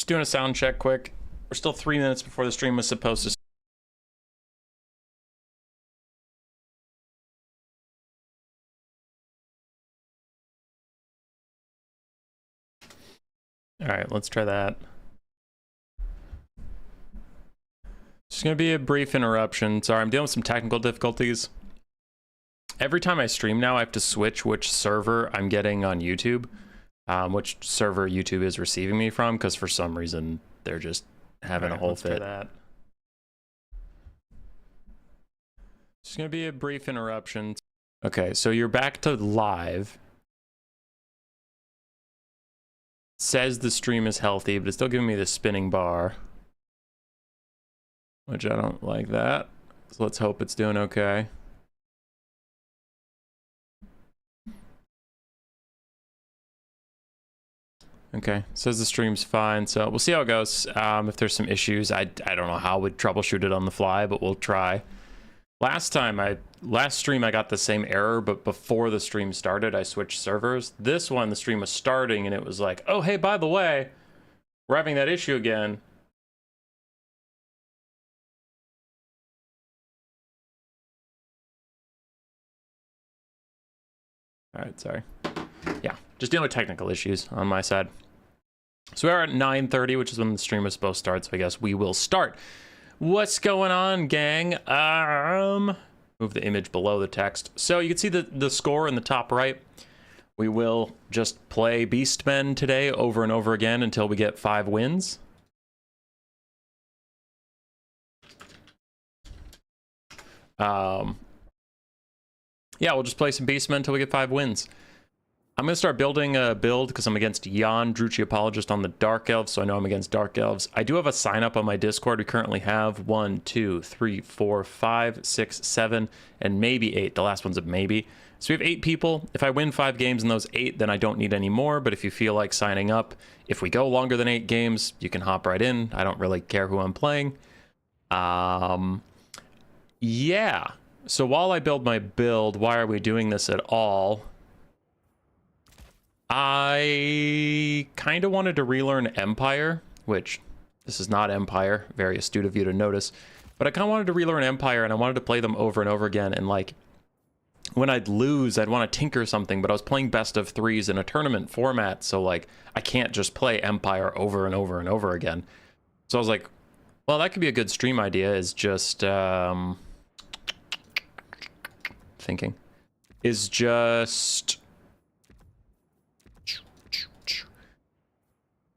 Just doing a sound check quick. We're still 3 minutes before the stream was supposed to. All right, let's try that. Just gonna be a brief interruption. Sorry, I'm dealing with some technical difficulties. Every time I stream now, I have to switch which server I'm getting on YouTube, which server YouTube is receiving me from, because for some reason they're just having a whole fit. That. It's gonna be a brief interruption. Okay, so you're back to live. It says the stream is healthy, but it's still giving me the spinning bar, which I don't like that. So let's hope it's doing okay. Okay, says the stream's fine, so we'll see how it goes. If there's some issues, I don't know how we'd troubleshoot it on the fly, but we'll try. Last stream I got the same error, but before the stream started, I switched servers. This one, the stream was starting, and it was like, oh, hey, by the way, we're having that issue again. All right, sorry. Yeah, just dealing with technical issues on my side. So we're at 9:30, which is when the stream was supposed to start, so I guess we will start. What's going on, gang? Move the image below the text. So you can see the score in the top right. We will just play Beastmen today over and over again until we get 5 wins. Yeah, we'll just play some Beastmen until we get 5 wins. I'm going to start building a build because I'm against Jan, Druchii Apologist on the Dark Elves, so I know I'm against Dark Elves. I do have a sign up on my Discord. We currently have 1, 2, 3, 4, 5, 6, 7, and maybe 8. The last one's a maybe. So we have 8 people. If I win 5 games in those 8, then I don't need any more, but if you feel like signing up, if we go longer than 8 games, you can hop right in. I don't really care who I'm playing. Yeah. So while I build my build, why are we doing this at all? I kind of wanted to relearn Empire, which this is not Empire, very astute of you to notice, but I kind of wanted to relearn Empire, and I wanted to play them over and over again, and like when I'd lose, I'd want to tinker something, but I was playing best of 3s in a tournament format, so like I can't just play Empire over and over and over again. So I was like, well, that could be a good stream idea, is just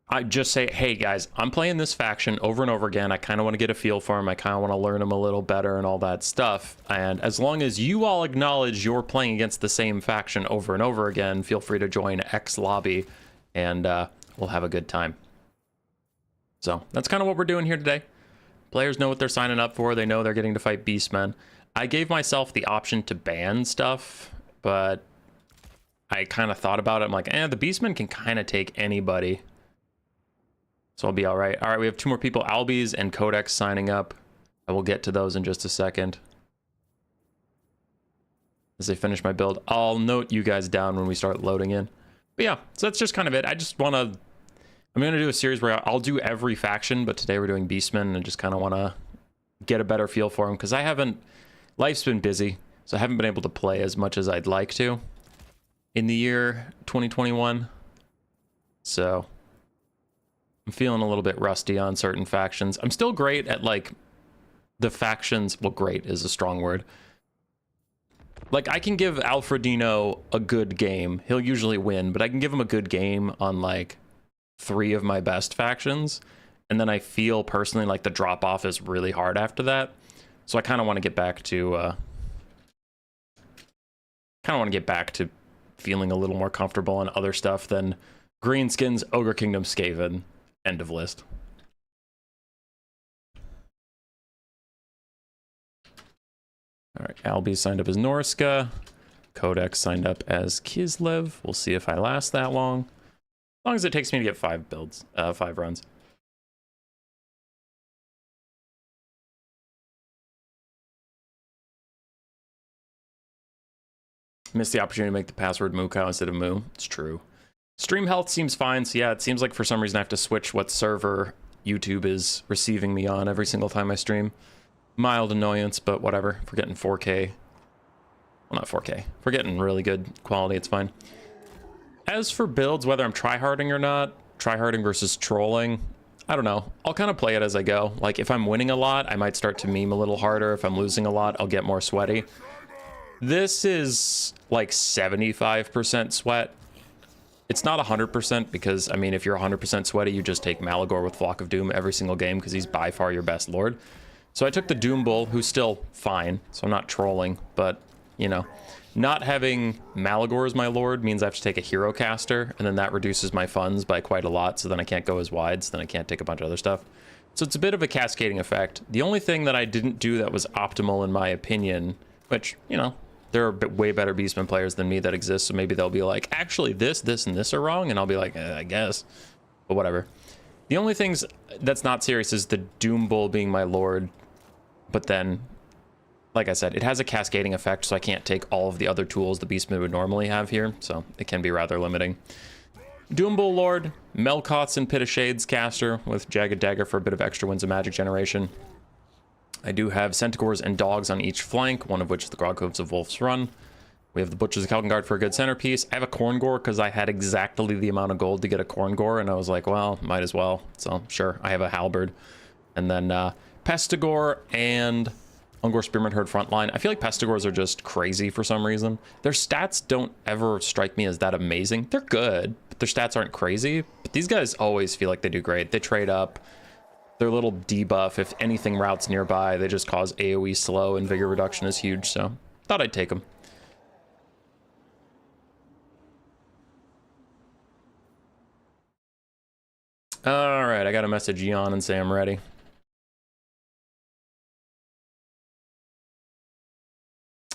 I just say, hey guys, I'm playing this faction over and over again. I kind of want to get a feel for them. I kind of want to learn them a little better and all that stuff. And as long as you all acknowledge you're playing against the same faction over and over again, feel free to join X lobby, and we'll have a good time. So that's kind of what we're doing here today. Players know what they're signing up for. They know they're getting to fight Beastmen. I gave myself the option to ban stuff, but I kind of thought about it. I'm like, the Beastmen can kind of take anybody. So I'll be all right. All right, we have 2 more people, Albus and Codex, signing up. I will get to those in just a second. As they finish my build, I'll note you guys down when we start loading in. But yeah, so that's just kind of it. I just want to... I'm going to do a series where I'll do every faction, but today we're doing Beastmen and just kind of want to get a better feel for them, because I haven't... Life's been busy, so I haven't been able to play as much as I'd like to in the year 2021. So... I'm feeling a little bit rusty on certain factions. I'm still great at, like, the factions. Well, great is a strong word. Like, I can give Alfredino a good game. He'll usually win, but I can give him a good game on, like, 3 of my best factions. And then I feel, personally, like the drop-off is really hard after that. So I kind of want to get back to... feeling a little more comfortable on other stuff than Greenskins, Ogre Kingdom, Skaven. End of list. All right, Albus signed up as Norska. Codex signed up as Kislev. We'll see if I last that long. As long as it takes me to get 5 builds, 5 runs. Missed the opportunity to make the password Moo Cow instead of Moo. It's true. Stream health seems fine, so yeah, it seems like for some reason I have to switch what server YouTube is receiving me on every single time I stream. Mild annoyance, but whatever. If we're getting 4K. Well, not 4K. If we're getting really good quality, it's fine. As for builds, whether I'm tryharding or not, tryharding versus trolling, I don't know. I'll kind of play it as I go. Like, if I'm winning a lot, I might start to meme a little harder. If I'm losing a lot, I'll get more sweaty. This is like 75% sweat. It's not 100% because, I mean, if you're 100% sweaty, you just take Malagor with Flock of Doom every single game because he's by far your best lord. So I took the Doom Bull, who's still fine, so I'm not trolling, but, you know, not having Malagor as my lord means I have to take a hero caster, and then that reduces my funds by quite a lot, so then I can't go as wide, so then I can't take a bunch of other stuff. So it's a bit of a cascading effect. The only thing that I didn't do that was optimal in my opinion, which, you know, there are way better Beastmen players than me that exist, so maybe they'll be like, actually this, this, and this are wrong, and I'll be like, I guess, but whatever. The only things that's not serious is the Doom Bull being my lord, but then, like I said, it has a cascading effect, so I can't take all of the other tools the Beastmen would normally have here, so it can be rather limiting. Doom Bull Lord, Melkoth's and Pit of Shades caster with Jagged Dagger for a bit of extra Winds of Magic generation. I do have Centaurs and Dogs on each flank, one of which is the Groghooves of Wolf's Run. We have the Butchers of Kelkengard for a good centerpiece. I have a Korngor because I had exactly the amount of gold to get a Korngor, and I was like, well, might as well. So, sure, I have a Halberd. And then Pestigor and Ungor Spearman Herd frontline. I feel like Pestigors are just crazy for some reason. Their stats don't ever strike me as that amazing. They're good, but their stats aren't crazy. But these guys always feel like they do great. They trade up. Their little debuff, if anything routes nearby, they just cause AoE slow, and vigor reduction is huge, so thought I'd take them. Alright, I gotta message Jan and say I'm ready.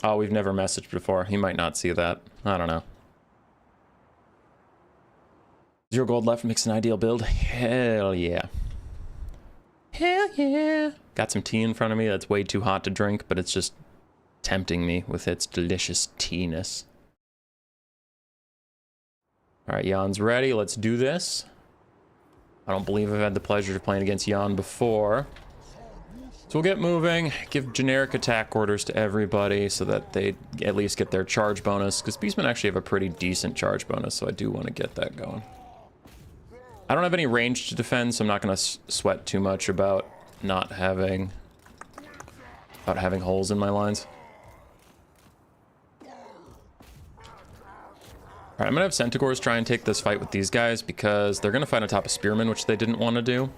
Oh, we've never messaged before. He might not see that. I don't know. 0 gold left makes an ideal build. Hell yeah. Hell yeah. Got some tea in front of me that's way too hot to drink, but it's just tempting me with its delicious tea-ness. Alright, Jan's ready. Let's do this. I don't believe I've had the pleasure of playing against Jan before. So we'll get moving, give generic attack orders to everybody so that they at least get their charge bonus, because Beastmen actually have a pretty decent charge bonus, so I do want to get that going. I don't have any range to defend, so I'm not going to sweat too much about not having holes in my lines. Alright, I'm going to have Centaurs try and take this fight with these guys because they're going to fight on top of Spearmen, which they didn't want to do.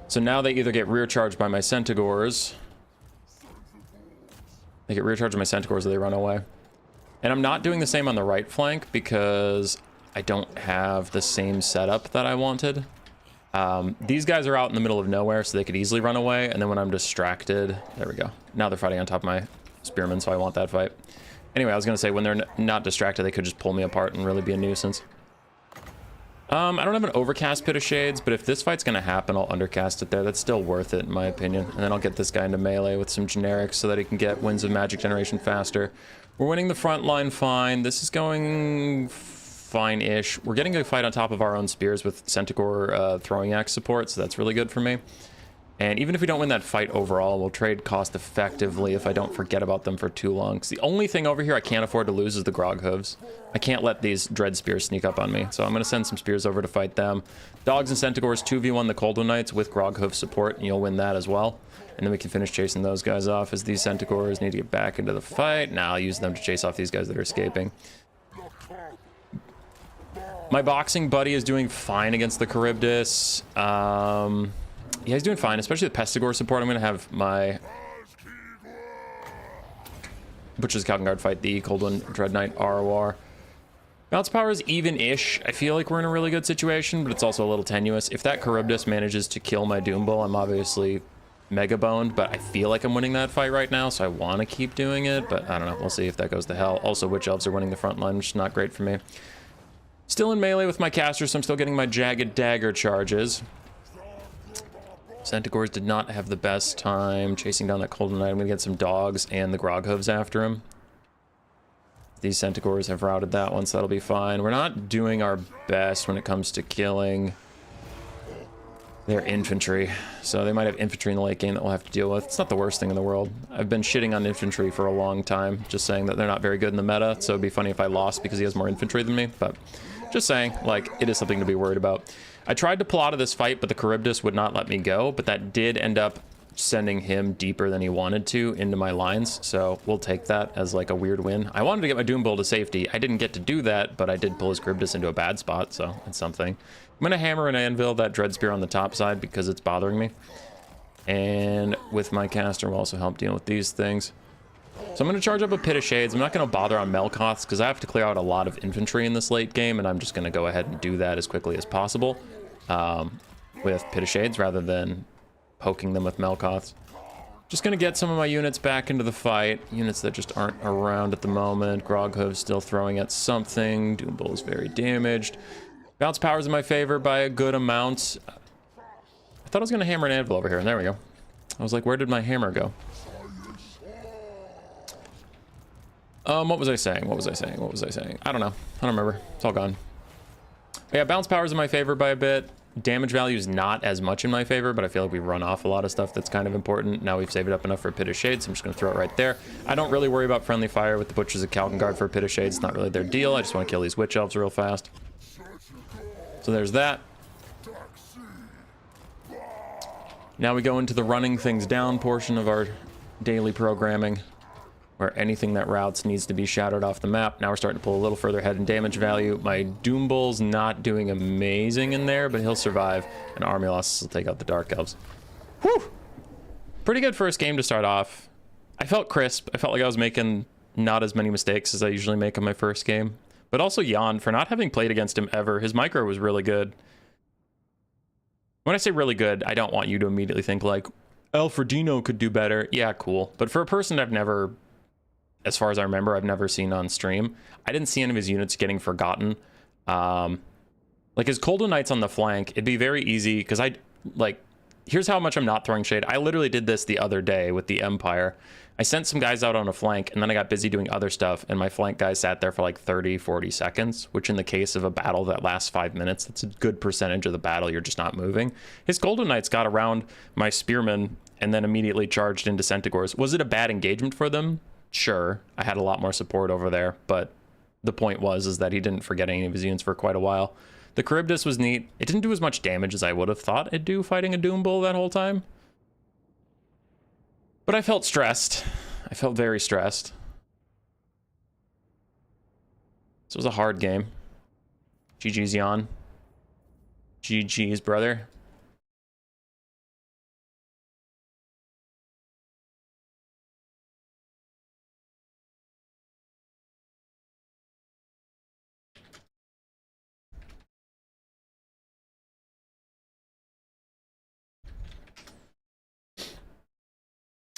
So now they either get rear charged by my Centaurs. They get rear charged by my Centaurs or they run away. And I'm not doing the same on the right flank because I don't have the same setup that I wanted. These guys are out in the middle of nowhere, so they could easily run away. And then when I'm distracted, there we go. Now they're fighting on top of my Spearmen, so I want that fight. Anyway, I was going to say, when they're not distracted, they could just pull me apart and really be a nuisance. I don't have an overcast Pit of Shades, but if this fight's going to happen, I'll undercast it there. That's still worth it, in my opinion. And then I'll get this guy into melee with some generics so that he can get Winds of Magic generation faster. We're winning the front line fine. This is going fine-ish. We're getting a fight on top of our own spears with Centaur throwing axe support, so that's really good for me. And even if we don't win that fight overall, we'll trade cost effectively if I don't forget about them for too long. Because the only thing over here I can't afford to lose is the Groghooves. I can't let these Dread Spears sneak up on me. So I'm going to send some Spears over to fight them. Dogs and Centaurs 2v1 the Cold One Knights with Groghoof support, and you'll win that as well. And then we can finish chasing those guys off as these Centaurs need to get back into the fight. Now I'll use them to chase off these guys that are escaping. My boxing buddy is doing fine against the Charybdis. Yeah, he's doing fine, especially the Pestigor support. I'm going to have my Butchers of Kelkengard fight the Cold One Dread Knight Arwar. Bounce power is even-ish. I feel like we're in a really good situation, but it's also a little tenuous. If that Charybdis manages to kill my Doom Bull, I'm obviously mega boned, but I feel like I'm winning that fight right now, so I want to keep doing it, but I don't know. We'll see if that goes to hell. Also, Witch Elves are winning the front line, which is not great for me. Still in melee with my casters, so I'm still getting my Jagged Dagger charges. Centaurs did not have the best time chasing down that Cold Knight. I'm going to get some Dogs and the Groghooves after him. These Centaurs have routed that one, so that'll be fine. We're not doing our best when it comes to killing their infantry. So they might have infantry in the late game that we'll have to deal with. It's not the worst thing in the world. I've been shitting on infantry for a long time, just saying that they're not very good in the meta, so it'd be funny if I lost because he has more infantry than me, but just saying, like, it is something to be worried about. I tried to pull out of this fight, but the Charybdis would not let me go, but that did end up sending him deeper than he wanted to into my lines, so we'll take that as like a weird win. I wanted to get my Doom Bull to safety. I didn't get to do that, but I did pull his Charybdis into a bad spot, so it's something. I'm gonna hammer and anvil that Dread Spear on the top side because it's bothering me, and with my caster will also help deal with these things. So I'm gonna charge up a Pit of Shades. I'm not gonna bother on Melkoths because I have to clear out a lot of infantry in this late game, and I'm just gonna go ahead and do that as quickly as possible with Pit of Shades rather than poking them with Melkoths. Just gonna get some of my units back into the fight. Units that just aren't around at the moment. Groghoof's still throwing at something. Doom Bull is very damaged. Bounce power's in my favor by a good amount. I thought I was gonna hammer an anvil over here, and there we go. I was like, where did my hammer go? What was I saying? What was I saying? What was I saying? I don't know. I don't remember. It's all gone. But yeah, bounce power's in my favor by a bit. Damage value is not as much in my favor, but I feel like we run off a lot of stuff that's kind of important. Now we've saved up enough for a Pit of Shades, so I'm just going to throw it right there. I don't really worry about friendly fire with the Butchers of Kalkengard for a Pit of Shades. It's not really their deal. I just want to kill these Witch Elves real fast. So there's that. Now we go into the running things down portion of our daily programming, where anything that routes needs to be shadowed off the map. Now we're starting to pull a little further ahead in damage value. My Doom Bull's not doing amazing in there, but he'll survive, and Army Losses will take out the Dark Elves. Whew! Pretty good first game to start off. I felt crisp. I felt like I was making not as many mistakes as I usually make in my first game. But also Jan, for not having played against him ever, his micro was really good. When I say really good, I don't want you to immediately think like, Alfredino could do better. Yeah, cool. But for a person I've never, as far as I remember, I've never seen on stream, I didn't see any of his units getting forgotten. Like his Colden Knights on the flank, it'd be very easy, because here's how much I'm not throwing shade. I literally did this the other day with the Empire. I sent some guys out on a flank, and then I got busy doing other stuff, and my flank guys sat there for like 30, 40 seconds, which in the case of a battle that lasts 5 minutes, that's a good percentage of the battle you're just not moving. His Golden Knights got around my Spearmen and then immediately charged into Centaurs. Was it a bad engagement for them? Sure. I had a lot more support over there, but the point is that he didn't forget any of his units for quite a while. The Charybdis was neat. It didn't do as much damage as I would have thought it'd do fighting a Doom Bull that whole time. But I felt stressed. I felt very stressed. This was a hard game. GG's, Jan. GG's, brother.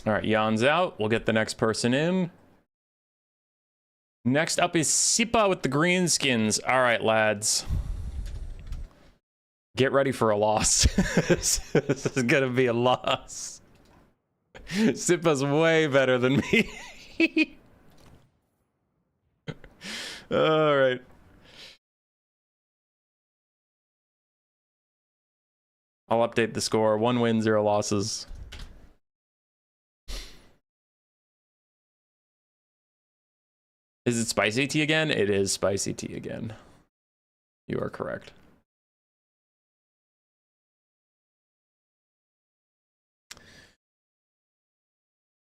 All right, Jan's out. We'll get the next person in. Next up is Sippa with the greenskins. All right, lads. Get ready for a loss. This is gonna be a loss. Sippa's way better than me. All right. I'll update the score. 1 win, 0 losses. Is it spicy tea again? It is spicy tea again. You are correct.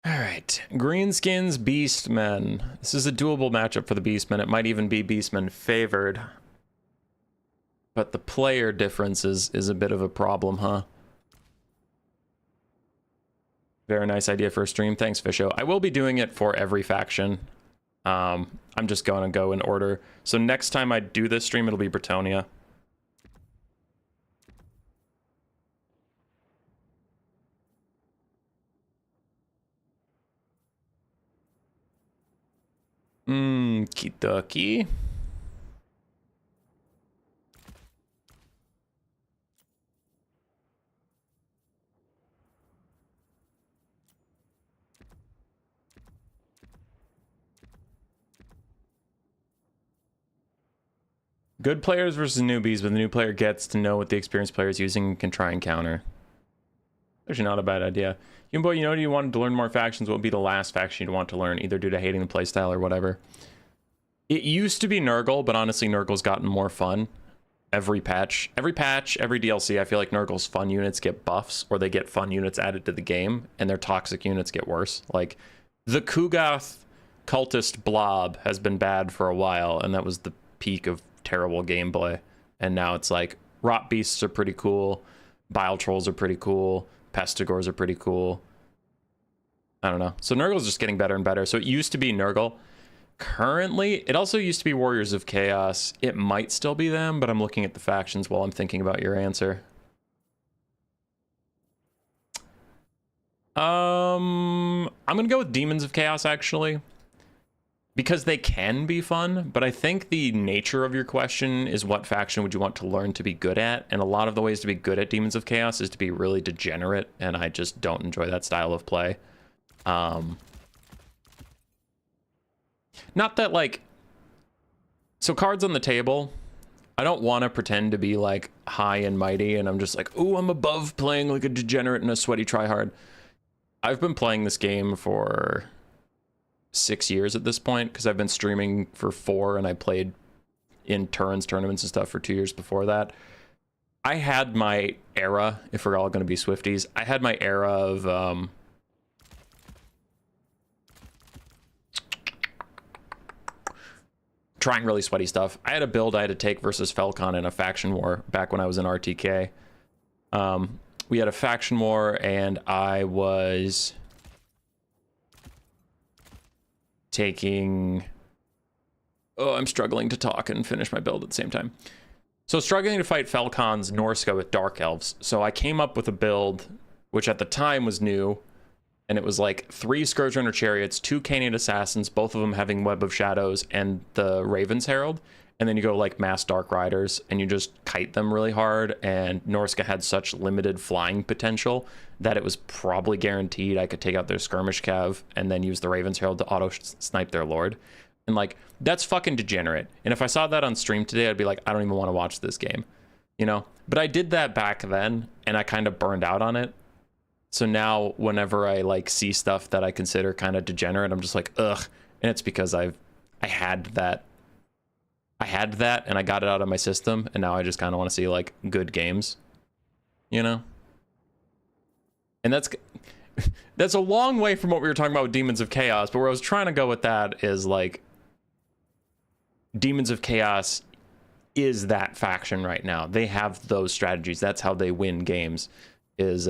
All right, Greenskins, Beastmen. This is a doable matchup for the Beastmen. It might even be Beastmen favored. But the player difference is a bit of a problem, huh? Very nice idea for a stream. Thanks, Fisho. I will be doing it for every faction. I'm just going to go in order. So next time I do this stream, it'll be Bretonia. Kitaki. Good players versus newbies, but the new player gets to know what the experienced player is using and can try and counter. Actually not a bad idea. Boy, you know, do you want to learn more factions? What would be the last faction you'd want to learn, either due to hating the playstyle or whatever? It used to be Nurgle, but honestly, Nurgle's gotten more fun. Every patch, every DLC, I feel like Nurgle's fun units get buffs, or they get fun units added to the game, and their toxic units get worse. Like, the Kugath cultist blob has been bad for a while, and that was the peak of terrible gameplay. And now it's like, rot beasts are pretty cool, bile trolls are pretty cool, pestigors are pretty cool. I don't know. So Nurgle's just getting better and better. So it used to be Nurgle. Currently, it also used to be Warriors of Chaos. It might still be them, but I'm looking at the factions while I'm thinking about your answer. I'm gonna go with Demons of Chaos, actually, because they can be fun, but I think the nature of your question is what faction would you want to learn to be good at, and a lot of the ways to be good at Demons of Chaos is to be really degenerate, and I just don't enjoy that style of play. Not that, like, so cards on the table, I don't want to pretend to be like high and mighty and I'm just like, oh, I'm above playing like a degenerate and a sweaty tryhard. I've been playing this game for 6 years at this point, because I've been streaming for 4 and I played in tournaments and stuff for 2 years before that. I had my era, if we're all going to be Swifties, I had my era of trying really sweaty stuff. I had a build I had to take versus Falcon in a faction war back when I was in RTK. We had a faction war and I was taking... Oh, I'm struggling to talk and finish my build at the same time. So struggling to fight Falcon's Norsca with Dark Elves. So I came up with a build, which at the time was new, and it was like 3 Scourge Runner Chariots, 2 Canaan Assassins, both of them having Web of Shadows, and the Raven's Herald. And then you go like Mass Dark Riders, and you just kite them really hard, and Norsca had such limited flying potential that it was probably guaranteed I could take out their Skirmish Cav, and then use the Raven's Herald to auto-snipe their Lord. And like, that's fucking degenerate. And if I saw that on stream today, I'd be like, I don't even want to watch this game, you know? But I did that back then, and I kind of burned out on it. So now whenever I like see stuff that I consider kind of degenerate, I'm just like, ugh. And it's because I had that and I got it out of my system, and now I just kind of want to see like good games, you know? And that's a long way from what we were talking about with Demons of Chaos, but where I was trying to go with that is like, Demons of Chaos is that faction right now. They have those strategies. That's how they win games, is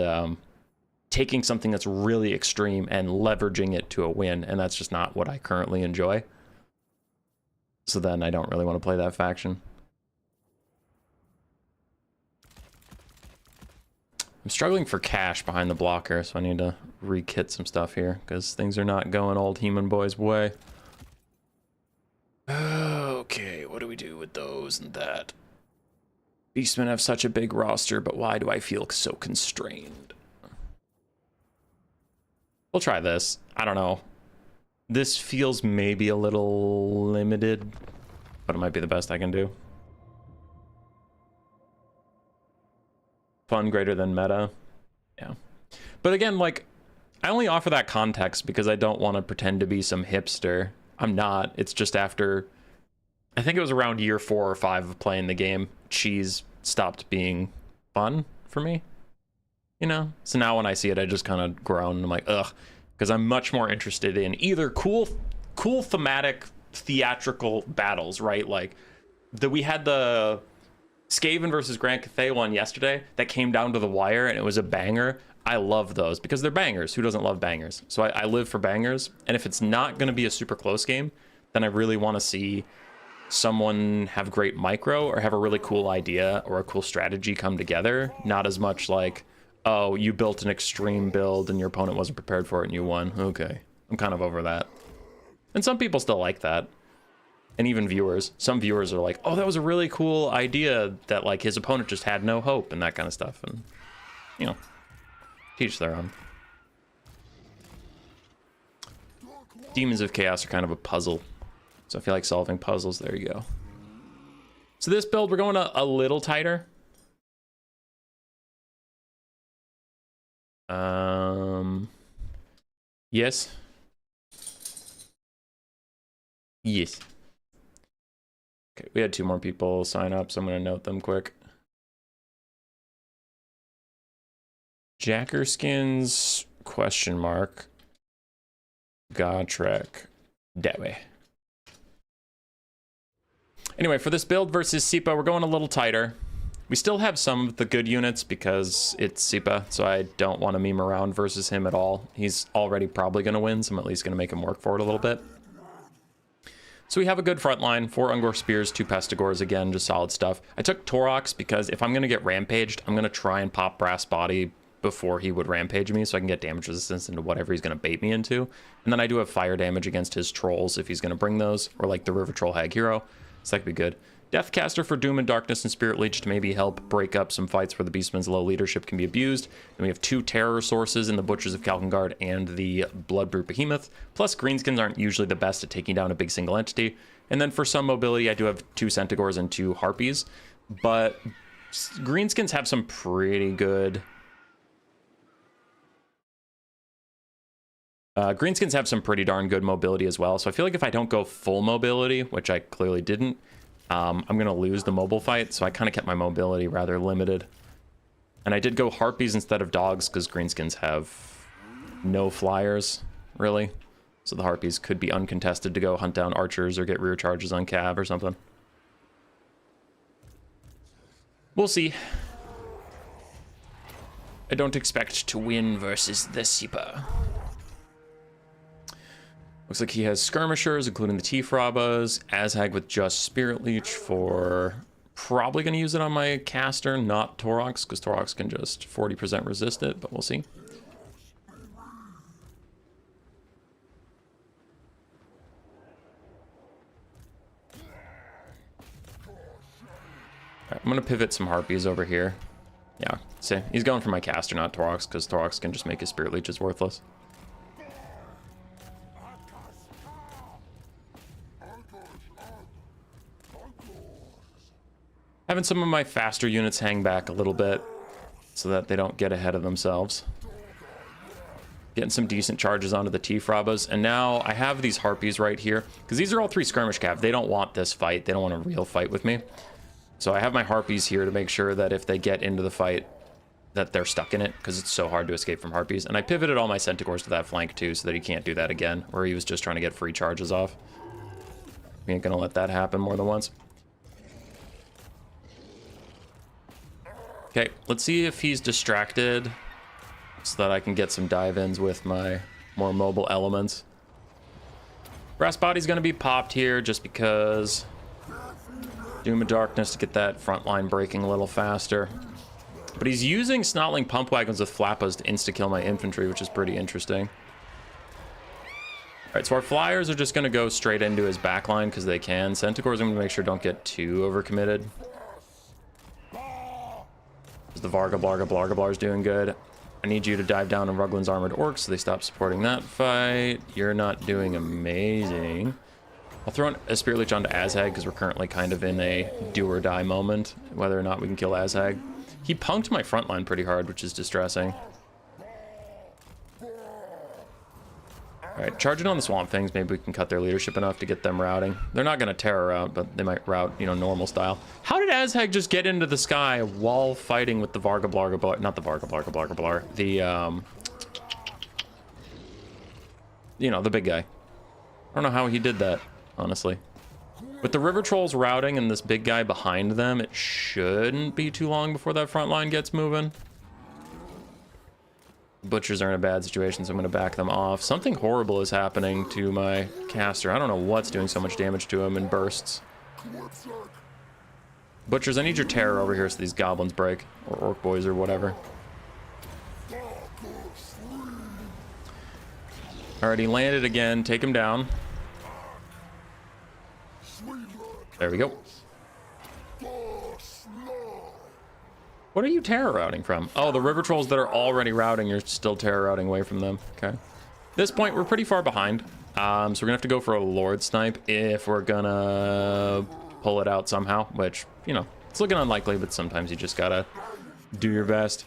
taking something that's really extreme and leveraging it to a win, and that's just not what I currently enjoy. So then I don't really want to play that faction. I'm struggling for cash behind the blocker, so I need to re-kit some stuff here, because things are not going old Heman Boy's way. Okay, what do we do with those and that? Beastmen have such a big roster, but why do I feel so constrained? We'll try this. I don't know. This feels maybe a little limited, but it might be the best I can do. Fun greater than meta. Yeah. But again, like, I only offer that context because I don't want to pretend to be some hipster. I'm not. It's just after, I think it was around year 4 or 5 of playing the game, cheese stopped being fun for me, you know? So now when I see it, I just kind of groan and I'm like, ugh, because I'm much more interested in either cool thematic theatrical battles, right? Like we had the Skaven versus Grand Cathay one yesterday that came down to the wire and it was a banger. I love those because they're bangers. Who doesn't love bangers? So I live for bangers. And if it's not going to be a super close game, then I really want to see someone have great micro or have a really cool idea or a cool strategy come together. Not as much like, oh, you built an extreme build and your opponent wasn't prepared for it and you won. Okay, I'm kind of over that. And some people still like that. And even viewers. Some viewers are like, oh, that was a really cool idea that like his opponent just had no hope and that kind of stuff. And, you know, teach their own. Demons of Chaos are kind of a puzzle. So if you like solving puzzles, there you go. So this build, we're going a little tighter. Yes. Yes. Okay, we had 2 more people sign up, so I'm going to note them quick. Jacker skins, question mark. Gotrek. That way. Anyway, for this build versus Sippa, we're going a little tighter. We still have some of the good units because it's Sippa, so I don't want to meme around versus him at all. He's already probably going to win, so I'm at least going to make him work for it a little bit. So we have a good front line, 4 Ungor Spears, 2 Pestigors, again, just solid stuff. I took Torox because if I'm going to get rampaged, I'm going to try and pop Brass Body before he would rampage me so I can get damage resistance into whatever he's going to bait me into. And then I do have fire damage against his trolls if he's going to bring those, or like the River Troll Hag Hero, so that could be good. Deathcaster for Doom and Darkness and Spirit Leech to maybe help break up some fights where the Beastman's low leadership can be abused. Then we have 2 Terror sources in the Butchers of Kalkengard and the Bloodbrute Behemoth. Plus, Greenskins aren't usually the best at taking down a big single entity. And then for some mobility, I do have 2 Centaurs and 2 Harpies. But Greenskins have some pretty good... Greenskins have some pretty darn good mobility as well. So I feel like if I don't go full mobility, which I clearly didn't, I'm going to lose the mobile fight, so I kind of kept my mobility rather limited. And I did go Harpies instead of Dogs, because Greenskins have no flyers, really. So the Harpies could be uncontested to go hunt down Archers or get rear charges on Cav or something. We'll see. I don't expect to win versus the Sippa. Looks like he has Skirmishers, including the T-Frabas, Azhag with just Spirit Leech for... Probably going to use it on my caster, not Torox, because Torox can just 40% resist it, but we'll see. Alright, I'm going to pivot some Harpies over here. Yeah, see, he's going for my caster, not Torox, because Torox can just make his Spirit Leeches worthless. Having some of my faster units hang back a little bit so that they don't get ahead of themselves. Getting some decent charges onto the T-Frabas. And now I have these Harpies right here, because these are all 3 skirmish cav. They don't want this fight. They don't want a real fight with me. So I have my Harpies here to make sure that if they get into the fight, that they're stuck in it, because it's so hard to escape from Harpies. And I pivoted all my Centaurs to that flank too, so that he can't do that again, where he was just trying to get free charges off. We ain't gonna let that happen more than once. Okay, let's see if he's distracted so that I can get some dive-ins with my more mobile elements. Brass Body's going to be popped here just because Doom of Darkness to get that front line breaking a little faster. But he's using Snotling Pump Wagons with Flappas to insta-kill my infantry, which is pretty interesting. Alright, so our Flyers are just going to go straight into his backline because they can. Centaurs, I'm going to make sure don't get too overcommitted. The Varga Blarga Blarga is doing good. I need you to dive down on Ruglin's Armored Orcs so they stop supporting that fight. You're not doing amazing. I'll throw a Spirit Leech onto Azhag because we're currently kind of in a do or die moment, whether or not we can kill Azhag. He punked my front line pretty hard, which is distressing. Alright, charging on the Swamp Things, maybe we can cut their leadership enough to get them routing. They're not going to terror out, but they might route, you know, normal style. How did Azhag just get into the sky while fighting with the Varga Blarga Blar... Not the Varga Blarga Blarga Blar. The, you know, the big guy. I don't know how he did that, honestly. With the River Trolls routing and this big guy behind them, it shouldn't be too long before that front line gets moving. Butchers are in a bad situation, so I'm going to back them off. Something horrible is happening to my caster. I don't know what's doing so much damage to him in bursts. Butchers, I need your terror over here so these goblins break. Or orc boys or whatever. Alright, he landed again. Take him down. There we go. What are you terror routing from? Oh, the River Trolls that are already routing, you're still terror routing away from them. Okay. At this point, we're pretty far behind. So we're gonna have to go for a Lord Snipe if we're gonna pull it out somehow, which, you know, it's looking unlikely, but sometimes you just gotta do your best.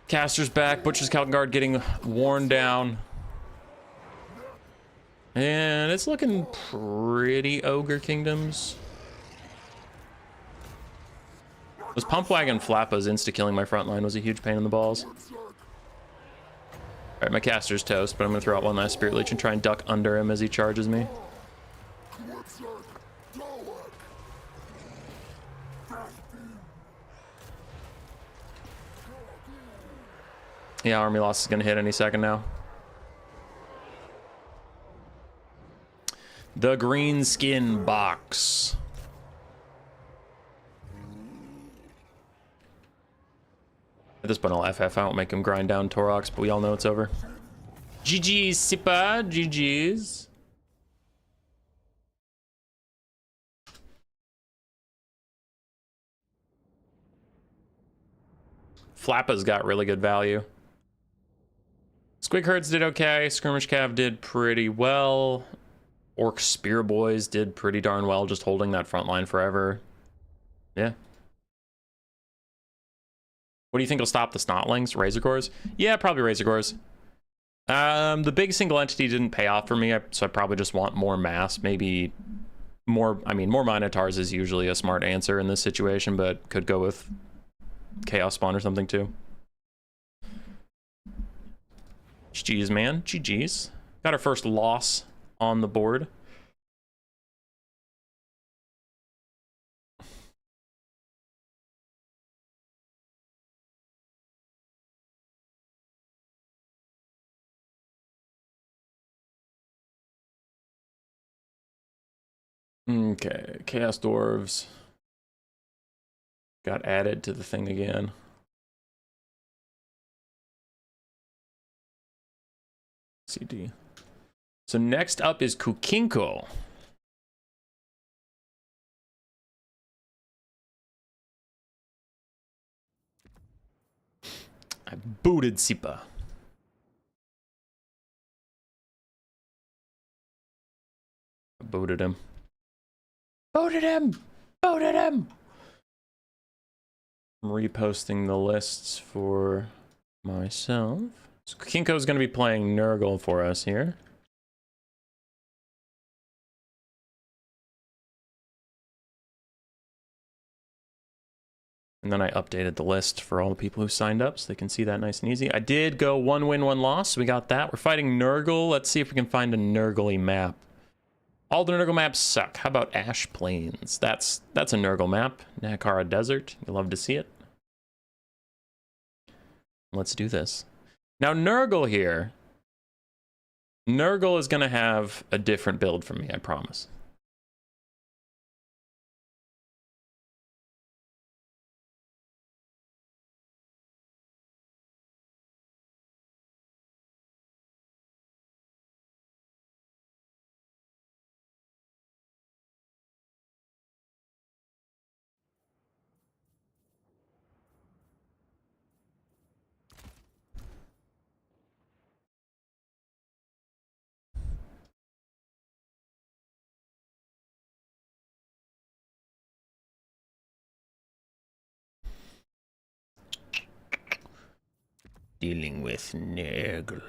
Caster's back. Butcher's Calcan Guard getting worn down. And it's looking pretty Ogre Kingdoms. Those Pump Wagon Flappas insta-killing my front line was a huge pain in the balls. Alright, my caster's toast, but I'm gonna throw out one last Spirit Leech and try and duck under him as he charges me. Yeah, army loss is gonna hit any second now. The green skin box. At this point, I'll FF. I won't make him grind down Torox, but we all know it's over. GG's, Sippa. GG's. Flappa's got really good value. Squig Herds did okay. Skirmish Cav did pretty well. Orc Spear Boys did pretty darn well, just holding that front line forever. Yeah. What do you think will stop the Snotlings? Razor Cores? Yeah, probably Razor Cores. The big single entity didn't pay off for me, so I probably just want more mass. Maybe more, I mean, more Minotaurs is usually a smart answer in this situation, but could go with Chaos Spawn or something too. GG's, man. GG's. Got our first loss on the board. Okay, Chaos Dwarves got added to the thing again. CD. So next up is Kukinko. I booted Sippa. I booted him. Booted him! Booted him! I'm reposting the lists for myself. So Kukinko's going to be playing Nurgle for us here. And then I updated the list for all the people who signed up so they can see that nice and easy. I did go 1 win, 1 loss, so we got that. We're fighting Nurgle. Let's see if we can find a Nurgle-y map. All the Nurgle maps suck. How about Ash Plains? That's a Nurgle map. Nakara Desert. You love to see it. Let's do this. Now Nurgle here. Nurgle is going to have a different build from me, I promise. Dealing with Nurgle.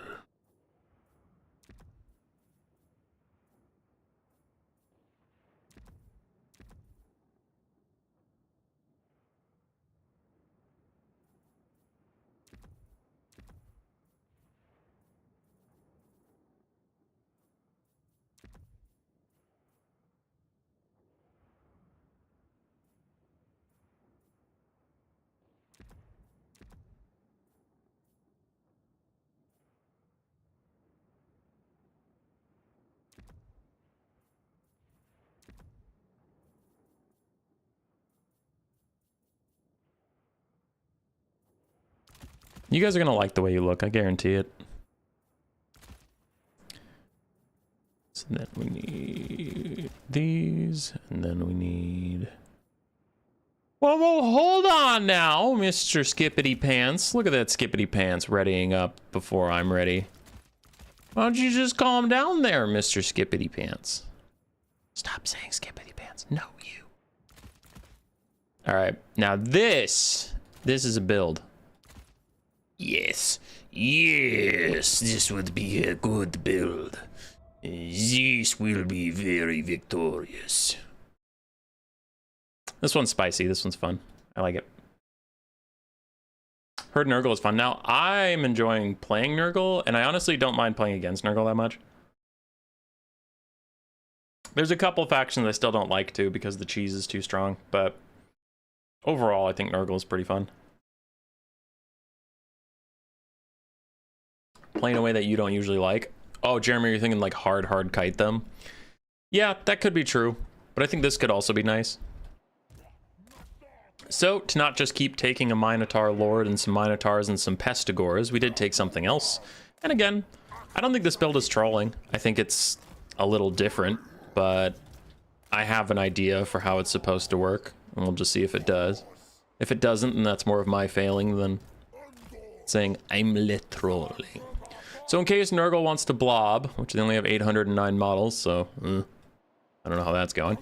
You guys are gonna like the way you look, I guarantee it. So then we need these, and then we need... Well, hold on now, Mr. Skippity Pants. Look at that Skippity Pants readying up before I'm ready. Why don't you just calm down there, Mr. Skippity Pants? Stop saying skippity pants. No, you. All right, now this is a build. Yes, yes, this would be a good build. This will be very victorious. This one's spicy. This one's fun. I like it. Heard Nurgle is fun. Now, I'm enjoying playing Nurgle, and I honestly don't mind playing against Nurgle that much. There's a couple factions I still don't like, too, because the cheese is too strong, but overall, I think Nurgle is pretty fun. Playing a way that you don't usually like. Oh, Jeremy, you're thinking like hard kite them? Yeah, that could be true, but I think this could also be nice. So, to not just keep taking a Minotaur Lord and some Minotaurs and some Pestigores, we did take something else. And again, I don't think this build is trolling. I think it's a little different, but I have an idea for how it's supposed to work, and we'll just see if it does. If it doesn't, then that's more of my failing than saying I'm trolling. So in case Nurgle wants to blob, which they only have 809 models, so I don't know how that's going.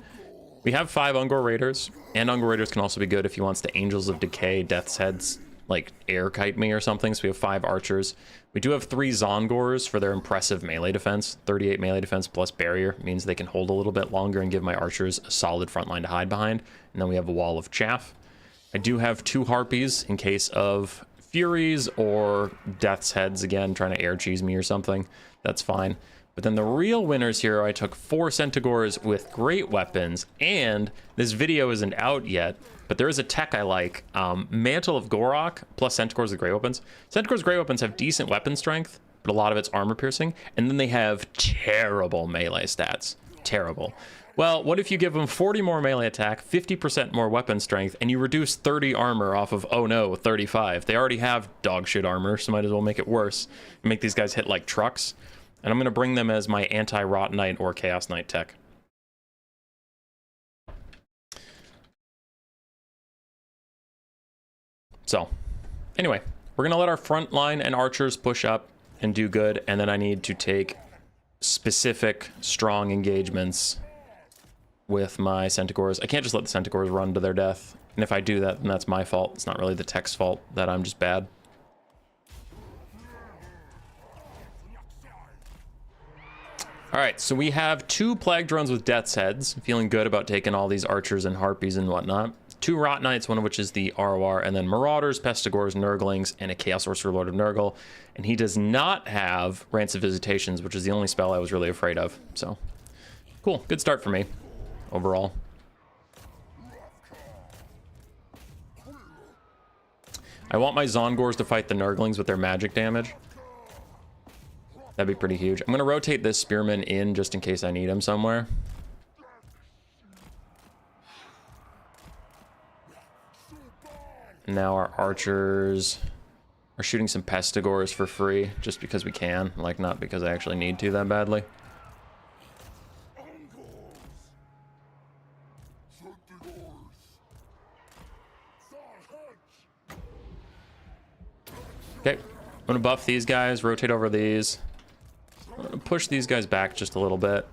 We have 5 Ungor Raiders, and Ungor Raiders can also be good if he wants to Angels of Decay, Death's Heads, like air kite me or something. So we have 5 archers. We do have 3 Zongors for their impressive melee defense. 38 melee defense plus barrier means they can hold a little bit longer and give my archers a solid front line to hide behind. And then we have a wall of chaff. I do have 2 Harpies in case of Furies or Death's Heads again, trying to air cheese me or something. That's fine. But then the real winners here, I took 4 Centaurs with great weapons, and this video isn't out yet, but there is a tech I like. Mantle of Gorok plus Centaurs with great weapons. Centaurs great weapons have decent weapon strength, but a lot of it's armor piercing, and then they have terrible melee stats. Terrible. Well, what if you give them 40 more melee attack, 50% more weapon strength, and you reduce 30 armor off of, oh no, 35. They already have dog shit armor, so might as well make it worse. Make these guys hit like trucks. And I'm going to bring them as my anti-Rot Knight or Chaos Knight tech. So, anyway, we're going to let our front line and archers push up and do good, and then I need to take specific strong engagements with my Centaurs. I can't just let the Centaurs run to their death, and if I do that, then that's my fault. It's not really the tech's fault that I'm just bad. All right, so we have 2 Plague Drones with Death's Heads. Feeling good about taking all these Archers and Harpies and whatnot. 2 Rot Knights, one of which is the ROR, and then Marauders, Pestigores, Nurglings, and a Chaos Sorcerer Lord of Nurgle. And he does not have Rancid Visitations, which is the only spell I was really afraid of. So, cool. Good start for me, overall. I want my Zongors to fight the Nurglings with their magic damage. That'd be pretty huge. I'm going to rotate this Spearman in just in case I need him somewhere. And now our archers are shooting some Pestigores for free just because we can. Like, not because I actually need to that badly. Okay, I'm going to buff these guys, rotate over these. I'm going to push these guys back just a little bit.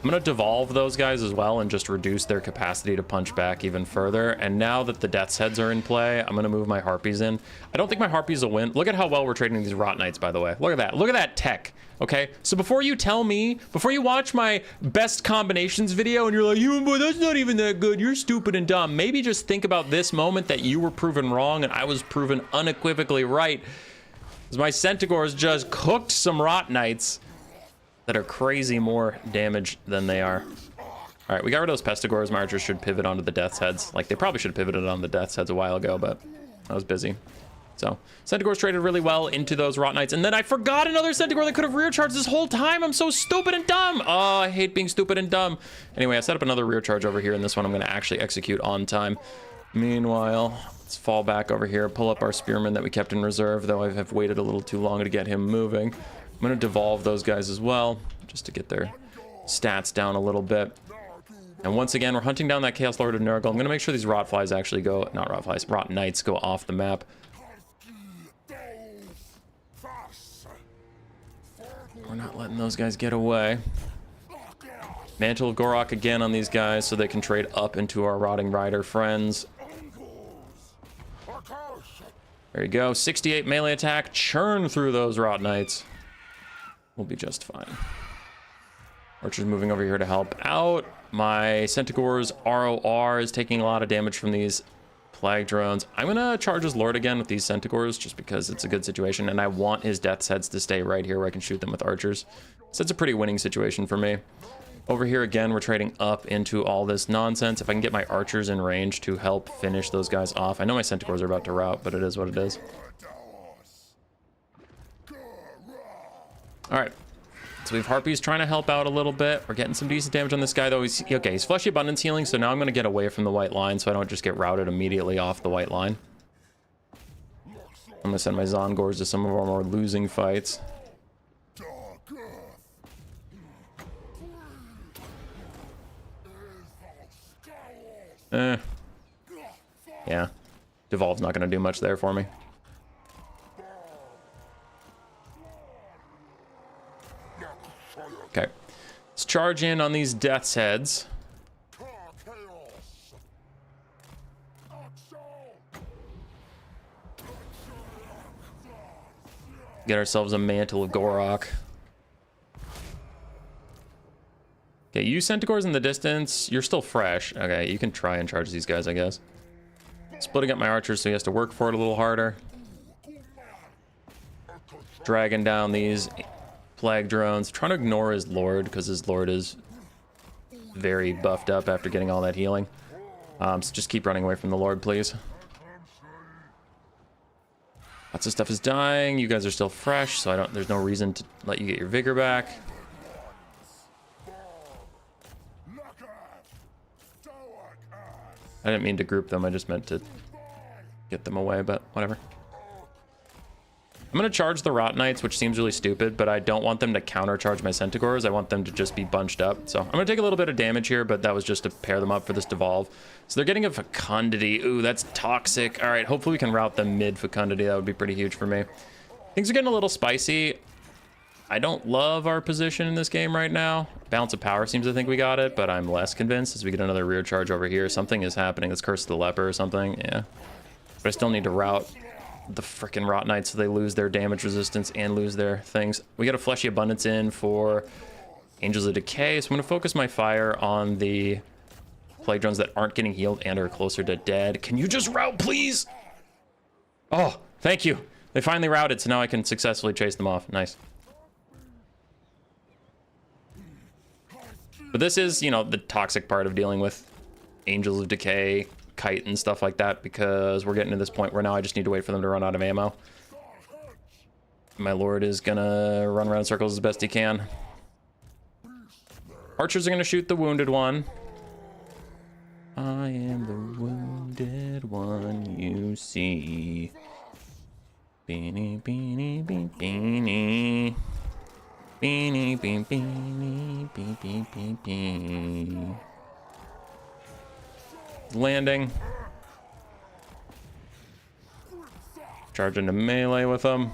I'm going to devolve those guys as well and just reduce their capacity to punch back even further. And now that the Death's Heads are in play, I'm going to move my Harpies in. I don't think my Harpies will win. Look at how well we're trading these Rot Knights, by the way. Look at that. Look at that tech. Okay, so before you tell me, before you watch my best combinations video and you're like, you boy, that's not even that good, you're stupid and dumb, maybe just think about this moment that you were proven wrong and I was proven unequivocally right. Because my Centaurs just cooked some Rot Knights that are crazy more damage than they are. All right, we got rid of those Pestigores. My archers should pivot onto the Death's Heads. Like, they probably should have pivoted on the Death's Heads a while ago, but I was busy. So, Centaurs traded really well into those Rot Knights. And then I forgot another Centaur that could have rear charged this whole time. I'm so stupid and dumb. Oh, I hate being stupid and dumb. Anyway, I set up another rear charge over here, and this one I'm going to actually execute on time. Meanwhile, let's fall back over here, pull up our Spearman that we kept in reserve, though I have waited a little too long to get him moving. I'm going to devolve those guys as well, just to get their stats down a little bit. And once again, we're hunting down that Chaos Lord of Nurgle. I'm going to make sure these Rot Flies actually go, not Rot Flies, Rot Knights go off the map. We're not letting those guys get away. Mantle of Gorok again on these guys so they can trade up into our Rotting Rider friends. There you go. 68 melee attack. Churn through those Rot Knights. We'll be just fine. Archer's moving over here to help out. My Centaur's ROR is taking a lot of damage from these Plague Drones. I'm going to charge his Lord again with these Centaurs just because it's a good situation. And I want his Death's Heads to stay right here where I can shoot them with archers. So it's a pretty winning situation for me. Over here again, we're trading up into all this nonsense. If I can get my archers in range to help finish those guys off. I know my Centaurs are about to rout, but it is what it is. All right. So we have Harpies trying to help out a little bit. We're getting some decent damage on this guy, though. He's Fleshy Abundance healing, so now I'm going to get away from the white line so I don't just get routed immediately off the white line. I'm going to send my Zongors to some of our more losing fights. Yeah. Devolve's not going to do much there for me. Okay. Let's charge in on these Death's Heads. Get ourselves a Mantle of Gorok. Okay, you Centaurs in the distance. You're still fresh. Okay, you can try and charge these guys, I guess. Splitting up my archers so he has to work for it a little harder. Dragging down these Plague Drones. Trying to ignore his Lord because his Lord is very buffed up after getting all that healing. So just keep running away from the Lord, please. Lots of stuff is dying. You guys are still fresh, so there's no reason to let you get your vigor back. I didn't mean to group them, I just meant to get them away, but whatever. I'm going to charge the Rot Knights, which seems really stupid, but I don't want them to countercharge my Centaurs. I want them to just be bunched up. So I'm going to take a little bit of damage here, but that was just to pair them up for this Devolve. So they're getting a Fecundity. Ooh, that's toxic. All right, hopefully we can route them mid-Fecundity. That would be pretty huge for me. Things are getting a little spicy. I don't love our position in this game right now. Balance of Power seems to think we got it, but I'm less convinced as we get another rear charge over here. Something is happening. That's Curse of the Leper or something. Yeah. But I still need to route the frickin' Rot Knights so they lose their damage resistance and lose their things. We got a Fleshy Abundance in for Angels of Decay, so I'm going to focus my fire on the Plague Drones that aren't getting healed and are closer to dead. Can you just route, please? Oh, thank you. They finally routed, so now I can successfully chase them off. Nice. But this is, you know, the toxic part of dealing with Angels of Decay, Kite, and stuff like that, because we're getting to this point where now I just need to wait for them to run out of ammo. My Lord is gonna run around in circles as best he can. Archers are gonna shoot the wounded one. I am the wounded one you see. Beanie, beanie, beanie, beanie. Beanie, beanie, beanie, beanie, beanie, beanie. Landing. Charge into melee with them.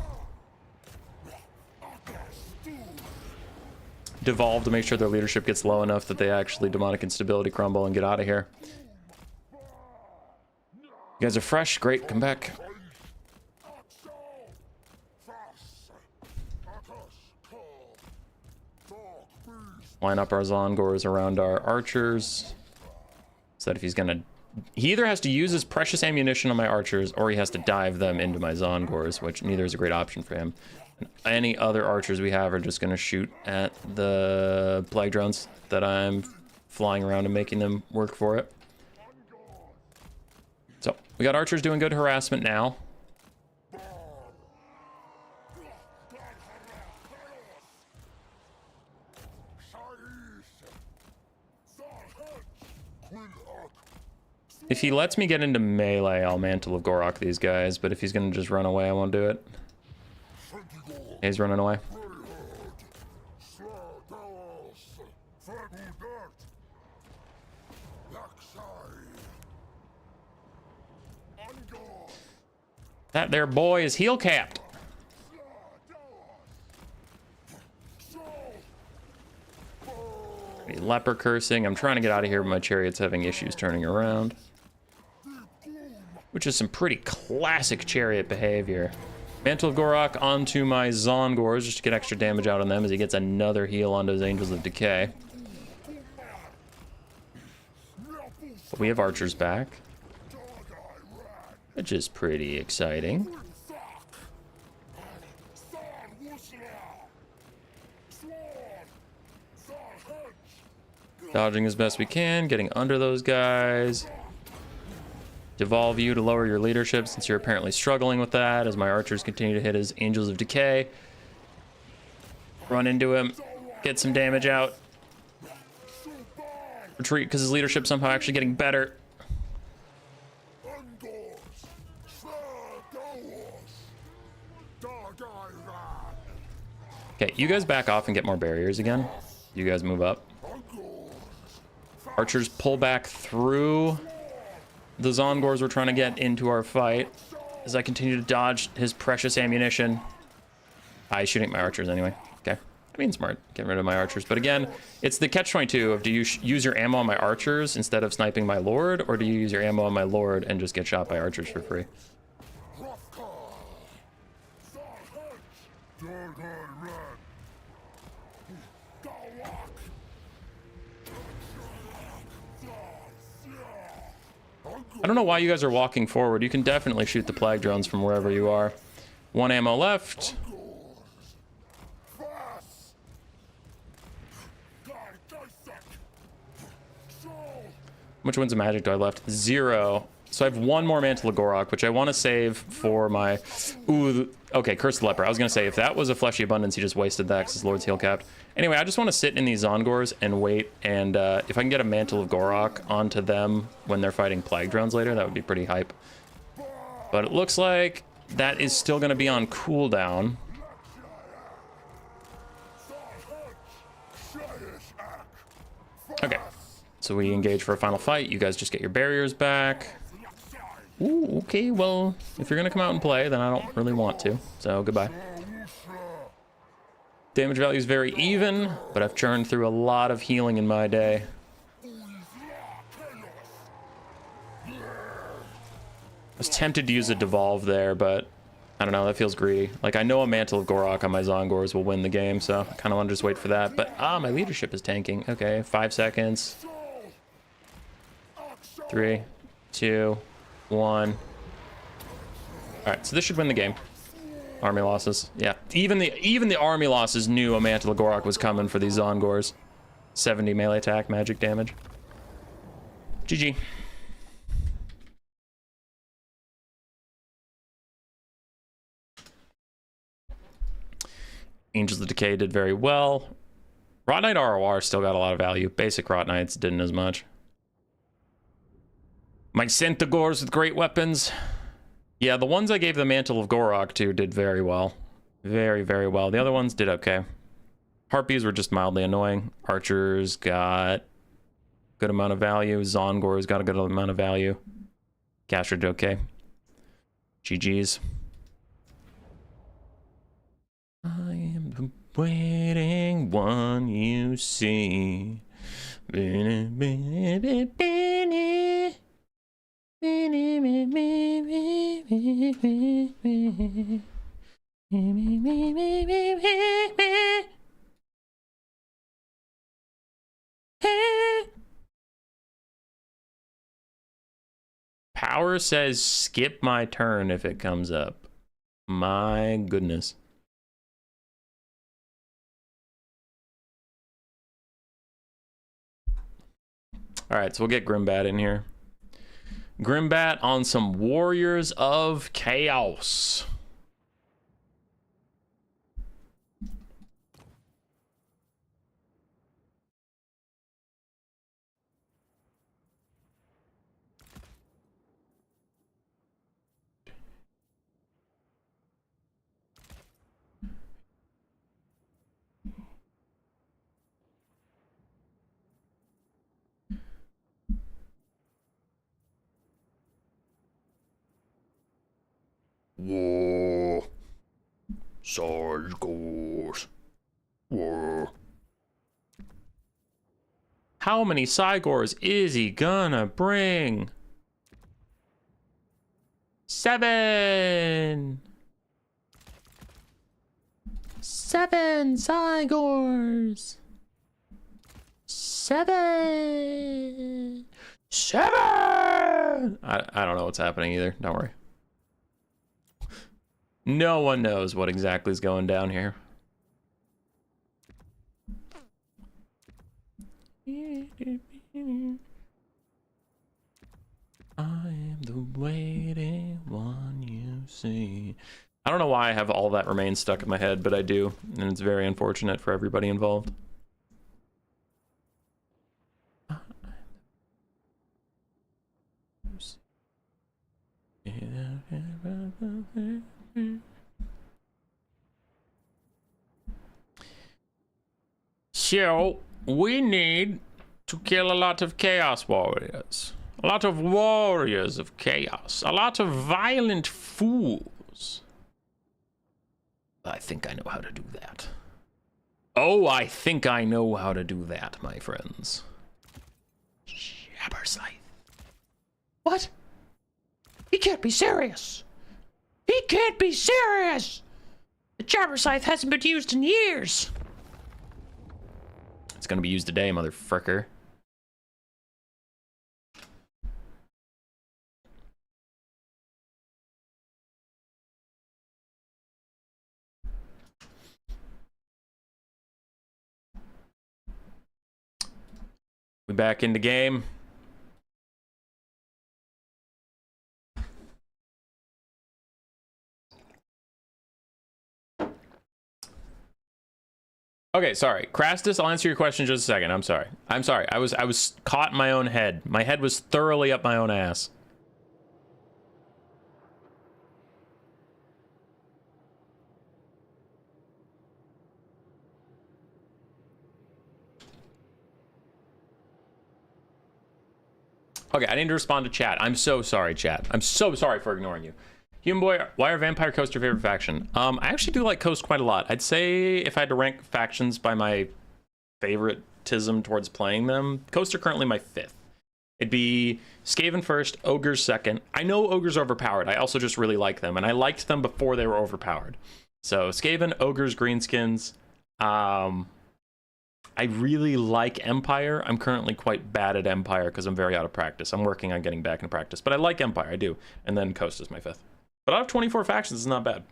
Devolve to make sure their leadership gets low enough that they actually demonic instability crumble and get out of here. You guys are fresh. Great. Come back. Line up our Zongors around our archers. So that if he's gonna... He either has to use his precious ammunition on my archers, or he has to dive them into my Zongors, which neither is a great option for him. And any other archers we have are just gonna shoot at the Plague Drones that I'm flying around and making them work for it. So, we got archers doing good harassment now. If he lets me get into melee, I'll Mantle of Gorok these guys, but if he's gonna just run away, I won't do it. He's running away. That there boy is heel capped. He leper cursing. I'm trying to get out of here, but my chariot's having issues turning around. Which is some pretty classic chariot behavior. Mantle of Gorok onto my Zongors just to get extra damage out on them as he gets another heal onto his Angels of Decay. But we have archers back, which is pretty exciting. Dodging as best we can, getting under those guys. Devolve you to lower your leadership since you're apparently struggling with that as my archers continue to hit his Angels of Decay. Run into him, get some damage out. Retreat because his leadership's somehow actually getting better. Okay, you guys back off and get more barriers again. You guys move up. Archers pull back through the Zongors we're trying to get into our fight as I continue to dodge his precious ammunition. He's shooting at my archers anyway. Okay. I mean, smart. Get rid of my archers. But again, it's the catch-22 of do you use your ammo on my archers instead of sniping my lord, or do you use your ammo on my lord and just get shot by archers for free? I don't know why you guys are walking forward. You can definitely shoot the plague drones from wherever you are. One ammo left. How much winds of magic do I left? 0. So I have one more Mantle of Gorok, which I want to save for my... Ooh, okay, Curse the Leper. I was going to say, if that was a Fleshy Abundance, he just wasted that because his Lord's heal capped. Anyway, I just want to sit in these Zongors and wait, and if I can get a Mantle of Gorok onto them when they're fighting Plague Drones later, that would be pretty hype. But it looks like that is still going to be on cooldown. Okay, so we engage for a final fight. You guys just get your barriers back. Ooh, okay, well, if you're gonna come out and play, then I don't really want to, so goodbye. Damage value is very even, but I've churned through a lot of healing in my day. I was tempted to use a Devolve there, but I don't know, that feels greedy. Like, I know a Mantle of Gorok on my Zongors will win the game, so I kind of want to just wait for that. But, my leadership is tanking. Okay, 5 seconds. 3, 2, 1. Alright, so this should win the game. Army losses. Yeah. Even the army losses knew a Mantle of Gorok was coming for these Zongors. 70 melee attack, magic damage. GG. Angels of Decay did very well. Rot Knight ROR still got a lot of value. Basic Rot Knights didn't as much. My Centaurs with great weapons. Yeah, the ones I gave the Mantle of Gorok to did very well. Very, very well. The other ones did okay. Harpies were just mildly annoying. Archers got good amount of value. Zongors got a good amount of value. Gasher did okay. GG's. I am the waiting one you see. Power says skip my turn if it comes up. My goodness. All right, so we'll get Grimbat in here. Grimbat on some Warriors of Chaos. War. Sarge goes. War. How many Cygors is he gonna bring? 7! 7 Cygors! 7! 7! I don't know what's happening either. Don't worry. No one knows what exactly is going down here. I am the waiting one you see. I don't know why I have all that remains stuck in my head, but I do, and it's very unfortunate for everybody involved. So, we need to kill a lot of Chaos Warriors. A lot of warriors of chaos. A lot of violent fools. I think I know how to do that. Oh, I think I know how to do that, my friends. Jabberscythe. What? He can't be serious. He can't be serious. The Jabberscythe hasn't been used in years. It's gonna be used today, motherfucker. We back in the game. Okay, sorry. Crastus, I'll answer your question in just a second. I'm sorry. I was caught in my own head. My head was thoroughly up my own ass. Okay, I need to respond to chat. I'm so sorry, chat. I'm so sorry for ignoring you. Human Boy, why are Vampire Coast your favorite faction? I actually do like Coast quite a lot. I'd say if I had to rank factions by my favoritism towards playing them, Coast are currently my 5th. It'd be Skaven first, Ogres second. I know Ogres are overpowered. I also just really like them, and I liked them before they were overpowered. So Skaven, Ogres, Greenskins. I really like Empire. I'm currently quite bad at Empire because I'm very out of practice. I'm working on getting back into practice, but I like Empire, I do. And then Coast is my 5th. But out of 24 factions, it's not bad.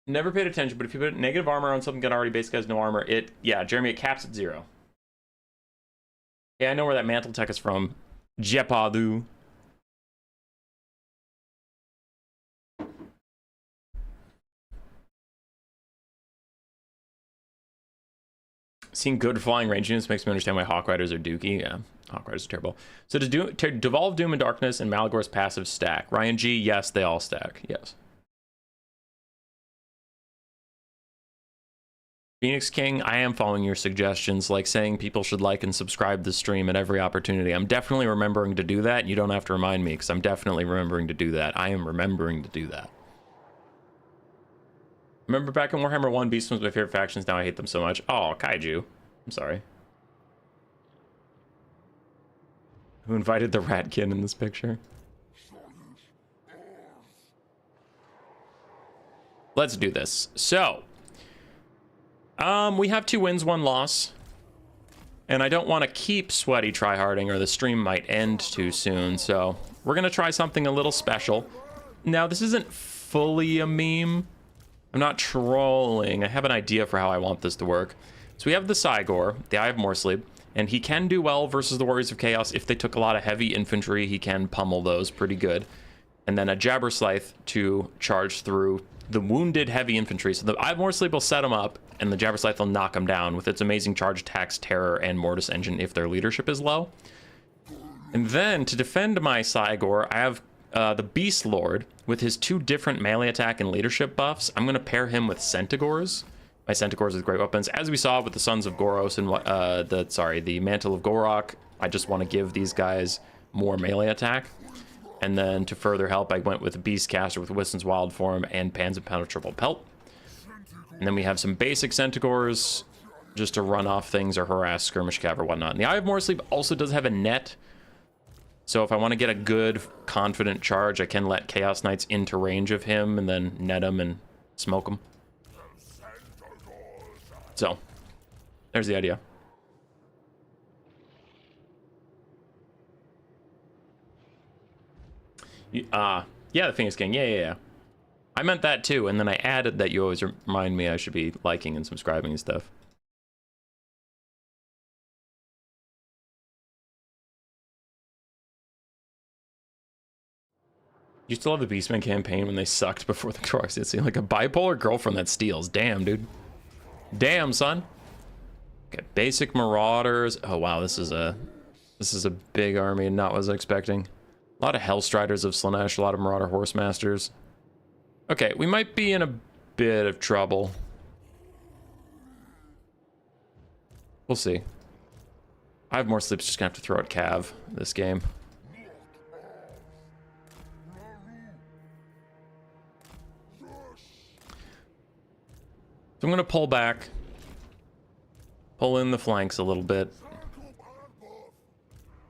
Never paid attention, but if you put negative armor on something that already basically has no armor, yeah, Jeremy, it caps at 0. Yeah, I know where that mantle tech is from. Jepadu. Seeing good flying range units makes me understand why Hawk Riders are dookie. Yeah, Hawk Riders are terrible. So to devolve Doom and Darkness and Malagor's passive stack. Ryan G, yes, they all stack. Yes. Phoenix King, I am following your suggestions, like saying people should like and subscribe the stream at every opportunity. I'm definitely remembering to do that. You don't have to remind me because I'm definitely remembering to do that. I am remembering to do that. Remember back in Warhammer 1, Beastmen was my favorite factions. Now I hate them so much. Oh, Kaiju. I'm sorry. Who invited the Ratkin in this picture? Let's do this. So, we have 2 wins, 1 loss. And I don't want to keep sweaty tryharding or the stream might end too soon. So, we're going to try something a little special. Now, this isn't fully a meme. I'm not trolling. I have an idea for how I want this to work. So we have the Cygor, the Eye of Morsleep, and he can do well versus the Warriors of Chaos. If they took a lot of heavy infantry, he can pummel those pretty good. And then a Jabberscythe to charge through the wounded heavy infantry. So the Eye of Morsleep will set them up, and the Jabberscythe will knock them down with its amazing charge attacks, terror, and Mortis engine if their leadership is low. And then to defend my Cygor, I have the Beast Lord with his 2 different melee attack and leadership buffs. I'm going to pair him with Centaurs. My Centaurs with great weapons. As we saw with the Sons of Goros and the Mantle of Gorok, I just want to give these guys more melee attack. And then to further help, I went with a Beastcaster with Wiston's Wild Form and Pan's Impenetrable Pelt. And then we have some basic Centaurs just to run off things or harass skirmish cav or whatnot. And the Eye of More Sleep also does have a net. So if I want to get a good, confident charge, I can let Chaos Knights into range of him and then net him and smoke him. So, there's the idea. Yeah, the Phoenix King. Yeah. I meant that too, and then I added that you always remind me I should be liking and subscribing and stuff. Used to love the Beastmen campaign when they sucked before the Crocs. It's like a bipolar girlfriend that steals. Damn, dude. Damn, son. Okay, basic Marauders. Oh wow, this is a big army, not what I was expecting. A lot of Hellstriders of Slaanesh, a lot of Marauder Horsemasters. Okay, we might be in a bit of trouble. We'll see. I have more sleeps, just gonna have to throw at Cav this game. So I'm gonna pull back. Pull in the flanks a little bit.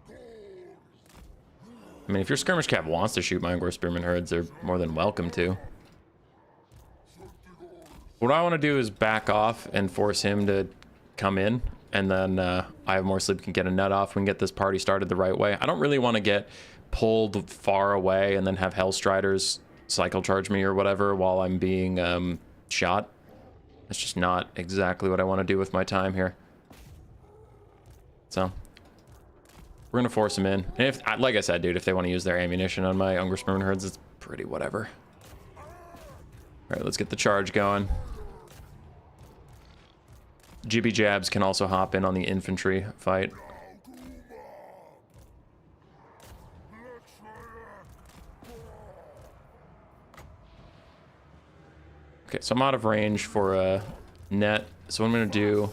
I mean, if your skirmish cav wants to shoot my Angor Spearman herds, they're more than welcome to. What I want to do is back off and force him to come in, and then I have more sleep, can get a net off. We can get this party started the right way. I don't really want to get pulled far away and then have Hellstriders cycle charge me or whatever while I'm being shot. That's just not exactly what I want to do with my time here. So we're gonna force them in. And if, like I said, dude, if they want to use their ammunition on my Angor Spearman herds, it's pretty whatever. All right, let's get the charge going. Jibby Jabs can also hop in on the infantry fight. Okay, so I'm out of range for a net. So what I'm gonna do,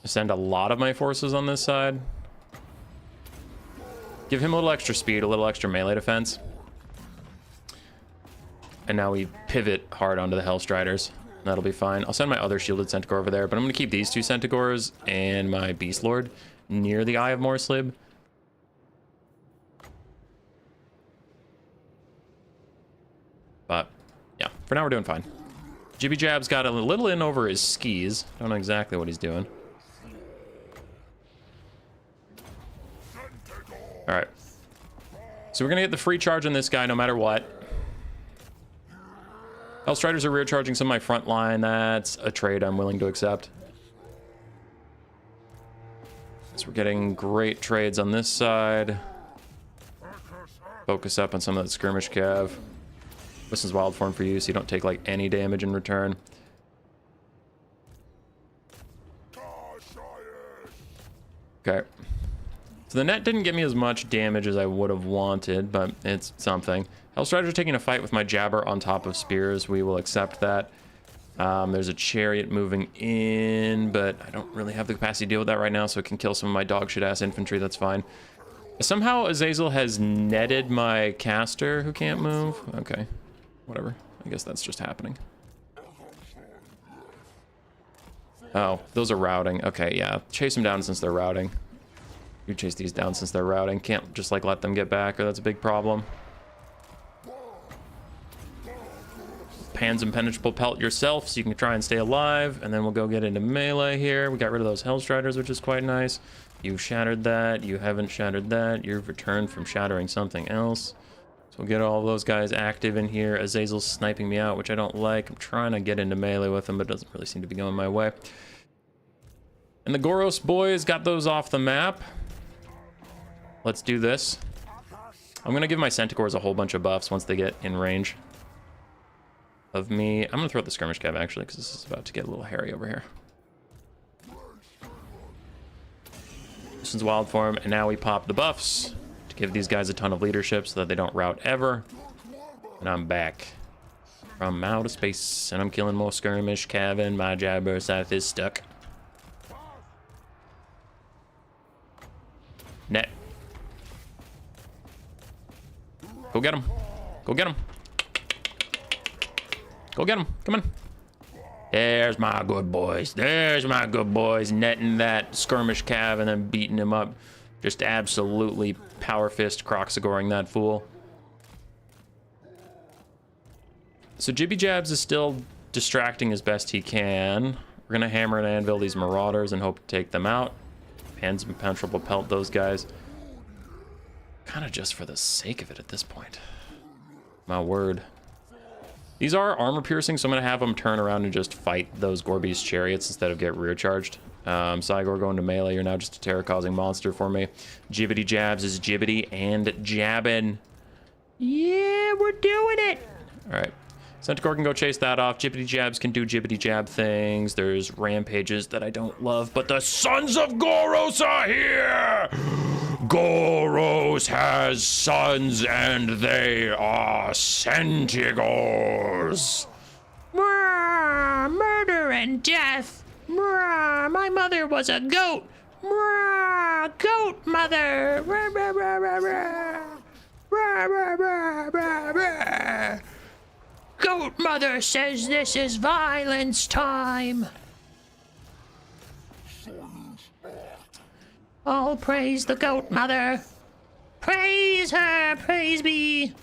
send a lot of my forces on this side. Give him a little extra speed, a little extra melee defense. And now we pivot hard onto the Hellstriders. That'll be fine. I'll send my other shielded Centaur over there, but I'm gonna keep these two Centaurs and my Beast Lord near the Eye of Morslib. But yeah, for now we're doing fine. Jibby Jab's got a little in over his skis. Don't know exactly what he's doing. All right. So we're gonna get the free charge on this guy no matter what. Hellstriders are rear charging some of my front line. That's a trade I'm willing to accept. So we're getting great trades on this side. Focus up on some of that skirmish cav. This is wild form for you, so you don't take like any damage in return. Okay. So the net didn't get me as much damage as I would have wanted, but it's something. Hellstriders are taking a fight with my Jabber on top of spears. We will accept that. There's a chariot moving in, but I don't really have the capacity to deal with that right now, so it can kill some of my dog shit ass infantry. That's fine. Somehow Azazel has netted my caster who can't move. Okay, whatever. I guess that's just happening. Oh, those are routing. Okay, yeah. Chase them down since they're routing. You chase these down since they're routing. Can't just like let them get back, or that's a big problem. Pan's Impenetrable Pelt yourself so you can try and stay alive, and then we'll go get into melee here. We got rid of those Hellstriders, which is quite nice. You've shattered that. You haven't shattered that. You've returned from shattering something else. So we'll get all those guys active in here. Azazel's sniping me out, which I don't like. I'm trying to get into melee with him, but it doesn't really seem to be going my way. And the Goros boys got those off the map. Let's do this. I'm going to give my Centaurs a whole bunch of buffs once they get in range of me. I'm going to throw out the skirmish cav, actually, because this is about to get a little hairy over here. This is wild form, and now we pop the buffs to give these guys a ton of leadership so that they don't rout ever. And I'm back from outer space, and I'm killing more skirmish cav, and my Jabber Scythe is stuck. Net. Go get him. Go get him. Go get him. Come on. There's my good boys. There's my good boys. Netting that skirmish cav and then beating him up. Just absolutely power fist croxigoring that fool. So Jibby Jabs is still distracting as best he can. We're gonna hammer and anvil these marauders and hope to take them out. Hands impenetrable pelt those guys. Kind of just for the sake of it at this point. My word. These are armor piercing, so I'm gonna have them turn around and just fight those Gorby's chariots instead of get rear charged. Cygor going to melee, you're now just a terror causing monster for me. Jibbity Jabs is jibbity and jabbing. Yeah, we're doing it. All right, Centaur can go chase that off. Jibbity Jabs can do jibbity jab things. There's rampages that I don't love, but the Sons of Goros are here. Goros has sons and they are Centigors. Murder and death. My mother was a goat. Goat mother. Goat mother says this is violence time. All praise the goat mother. Praise her, praise be,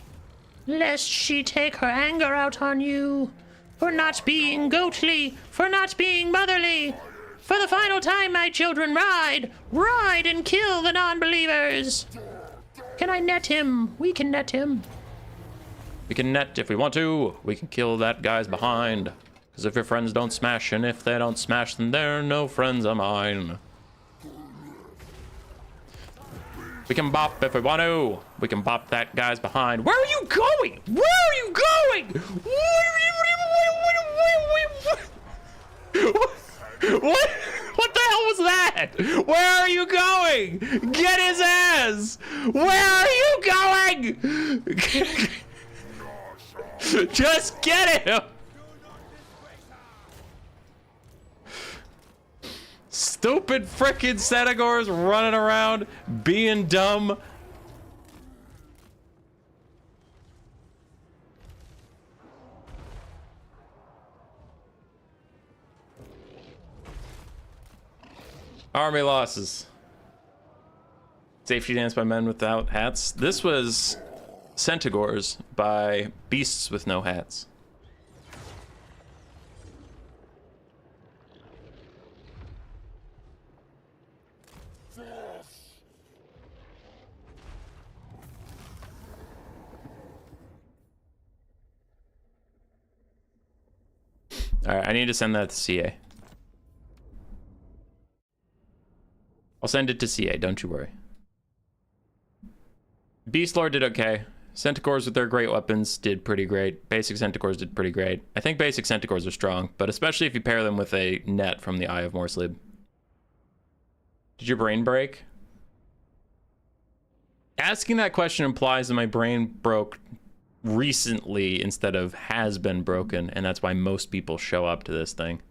lest she take her anger out on you for not being goatly, for not being motherly. For the final time, my children, ride and kill the non-believers. Can I net him? We can net him. We can net if we want to. We can kill that guy's behind. Because if your friends don't smash, and if they don't smash, then they're no friends of mine. We can bop if we want to. We can bop that guy's behind. Where are you going? Where are you going? What the hell was that? Where are you going? Get his ass! Where are you going? Just get him! Stupid frickin' Centigors running around being dumb. Army losses. Safety dance by men without hats. This was Centigors by beasts with no hats. All right, I need to send that to CA. I'll send it to CA, don't you worry. Beast Lord did okay. Centigors with their great weapons did pretty great. Basic Centigors did pretty great. I think basic Centigors are strong, but especially if you pair them with a net from the Eye of Morslib. Did your brain break? Asking that question implies that my brain broke recently instead of has been broken, and that's why most people show up to this thing.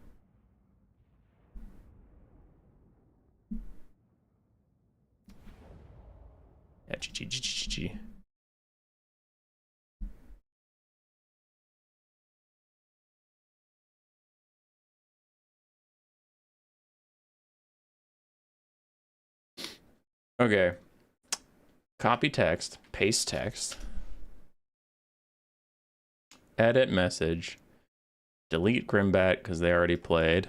Yeah, GG. Okay. Copy text, paste text, edit message, delete Grimbat because they already played,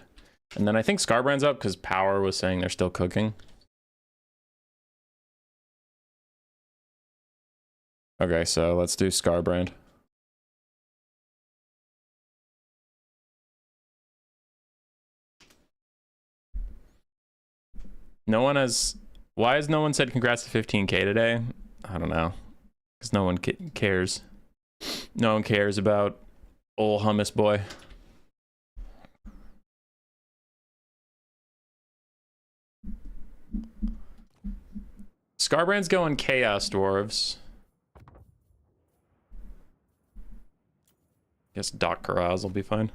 and then I think Scarbrand's up because Power was saying they're still cooking. Okay, so let's do Scarbrand. No one has... Why has no one said congrats to 15K today? I don't know. Because no one cares. No one cares about old hummus boy. Scarbrand's going Chaos Dwarves. Guess Doc Caraz will be fine.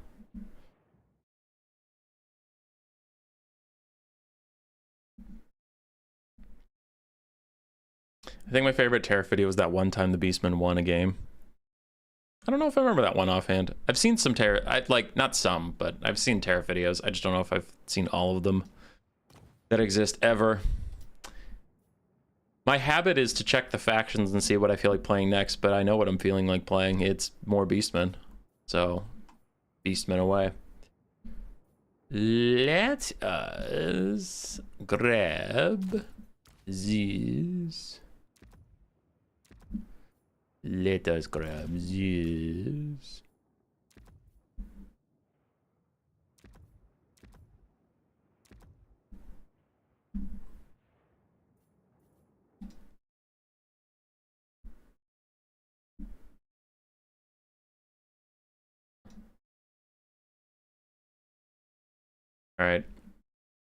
I think my favorite Tariff video was that one time the Beastmen won a game. I don't know if I remember that one offhand. I've seen some Terra, like, not some, but I've seen Terra videos. I just don't know if I've seen all of them that exist ever. My habit is to check the factions and see what I feel like playing next, but I know what I'm feeling like playing. It's more Beastmen. So, Beastmen away. Let us grab these. Let us grab these. All right.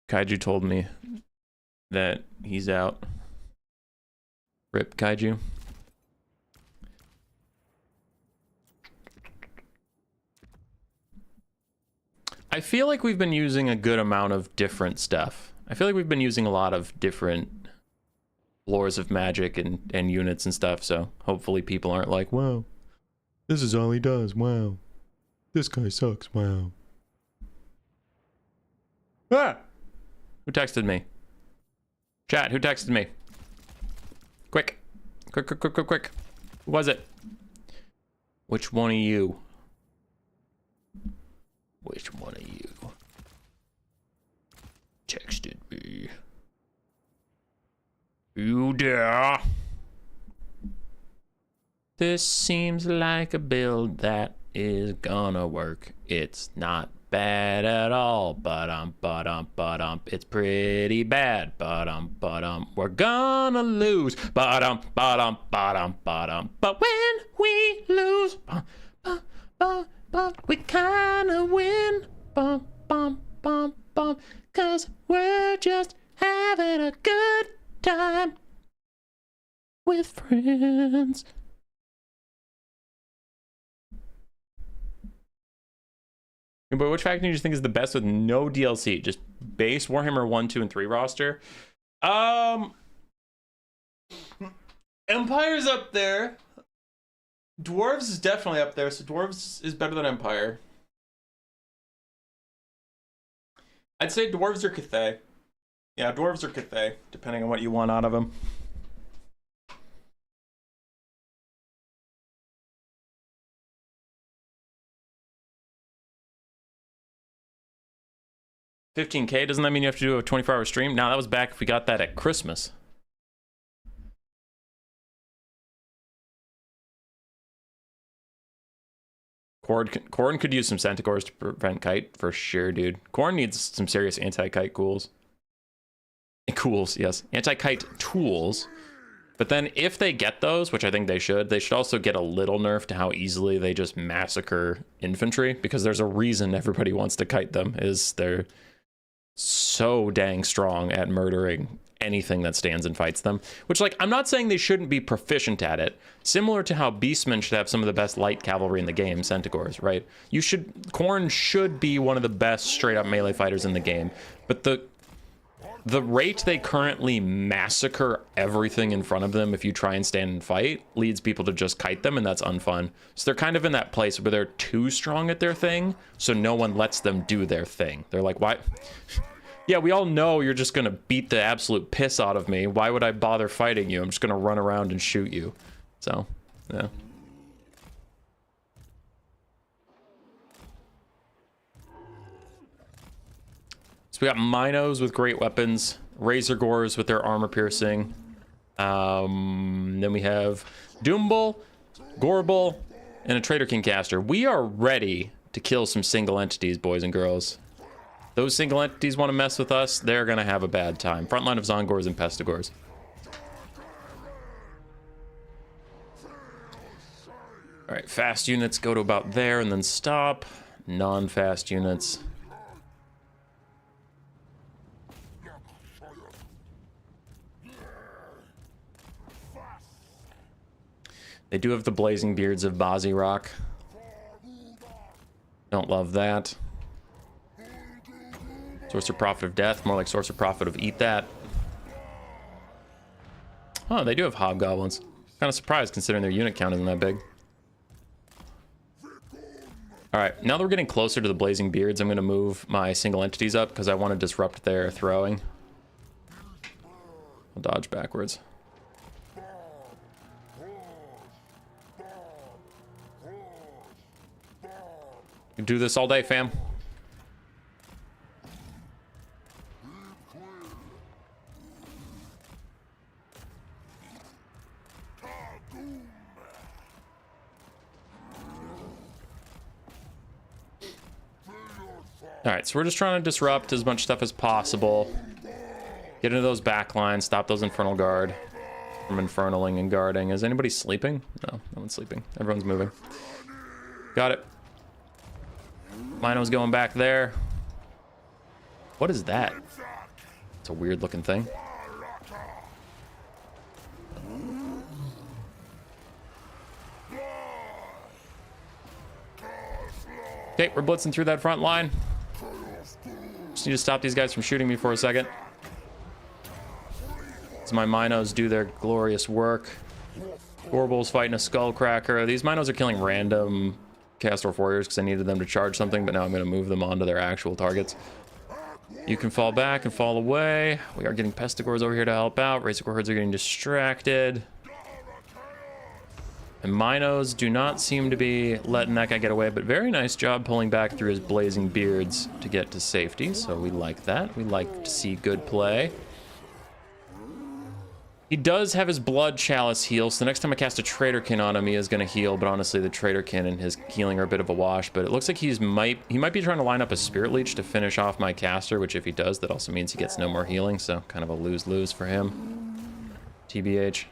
Kaiju told me that he's out. Rip Kaiju. I feel like we've been using a good amount of different stuff. I feel like we've been using a lot of different lores of magic and units and stuff, so hopefully people aren't like, wow, this is all he does, wow. This guy sucks, wow. Ah! Who texted me? Chat, who texted me? Quick. Quick, quick, quick, quick, quick. Who was it? Which one of you? Which one of you texted me? You dare? This seems like a build that is gonna work. It's not bad at all, but it's pretty bad, but we're gonna lose, but when we lose, but we kinda win, cause we're just having a good time with friends. But which faction do you think is the best with no DLC? Just base Warhammer 1, 2, and 3 roster? Empire's up there. Dwarves is definitely up there, so Dwarves is better than Empire. I'd say Dwarves or Cathay. Yeah, Dwarves or Cathay, depending on what you want out of them. $15K, doesn't that mean you have to do a 24-hour stream? No, that was back if we got that at Christmas. Corn could use some Centaurs to prevent kite, for sure, dude. Corn needs some serious anti-kite cools. Cools, yes. Anti-kite tools. But then if they get those, which I think they should also get a little nerf to how easily they just massacre infantry, because there's a reason everybody wants to kite them, is they're so dang strong at murdering anything that stands and fights them. Which, like, I'm not saying they shouldn't be proficient at it. Similar to how Beastmen should have some of the best light cavalry in the game, Centaurs, right? Khorne should be one of the best straight-up melee fighters in the game. But the rate they currently massacre everything in front of them if you try and stand and fight leads people to just kite them, and that's unfun. So they're kind of in that place where they're too strong at their thing, so no one lets them do their thing. They're like, why? Yeah, we all know you're just gonna beat the absolute piss out of me. Why would I bother fighting you? I'm just gonna run around and shoot you. So, yeah. So we got Minos with great weapons, Razor Gores with their armor piercing. Then we have Doombull, Gorebull, and a Traitor King caster. We are ready to kill some single entities, boys and girls. Those single entities want to mess with us, they're gonna have a bad time. Frontline of Zongors and Pestigors. All right, fast units go to about there and then stop. Non-fast units. They do have the blazing beards of Bazirock. Don't love that. Sorcerer Prophet of Death, more like Sorcerer Prophet of Eat That. Oh, they do have Hobgoblins. Kind of surprised considering their unit count isn't that big. All right, now that we're getting closer to the Blazing Beards, I'm going to move my single entities up because I want to disrupt their throwing. I'll dodge backwards. You do this all day, fam. All right, so we're just trying to disrupt as much stuff as possible. Get into those back lines, stop those Infernal Guard from infernaling and guarding. Is anybody sleeping? No, no one's sleeping. Everyone's moving. Got it. Mino's going back there. What is that? It's a weird looking thing. Okay, we're blitzing through that front line. Just need to stop these guys from shooting me for a second. As my Minos do their glorious work. Gorbul's fighting a Skullcracker. These Minos are killing random Castor Warriors because I needed them to charge something, but now I'm going to move them onto their actual targets. You can fall back and fall away. We are getting Pestigores over here to help out. Razorcore herds are getting distracted. And Minos do not seem to be letting that guy get away, but very nice job pulling back through his Blazing Beards to get to safety, so we like that. We like to see good play. He does have his Blood Chalice heal, so the next time I cast a Traitorkin on him, he is going to heal, but honestly, the Traitorkin and his healing are a bit of a wash, but it looks like he might be trying to line up a Spirit Leech to finish off my caster, which if he does, that also means he gets no more healing, so kind of a lose-lose for him. TBH.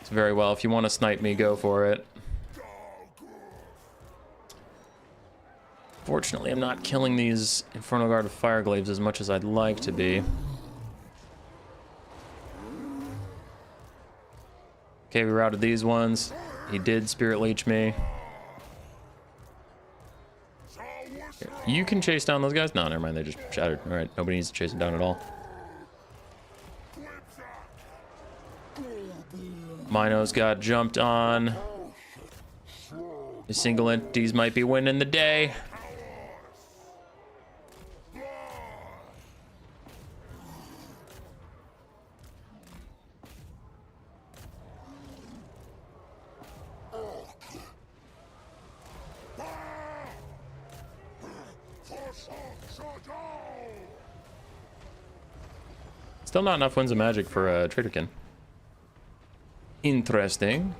It's very well. If you want to snipe me, go for it. Fortunately, I'm not killing these Infernal Guard with Fireglaves as much as I'd like to be. Okay, we routed these ones. He did Spirit Leech me. Here, you can chase down those guys? No, never mind. They just shattered. All right, nobody needs to chase them down at all. Minos got jumped on. The single entities might be winning the day. Still not enough Winds of Magic for a Traitorkin. Interesting.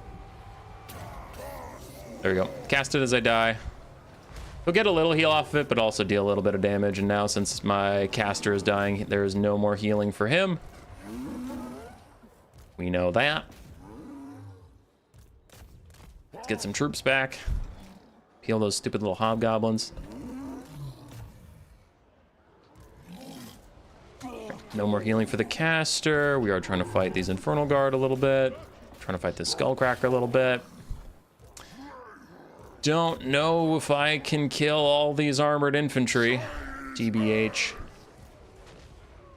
There we go. Cast it as I die. He'll get a little heal off of it, but also deal a little bit of damage. And now, since my caster is dying, there is no more healing for him. We know that. Let's get some troops back. Heal those stupid little hobgoblins. No more healing for the caster. We are trying to fight these Infernal Guard a little bit. Trying to fight this Skullcracker a little bit. Don't know if I can kill all these armored infantry. TBH.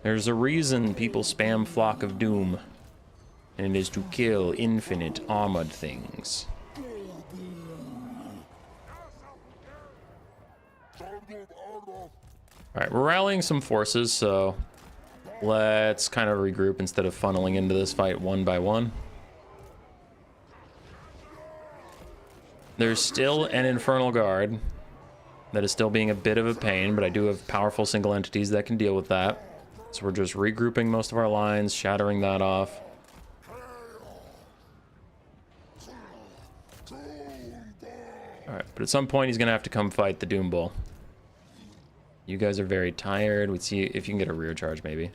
There's a reason people spam Flock of Doom. And it is to kill infinite armored things. Alright, we're rallying some forces, so let's kind of regroup instead of funneling into this fight one by one. There's still an Infernal Guard that is still being a bit of a pain, but I do have powerful single entities that can deal with that. So we're just regrouping most of our lines, shattering that off. Alright, but at some point he's going to have to come fight the Doom Bull. You guys are very tired. We'd see if you can get a rear charge, maybe.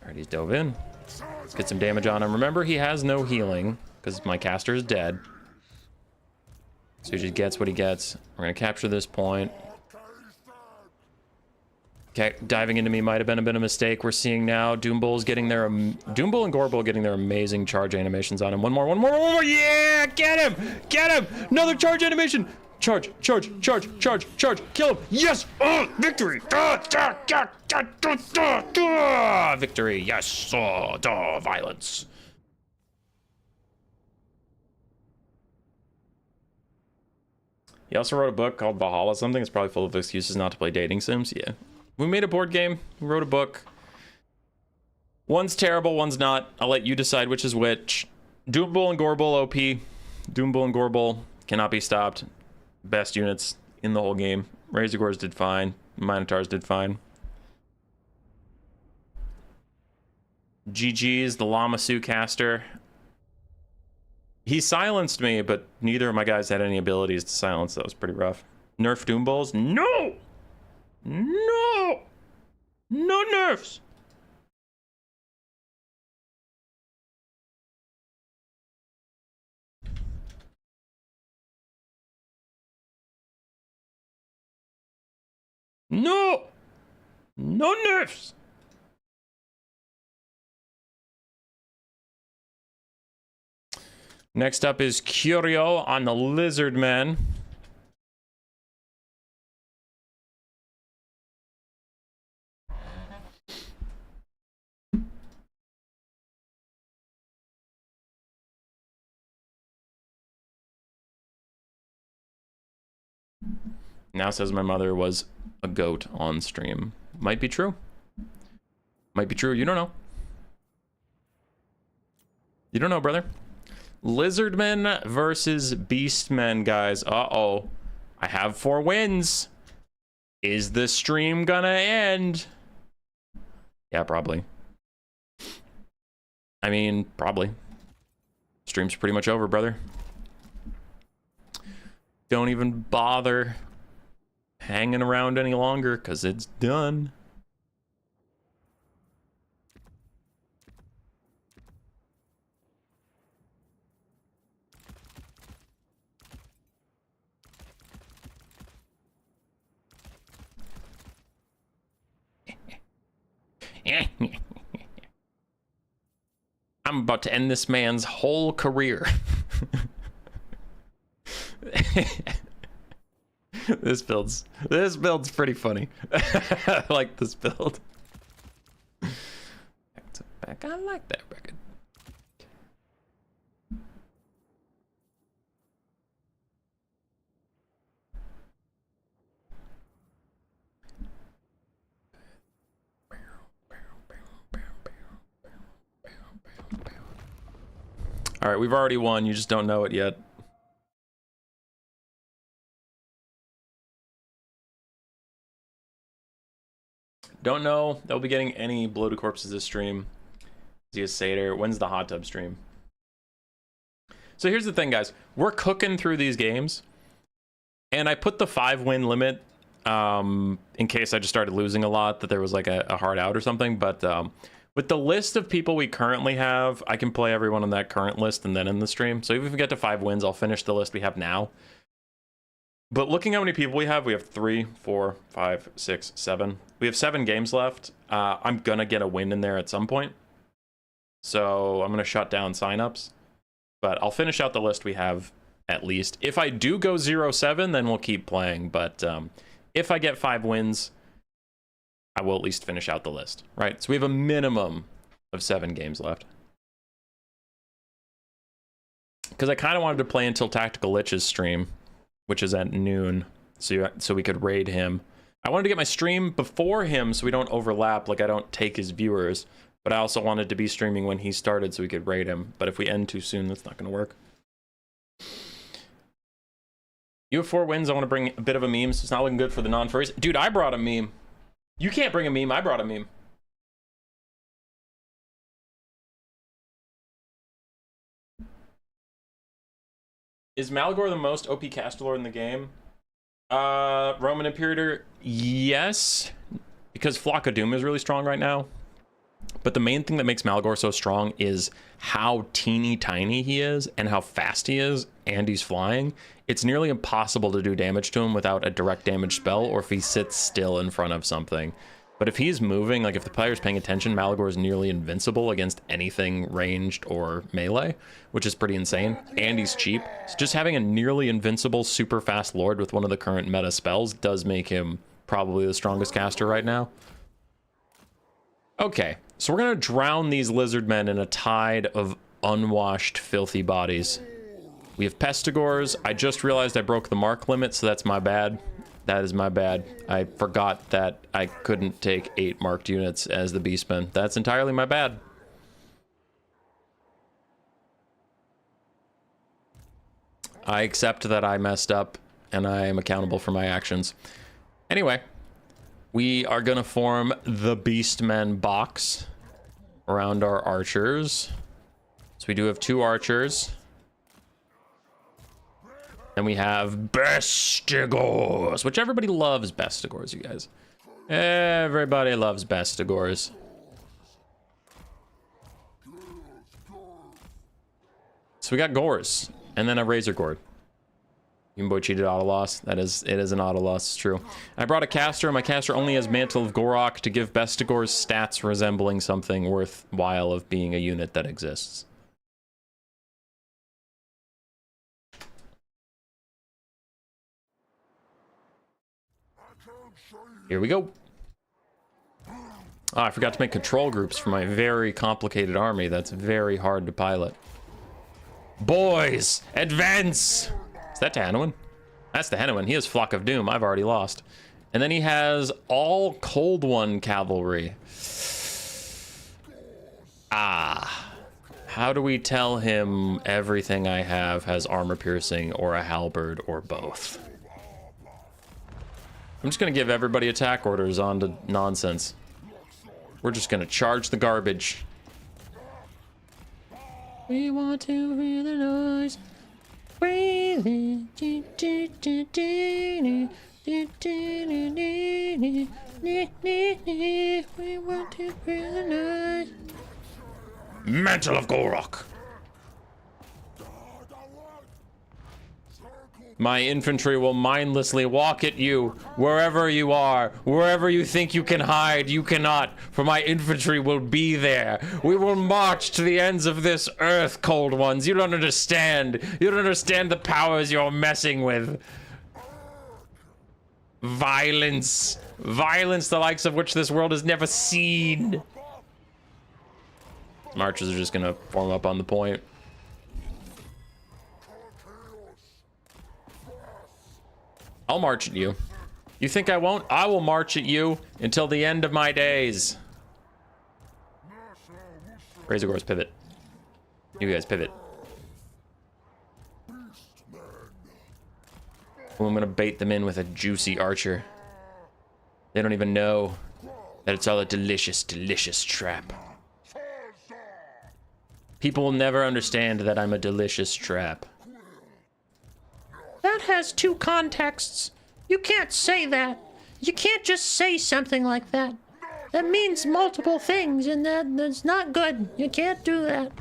Alright, he's dove in. Let's get some damage on him. Remember, he has no healing, because my caster is dead. So he just gets what he gets. We're going to capture this point. Okay, diving into me might have been a bit of a mistake. We're seeing now Doom Bull and Gorbul getting their amazing charge animations on him. One more. Yeah, get him! Get him! Another charge animation! Charge, kill him! Yes! Victory! Victory, yes! Violence. He also wrote a book called Valhalla something. It's probably full of excuses not to play dating sims. Yeah. We made a board game. We wrote a book. One's terrible, one's not. I'll let you decide which is which. Doombull and Gorebull OP. Doombull and Gorebull cannot be stopped. Best units in the whole game. Razorgores did fine. Minotaurs did fine. GG's, the Lamasu caster. He silenced me, but neither of my guys had any abilities to silence. That was pretty rough. Nerf Doombulls? No! No! No nerfs! No! No nerfs! Next up is Curio on the Lizardmen. Now says my mother was a goat on stream. Might be true. Might be true. You don't know. You don't know, brother. Lizardmen versus Beastmen, guys. Uh-oh. I have 4 wins. Is the stream gonna end? Yeah, probably. I mean, probably. Stream's pretty much over, brother. Don't even bother hanging around any longer, because it's done. I'm about to end this man's whole career. This build's pretty funny. I like this build. Back to back. I like that record. All right, we've already won. You just don't know it yet. Don't know. They'll be getting any bloated corpses this stream. Zia Sater. When's the hot tub stream? So here's the thing, guys. We're cooking through these games, and I put the 5-win limit in case I just started losing a lot, that there was like a hard out or something. But with the list of people we currently have, I can play everyone on that current list and then in the stream. So even if we get to 5 wins, I'll finish the list we have now. But looking how many people we have 3, 4, 5, 6, 7. We have 7 games left. I'm gonna get a win in there at some point. So I'm gonna shut down signups. But I'll finish out the list we have at least. If I do go 0-7, then we'll keep playing. But if I get 5 wins, I will at least finish out the list, right? So we have a minimum of 7 games left. Because I kind of wanted to play until Tactical Lich's stream, which is at noon, so we could raid him. I wanted to get my stream before him so we don't overlap, like I don't take his viewers, but I also wanted to be streaming when he started so we could raid him. But if we end too soon, that's not going to work. You have 4 wins. I want to bring a bit of a meme, so it's not looking good for the non-furries. Dude, I brought a meme. You can't bring a meme. I brought a meme. Is Malagor the most OP caster lord in the game? Roman Imperator, yes. Because Flock of Doom is really strong right now. But the main thing that makes Malagor so strong is how teeny tiny he is and how fast he is, and he's flying. It's nearly impossible to do damage to him without a direct damage spell or if he sits still in front of something. But if he's moving, like if the player's paying attention, Malagor is nearly invincible against anything ranged or melee, which is pretty insane. And he's cheap. So just having a nearly invincible, super fast lord with one of the current meta spells does make him probably the strongest caster right now. Okay, so we're gonna drown these lizard men in a tide of unwashed, filthy bodies. We have Pestigors. I just realized I broke the mark limit, so that's my bad. That is my bad. I forgot that I couldn't take 8 marked units as the Beastmen. That's entirely my bad. I accept that I messed up, and I am accountable for my actions. Anyway, we are gonna form the Beastmen box around our archers. So we do have 2 archers. And we have Bestigors, which everybody loves Bestigors, you guys. Everybody loves Bestigors. So we got Gores, and then a Razor Gourd. Human Boy cheated auto loss. It is an auto loss, it's true. I brought a caster, and my caster only has Mantle of Gorok to give Bestigors stats resembling something worthwhile of being a unit that exists. Here we go. Oh, I forgot to make control groups for my very complicated army. That's very hard to pilot. Boys, advance! Is that Tahanowin? That's the Tahanowin. He has Flock of Doom. I've already lost. And then he has all Cold One cavalry. Ah. How do we tell him everything I have has armor piercing or a halberd or both? I'm just gonna give everybody attack orders on to nonsense. We're just gonna charge the garbage. We want to hear the noise. We want to hear the noise. Mantle of Gorok. My infantry will mindlessly walk at you wherever you are. Wherever you think you can hide, you cannot, for my infantry will be there. We will march to the ends of this earth, Cold Ones. You don't understand. You don't understand the powers you're messing with. Violence. Violence the likes of which this world has never seen. Marchers are just gonna form up on the point. I'll march at you. You think I won't? I will march at you until the end of my days. Razor Gores, pivot. You guys pivot. Well, I'm gonna bait them in with a juicy archer. They don't even know that it's all a delicious, delicious trap. People will never understand that I'm a delicious trap. That has 2 contexts. You can't say that. You can't just say something like that. That means multiple things, and that's not good. You can't do that.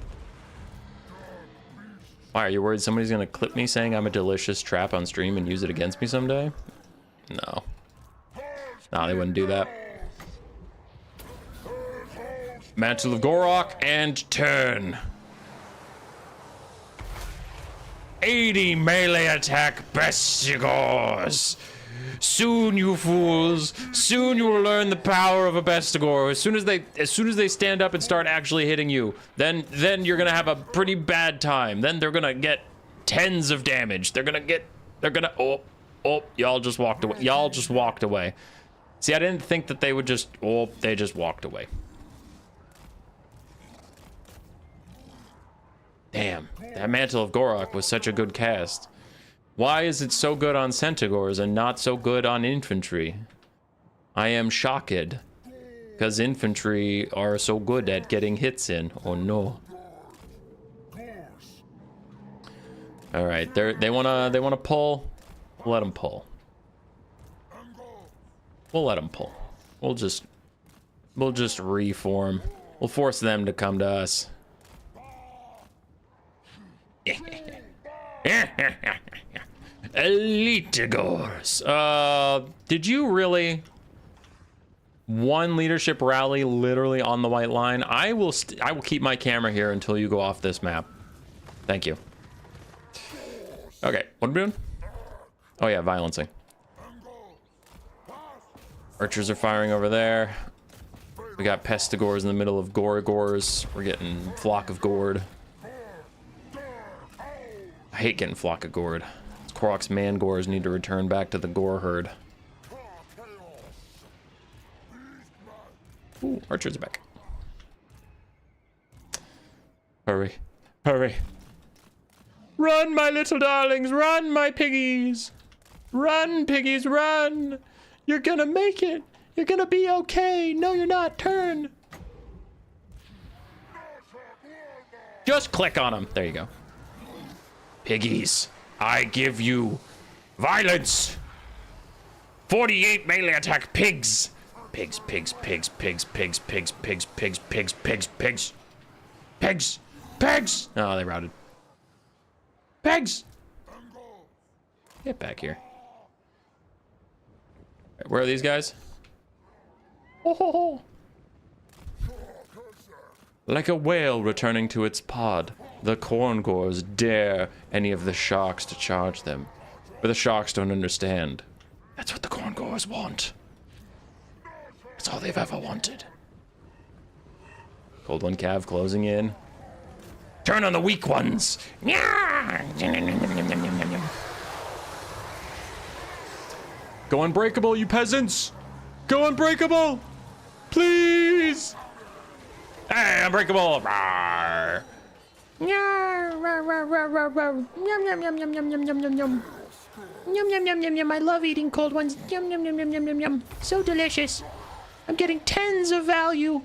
Why, are you worried somebody's gonna clip me saying I'm a delicious trap on stream and use it against me someday? No. No, they wouldn't do that. Mantle of Gorok and turn. 80 melee attack Bestigors. Soon, you fools. Soon you will learn the power of a Bestigor. As soon as they stand up and start actually hitting you, then you're gonna have a pretty bad time. Then they're gonna get tens of damage. Oh, y'all just walked away. Y'all just walked away. See, I didn't think that they would just, they just walked away. Damn, that Mantle of Gorok was such a good cast. Why is it so good on Centaurs and not so good on infantry? I am shocked. Because infantry are so good at getting hits in. Oh no. Alright, they wanna pull. We'll let them pull. We'll let them pull. We'll just reform. We'll force them to come to us. Elitigors. Did you really? One leadership rally literally on the white line. I will keep my camera here until you go off this map. Thank you. Okay, what are we doing? Oh yeah, violencing. Archers are firing over there. We got Pestigors in the middle of Gorgors. We're getting Flock of Gourd. I hate getting flock of gored. Korok's man-gores need to return back to the gore herd. Ooh, archers are back. Hurry. Hurry. Run, my little darlings. Run, my piggies. Run, piggies, run. You're gonna make it. You're gonna be okay. No, you're not. Turn. Just click on them. There you go. Piggies, I give you violence. 48 melee attack pigs. Pigs, pigs, pigs, pigs, pigs, pigs, pigs, pigs, pigs, pigs, pigs. Pigs. Pigs. Oh, they routed. Pigs. Get back here. Where are these guys? Oh, ho, ho. Like a whale returning to its pod, the corngores dare any of the sharks to charge them. But the sharks don't understand. That's what the corngores want. That's all they've ever wanted. Cold One Cav closing in. Turn on the weak ones! Go unbreakable, you peasants! Go unbreakable! Please! Hey, unbreakable! Rawr. Yum yum yum yum yum yum yum yum yum. Yum yum yum yum yum. I love eating cold ones. Yum yum yum yum yum yum yum. So delicious. I'm getting tens of value.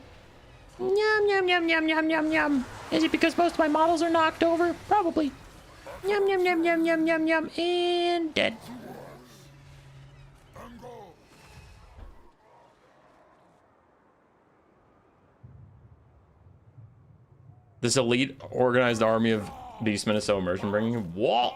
Yum yum yum yum yum yum yum. Is it because most of my models are knocked over? Probably. Yum yum yum yum yum yum yum. And dead. This elite organized army of Beastmen is so immersion bringing. What?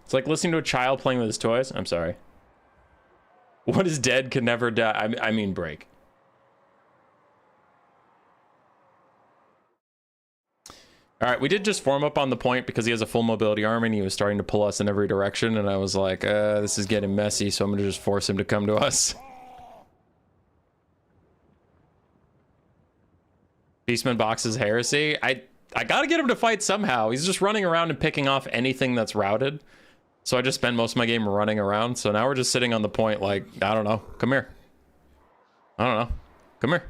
It's like listening to a child playing with his toys. I'm sorry. What is dead can never die. I mean break. All right, we did just form up on the point because he has a full mobility army and he was starting to pull us in every direction, and I was like, this is getting messy, so I'm gonna just force him to come to us. Beastman boxes heresy. I gotta get him to fight somehow. He's just running around and picking off anything that's routed. So I just spend most of my game running around. So now we're just sitting on the point like, I don't know, come here. I don't know, come here.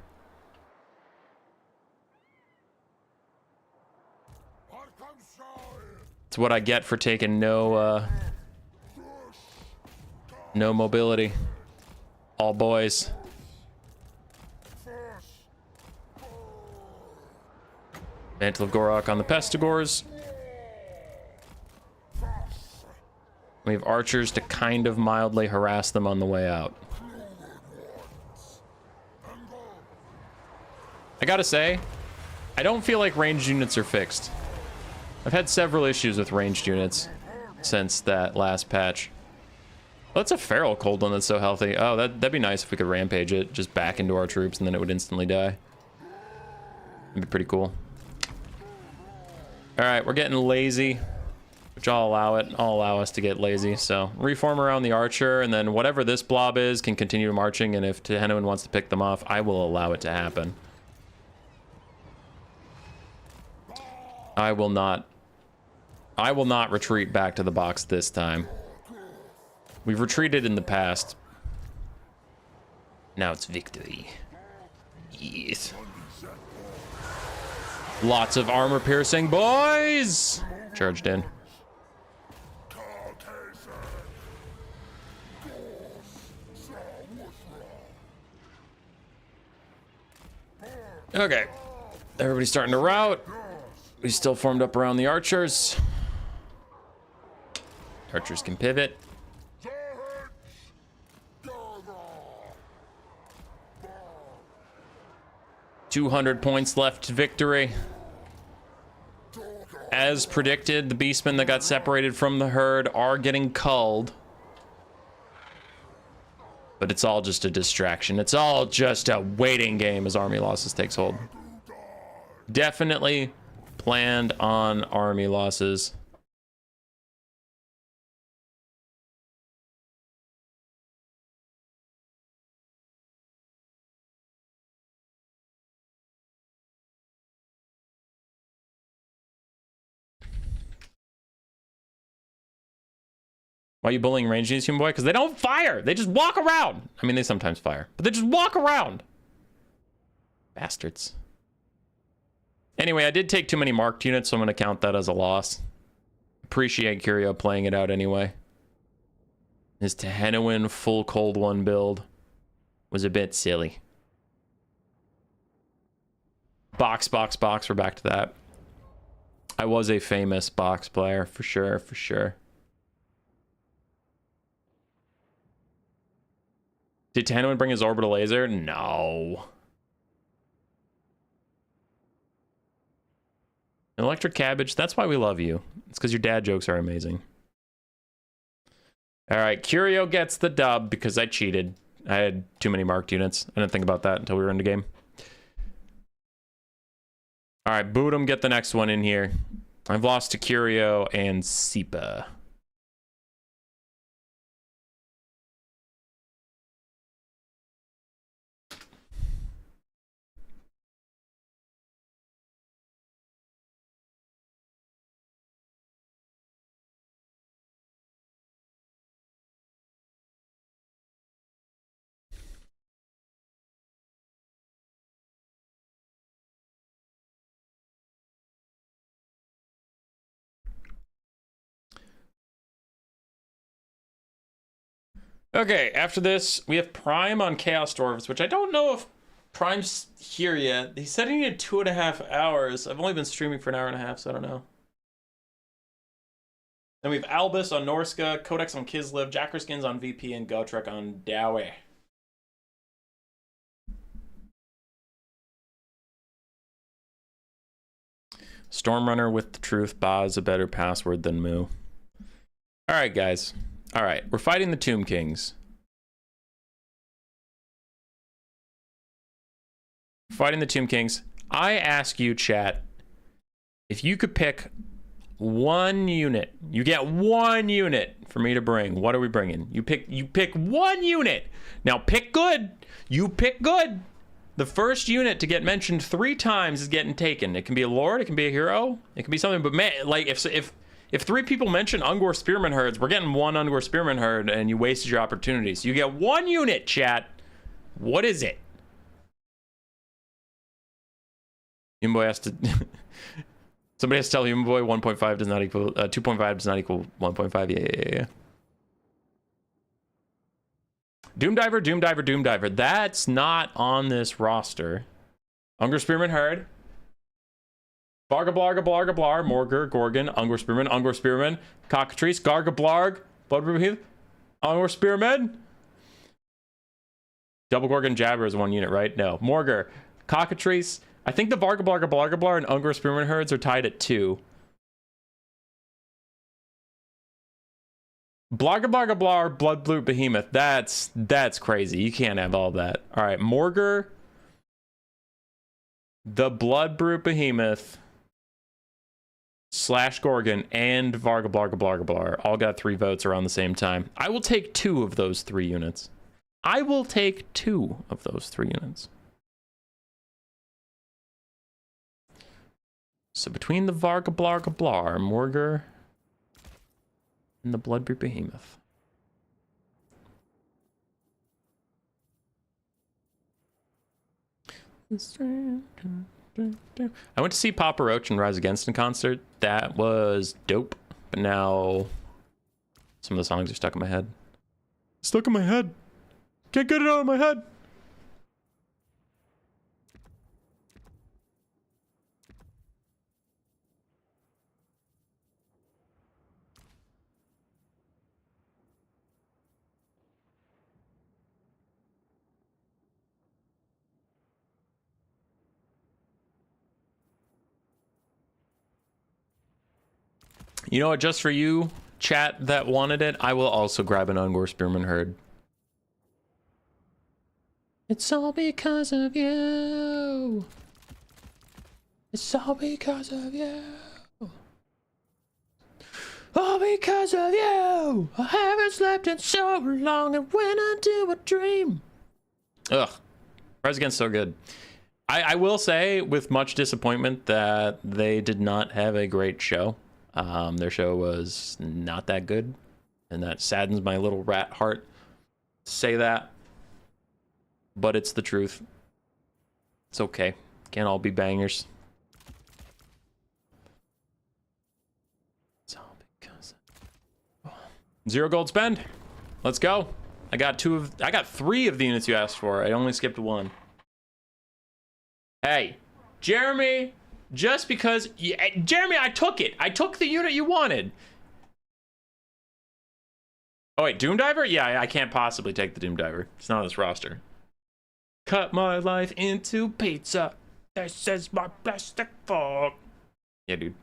It's what I get for taking no mobility. All boys. Mantle of Gorok on the Pestigors. We have archers to kind of mildly harass them on the way out. I gotta say, I don't feel like ranged units are fixed. I've had several issues with ranged units since that last patch. Oh, that's a feral cold one that's so healthy. Oh, that'd be nice if we could rampage it just back into our troops and then it would instantly die. That'd be pretty cool. All right, we're getting lazy, which I'll allow it. I'll allow us to get lazy. So reform around the archer, and then whatever this blob is can continue marching, and if anyone wants to pick them off, I will allow it to happen. I will not retreat back to the box this time. We've retreated in the past. Now it's victory. Yes. Lots of armor piercing, boys! Charged in. Okay. Everybody's starting to rout. We still formed up around the archers. Archers can pivot. $200 points left to victory. As predicted, the beastmen that got separated from the herd are getting culled. But it's all just a distraction. It's all just a waiting game as army losses takes hold. Definitely planned on army losses. Why are you bullying range units, human boy? Because they don't fire. They just walk around. I mean, they sometimes fire, but they just walk around. Bastards. Anyway, I did take too many marked units, so I'm going to count that as a loss. Appreciate Curio playing it out anyway. His Tehenowin full cold one build was a bit silly. Box. We're back to that. I was a famous box player, for sure, for sure. Did Tehenowin bring his orbital laser? No. Electric cabbage, that's why we love you. It's because your dad jokes are amazing. All right, Curio gets the dub because I cheated. I had too many marked units. I didn't think about that until we were in the game. All right, Boodum, get the next one in here. I've lost to Curio and Sippa. Okay, after this, we have Prime on Chaos Dwarves, which I don't know if Prime's here yet. He said he needed 2.5 hours. I've only been streaming for an hour and a half, so I don't know. Then we have Albus on Norska, Codex on Kislev, Jackerskins on VP, and Gotrek on Dowie. Stormrunner with the truth. Ba is a better password than Moo. All right, guys. All right, we're fighting the Tomb Kings. Fighting the Tomb Kings. I ask you, chat, if you could pick one unit, you get one unit for me to bring. What are we bringing? You pick one unit. Now pick good. You pick good. The first unit to get mentioned 3 times is getting taken. It can be a lord, it can be a hero, it can be something. But man, like if 3 people mention Ungor Spearman herds, we're getting 1 Ungor Spearman herd, and you wasted your opportunities. You get 1 unit, chat. What is it? Human Boy has to. Somebody has to tell Human Boy 1.5 does not equal 2.5 does not equal 1.5. Yeah. Doomdiver. That's not on this roster. Ungor Spearman herd. Blarga, Morgur, Gorgon, Ungor Spearman, Cockatrice, Garga Blarg, Bloodbrew, Ungor Spearman. Double Gorgon Jabber is 1 unit, right? No. Morgur, Cockatrice. I think the Blarga, and Ungor Spearman herds are tied at 2. Blarga, Bloodblue Behemoth. That's crazy. You can't have all that. All right, Morgur, the Bloodbrew Behemoth, / Gorgon, and Blarga all got 3 votes around the same time. I will take 2 of those 3 units. So between the Varga Blar, Morgur, and the Bloodbrew Behemoth. I went to see Papa Roach and Rise Against in concert. That was dope. But now some of the songs are stuck in my head. Stuck in my head. Can't get it out of my head. You know what? Just for you, chat that wanted it, I will also grab an Ungor Spearman herd. It's all because of you. It's all because of you. All because of you. I haven't slept in so long, and when I do, I dream. Ugh. Rise Against so good. I will say, with much disappointment, that they did not have a great show. Their show was not that good. And that saddens my little rat heart to say that. But it's the truth. It's okay. Can't all be bangers. Zero gold spend. Let's go. I got 3 of the units you asked for. I only skipped 1. Hey, Jeremy, just because Jeremy, I took it. I took the unit you wanted. Oh wait, Doom Diver? Yeah, I can't possibly take the Doom Diver. It's not on this roster. Cut my life into pizza. This is my plastic fork. Yeah, dude.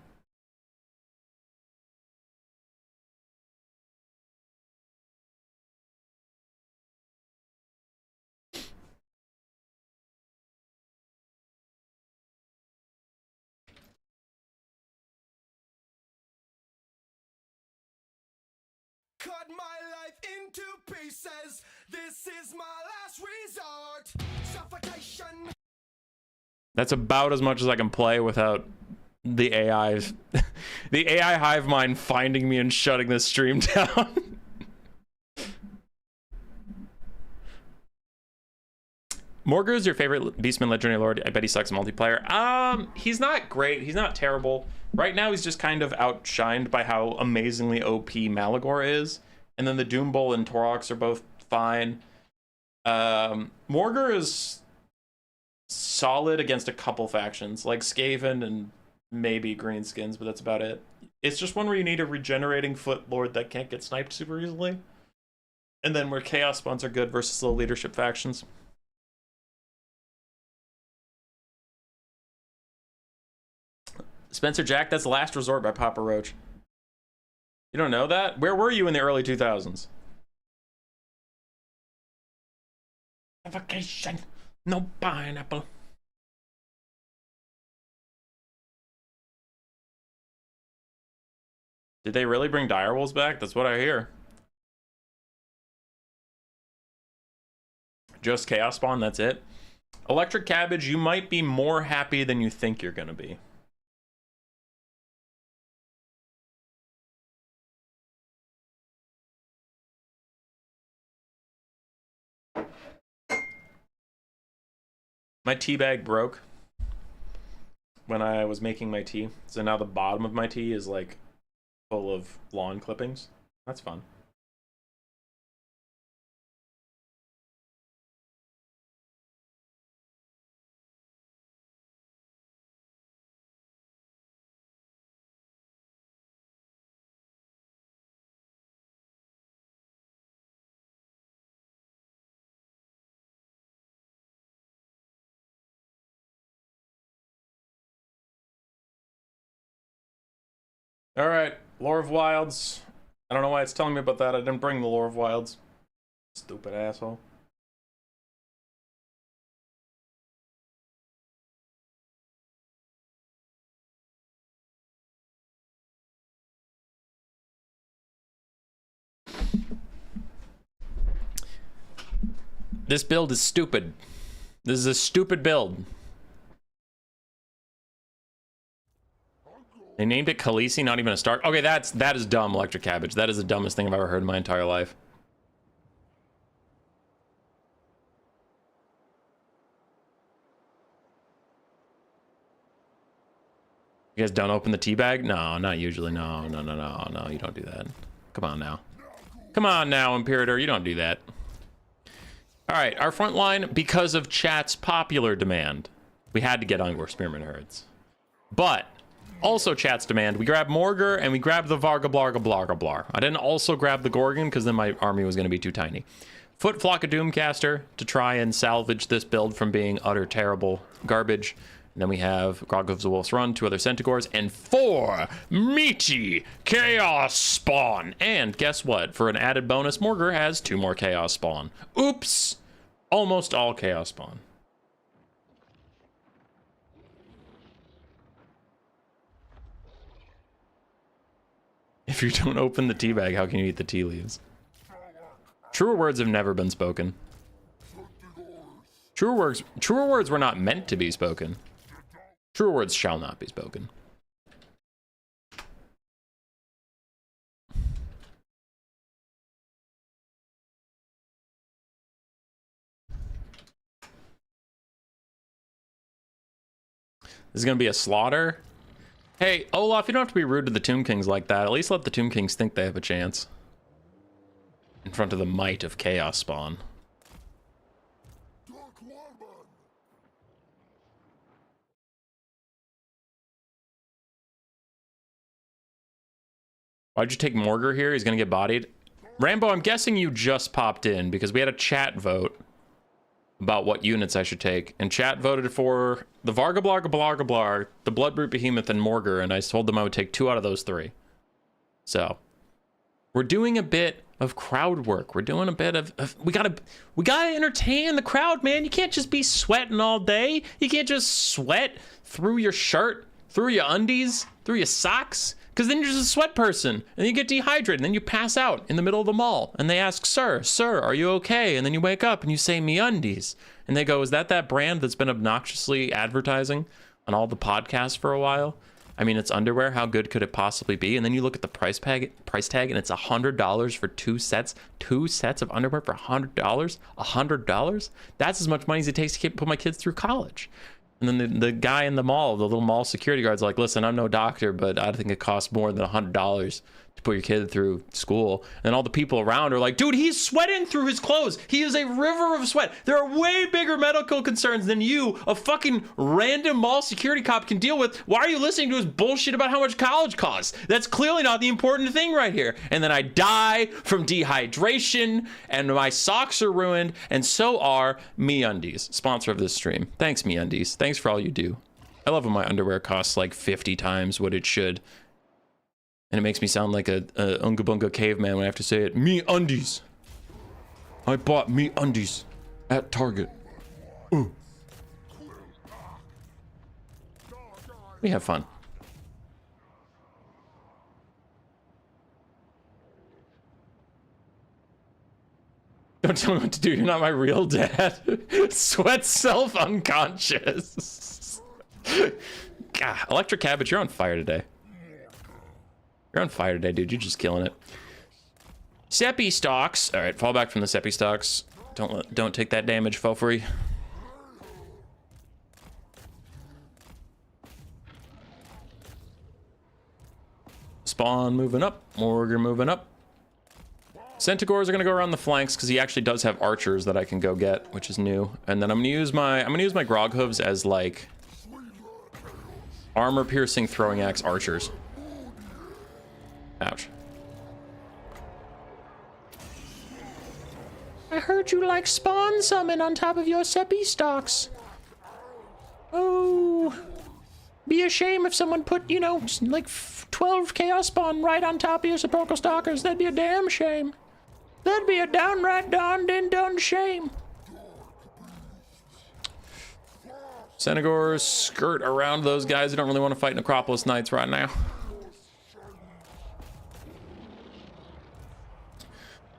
Cut my life into pieces. This is my last resort. Suffocation. That's about as much as I can play without the AI's the AI hive mind finding me and shutting this stream down. Morgur is your favorite Beastman Legendary Lord. I bet he sucks multiplayer. He's not great. He's not terrible. Right now, he's just kind of outshined by how amazingly OP Malagor is. And then the Doom Bull and Torox are both fine. Morgur is solid against a couple factions, like Skaven and maybe Greenskins, but that's about it. It's just one where you need a regenerating foot lord that can't get sniped super easily. And then where Chaos spawns are good versus low leadership factions. Spencer Jack, that's Last Resort by Papa Roach. You don't know that? Where were you in the early 2000s? Vacation, no pineapple. Did they really bring direwolves back? That's what I hear. Just Chaos Spawn, that's it. Electric Cabbage, you might be more happy than you think you're gonna be. My tea bag broke when I was making my tea, so now the bottom of my tea is like full of lawn clippings. That's fun. All right, Lore of Wilds. I don't know why it's telling me about that. I didn't bring the Lore of Wilds. Stupid asshole. This build is stupid. This is a stupid build. They named it Khaleesi, not even a Stark. Okay, that is dumb, Electric Cabbage. That is the dumbest thing I've ever heard in my entire life. You guys don't open the tea bag? No, not usually. No, you don't do that. Come on now. Come on now, Imperator, you don't do that. All right, our front line, because of chat's popular demand, we had to get Ungor Spearman Herds. But also chat's demand, we grabbed Morgur and we grabbed the Varga Blarga Blarga Blar. I didn't also grab the Gorgon because then my army was going to be too tiny. Foot Flock of Doomcaster to try and salvage this build from being utter terrible garbage. And then we have Grog of the Wolf's Run, 2 other Centaurs, and 4 meaty Chaos Spawn. And guess what? For an added bonus, Morgur has 2 more Chaos Spawn. Oops! Almost all Chaos Spawn. If you don't open the tea bag, how can you eat the tea leaves? Truer words have never been spoken. Truer words were not meant to be spoken. Truer words shall not be spoken. This is gonna be a slaughter. Hey, Olaf, you don't have to be rude to the Tomb Kings like that. At least let the Tomb Kings think they have a chance. In front of the might of Chaos Spawn. Why'd you take Morgar here? He's gonna get bodied. Rambo, I'm guessing you just popped in because we had a chat vote about what units I should take. And chat voted for the Varga Blarga Blarga Blar, the Bloodbrute Behemoth, and Morgar, and I told them I would take 2 out of those 3. So, we're doing a bit of crowd work. We're doing a bit of we gotta entertain the crowd, man. You can't just be sweating all day. You can't just sweat through your shirt, through your undies, through your socks. Because then you're just a sweat person, and then you get dehydrated, and then you pass out in the middle of the mall, and they ask, sir, are you okay? And then you wake up, and you say, me undies. And they go, is that brand that's been obnoxiously advertising on all the podcasts for a while? I mean, it's underwear. How good could it possibly be? And then you look at the price tag, and it's $100 for 2 sets. 2 sets of underwear for $100? $100? That's as much money as it takes to put my kids through college. And then the guy in the mall, the little mall security guard's like, listen, I'm no doctor, but I think it costs more than $100 to put your kid through school. And all the people around are like, dude, he's sweating through his clothes. He is a river of sweat. There are way bigger medical concerns than you, a fucking random mall security cop, can deal with. Why are you listening to his bullshit about how much college costs? That's clearly not the important thing right here. And then I die from dehydration, and my socks are ruined, and so are MeUndies, sponsor of this stream. Thanks, MeUndies. Thanks for all you do. I love when my underwear costs like 50 times what it should. And it makes me sound like a Unga Bunga caveman when I have to say it. MeUndies. I bought MeUndies at Target. Ooh. We have fun. Don't tell me what to do. You're not my real dad. Sweat self unconscious. God, Electric Cabbage, you're on fire today. You're on fire today, dude. You're just killing it. Seppi stocks. All right, fall back from the Seppi stocks. Don't take that damage, fell free. Spawn moving up. Morgar moving up. Centaurs are gonna go around the flanks because he actually does have archers that I can go get, which is new. And then I'm gonna use my grog hooves as like armor piercing throwing axe archers. Ouch. I heard you like spawn summon on top of your Seppi stocks. Oh, be a shame if someone put, you know, like 12 chaos spawn right on top of your sepulchral stalkers. That'd be a damn shame. That'd be a downright darned and done shame. Centaurs skirt around those guys who don't really want to fight Necropolis Knights right now.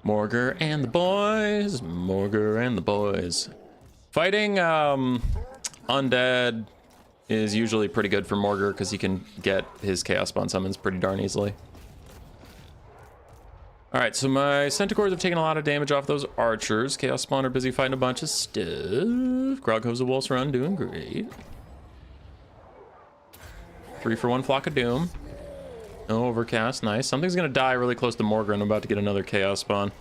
Morgar and the boys. Morgar and the boys. Fighting undead is usually pretty good for Morgar because he can get his chaos spawn summons pretty darn easily. Alright, so my Centaurs have taken a lot of damage off those archers. Chaos Spawn are busy fighting a bunch of stuff. Grog Hose of Wolf's Run doing great. 3 for 1 Flock of Doom. No Overcast, nice. Something's gonna die really close to Morgar and I'm about to get another Chaos Spawn.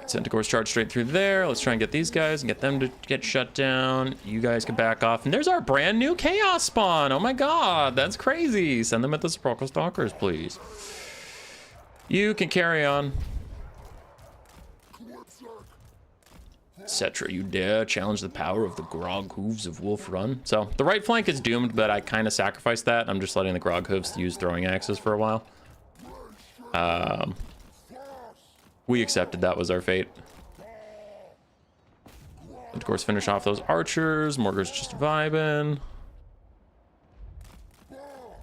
Centaurs charge straight through there. Let's try and get these guys and get them to get shut down. You guys can back off. And there's our brand new Chaos Spawn. Oh my god, that's crazy. Send them at the Sepulchral Stalkers, please. You can carry on. Cetra, you dare challenge the power of the Grog Hooves of Wolf Run? So, the right flank is doomed, but I kind of sacrificed that. I'm just letting the Grog Hooves use throwing axes for a while. We accepted that was our fate. Of course, finish off those archers. Morgar's just vibing.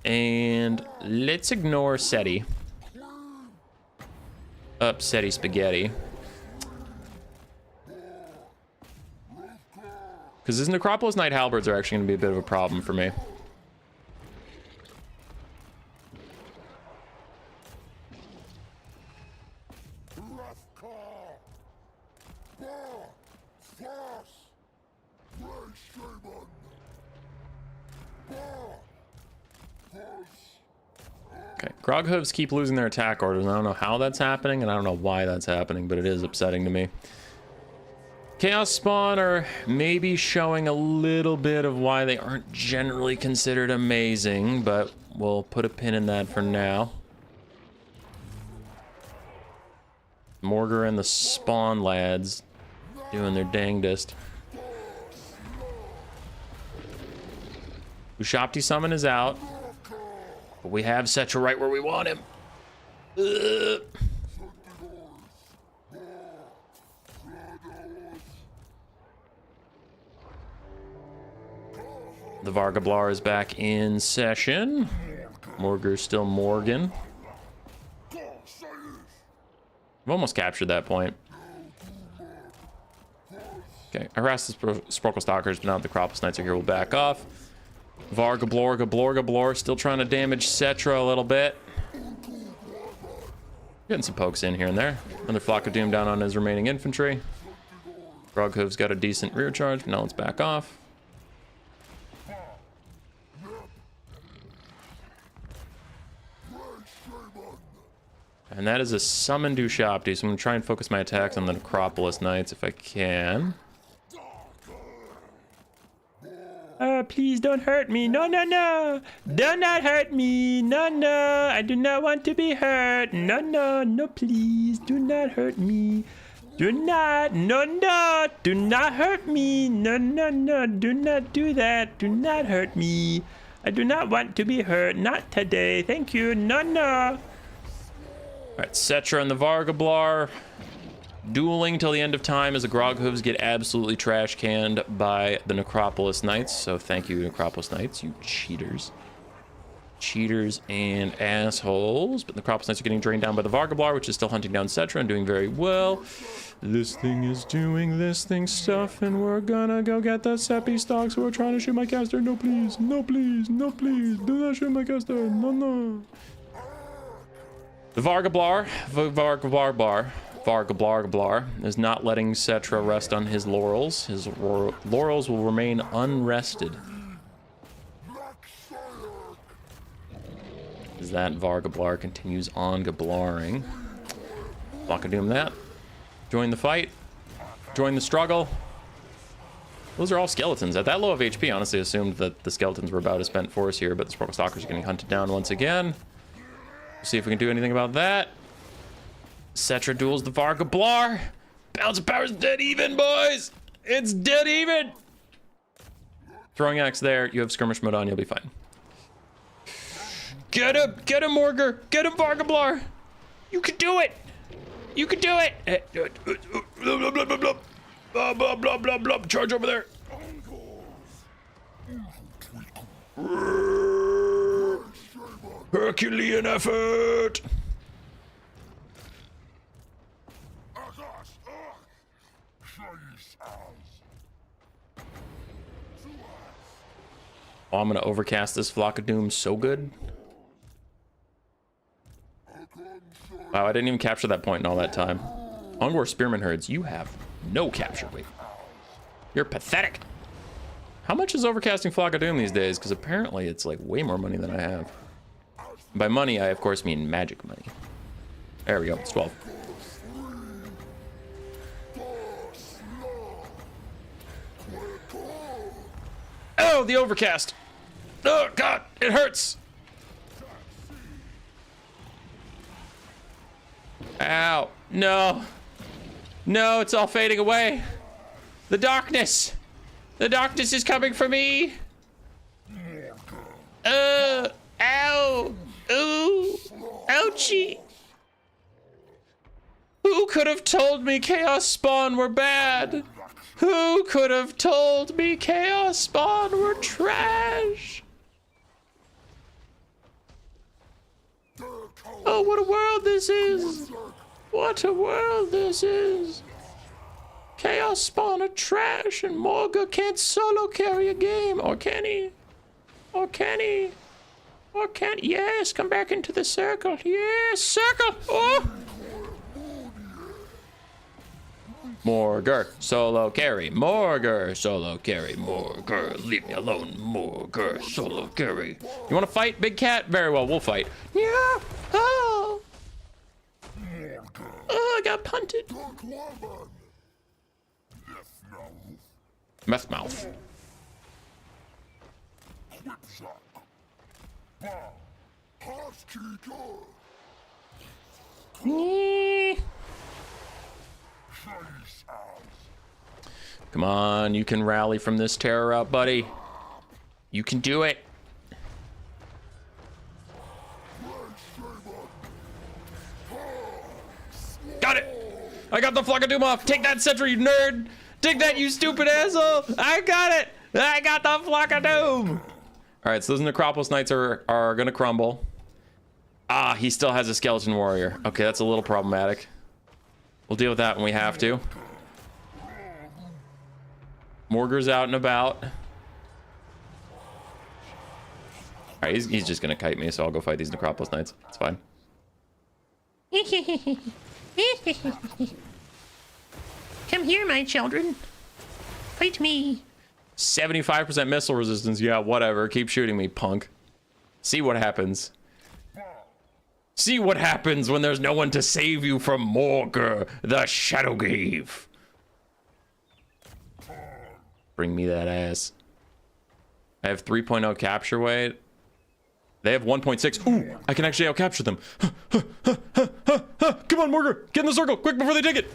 And let's ignore SETI. SETI spaghetti. Because his Necropolis Knight halberds are actually going to be a bit of a problem for me. Grog hooves keep losing their attack orders. I don't know how that's happening, and I don't know why that's happening, but it is upsetting to me. Chaos Spawn are maybe showing a little bit of why they aren't generally considered amazing, but we'll put a pin in that for now. Morgar and the Spawn lads doing their dangdest. Ushabti summon is out, but we have Setra right where we want him. Ugh. The Vargablar is back in session. Morgar's still Morgan. I've almost captured that point. Okay, I harassed the Sporkle Stalkers, but now the Necropolis Knights are here, we'll back off. Gablor, still trying to damage Setra a little bit. Getting some pokes in here and there. Another Flock of Doom down on his remaining infantry. Groghoof's got a decent rear charge, but now let's back off. And that is a summoned Ushabti, so I'm going to try and focus my attacks on the Necropolis Knights if I can. Please don't hurt me. No, no, no. Do not hurt me. No, no. I do not want to be hurt. No, no, no, please. Do not hurt me. Do not. No, no. Do not hurt me. No, no, no. Do not do that. Do not hurt me. I do not want to be hurt. Not today. Thank you. No, no. Alright, Setra and the Vargablar dueling till the end of time as the Groghooves get absolutely trash canned by the Necropolis Knights. So thank you, Necropolis Knights, you cheaters. Cheaters and assholes. But the Necropolis Knights are getting drained down by the Vargablar, which is still hunting down Setra and doing very well. This thing is doing this thing stuff, and we're gonna go get the Seppi stocks who are trying to shoot my caster. No, please. No, please. No, please. Do not shoot my caster. No, no. The Vargablar is not letting Setra rest on his laurels. His laurels will remain unrested. As that Vargablar continues on gablaring. Block of Doom that. Join the fight. Join the struggle. Those are all skeletons. At that low of HP, honestly assumed that the skeletons were about a spent force here, but the Sporkle Stalkers are getting hunted down once again. See if we can do anything about that. Setra duels the Vargablar. Balance of Power's dead even, boys. It's dead even. Throwing axe there. You have skirmish mode on. You'll be fine. Get him, Morgar. Get him, Vargablar. You can do it. You can do it. Blah, blah, blah, blah, blah. Charge over there. Herculean effort! Oh, I'm gonna overcast this Flock of Doom so good. Wow, I didn't even capture that point in all that time. Ungor Spearman Herds, you have no capture weight. You're pathetic. How much is overcasting Flock of Doom these days? Because apparently it's like way more money than I have. By money, I of course mean magic money. There we go, it's 12. Oh, the overcast! Oh, God, it hurts! Ow, no. No, it's all fading away. The darkness! The darkness is coming for me! Ow! Ooh! Ouchie! Who could have told me Chaos Spawn were bad? Who could have told me Chaos Spawn were trash? Oh, what a world this is! What a world this is! Chaos Spawn are trash, and Morga can't solo carry a game, or can he? Or can he? Or can't? Yes, come back into the circle. Yes, circle! Oh! Morgur, solo carry. Morgur, solo carry. Morgur, leave me alone. Morgur, solo carry. You want to fight, big cat? Very well, we'll fight. Yeah. Oh. Oh, I got punted. Meth mouth. Come on, you can rally from this terror out, buddy. You can do it. Got it. I got the flock of doom off. Take that sentry, you nerd. Take that, you stupid asshole. I got it. I got the flock of doom. All right, so those Necropolis Knights are gonna crumble. Ah, he still has a skeleton warrior. Okay, that's a little problematic. We'll deal with that when we have to. Morgur's out and about. All right, he's just gonna kite me, so I'll go fight these Necropolis Knights. It's fine. Come here, my children. Fight me. 75% missile resistance. Yeah, whatever. Keep shooting me, punk. See what happens. See what happens when there's no one to save you from Morgur, the Shadowgrave. Bring me that ass. I have 3.0 capture weight. They have 1.6. Ooh, I can actually out-capture them. Come on, Morgur. Get in the circle, quick, before they take it.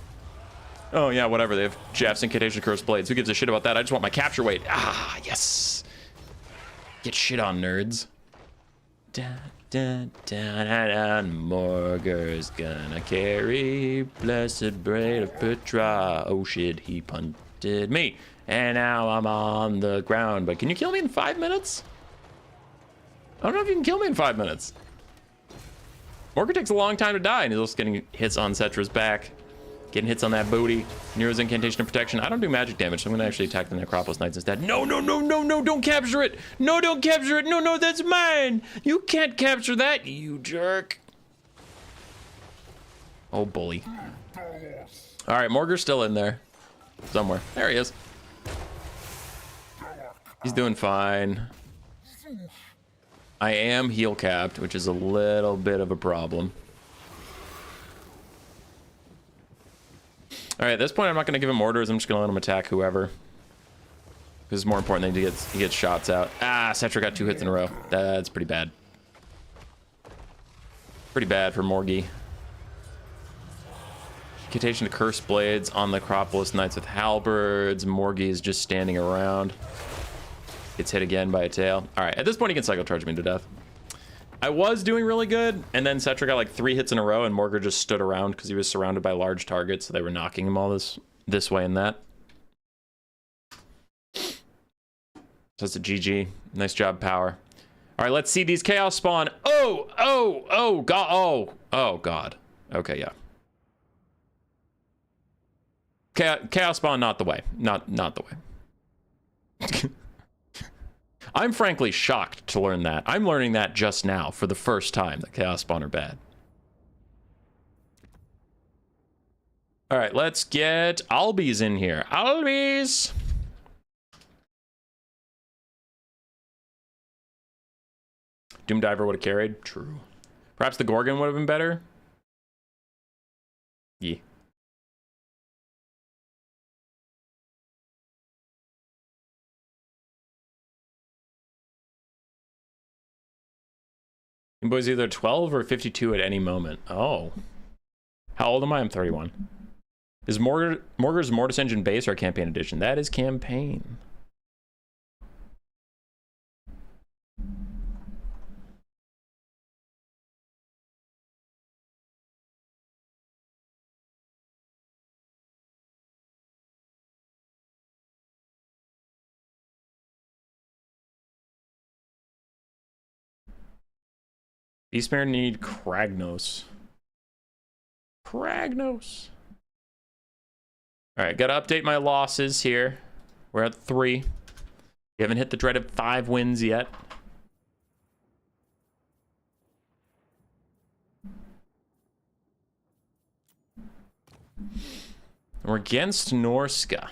Oh, yeah, whatever. They have Jeff's Incantation Cursed Blades. Who gives a shit about that? I just want my capture weight. Ah, yes. Get shit on, nerds. Dun, dun, dun, dun, dun. Morgur's gonna carry Blessed Braid of Petra. Oh, shit, he punted me. And now I'm on the ground. But can you kill me in 5 minutes? I don't know if you can kill me in 5 minutes. Morgur takes a long time to die, and he's also getting hits on Cetra's back. Getting hits on that booty. Nero's Incantation of Protection. I don't do magic damage, so I'm going to actually attack the Necropolis Knights instead. No, no, no, no, no, don't capture it. No, don't capture it. No, no, that's mine. You can't capture that, you jerk. Oh, bully. All right, Morgur's still in there. Somewhere. There he is. He's doing fine. I am heal capped, which is a little bit of a problem. All right, at this point, I'm not going to give him orders. I'm just going to let him attack whoever. This is more important than he gets shots out. Ah, Cetra got 2 hits in a row. That's pretty bad. Pretty bad for Morgy. Incantation to Curse Blades on the Necropolis Knights with halberds. Morgy is just standing around. Gets hit again by a tail. All right, at this point, he can cycle charge me to death. I was doing really good, and then Cetra got like 3 hits in a row, and Morgur just stood around because he was surrounded by large targets, so they were knocking him all this way and that. So that's a GG. Nice job, Power. All right, let's see these Chaos spawn. Oh, oh, oh, God. Oh, oh, God. Okay, yeah. Chaos spawn, not the way. Not the way. I'm frankly shocked to learn that. I'm learning that just now for the first time, that Chaos Spawn are bad. All right, let's get Albus in here. Albus! Doomdiver would have carried. True. Perhaps the Gorgon would have been better. Yeah. Boy's either 12 or 52 at any moment. Oh. How old am I? I'm 31. Is Morgur's Mortis Engine base or campaign edition? That is campaign. Beastmen need Kragnos. Kragnos. All right, gotta update my losses here. We're at 3. We haven't hit the dreaded 5 wins yet. And we're against Norska.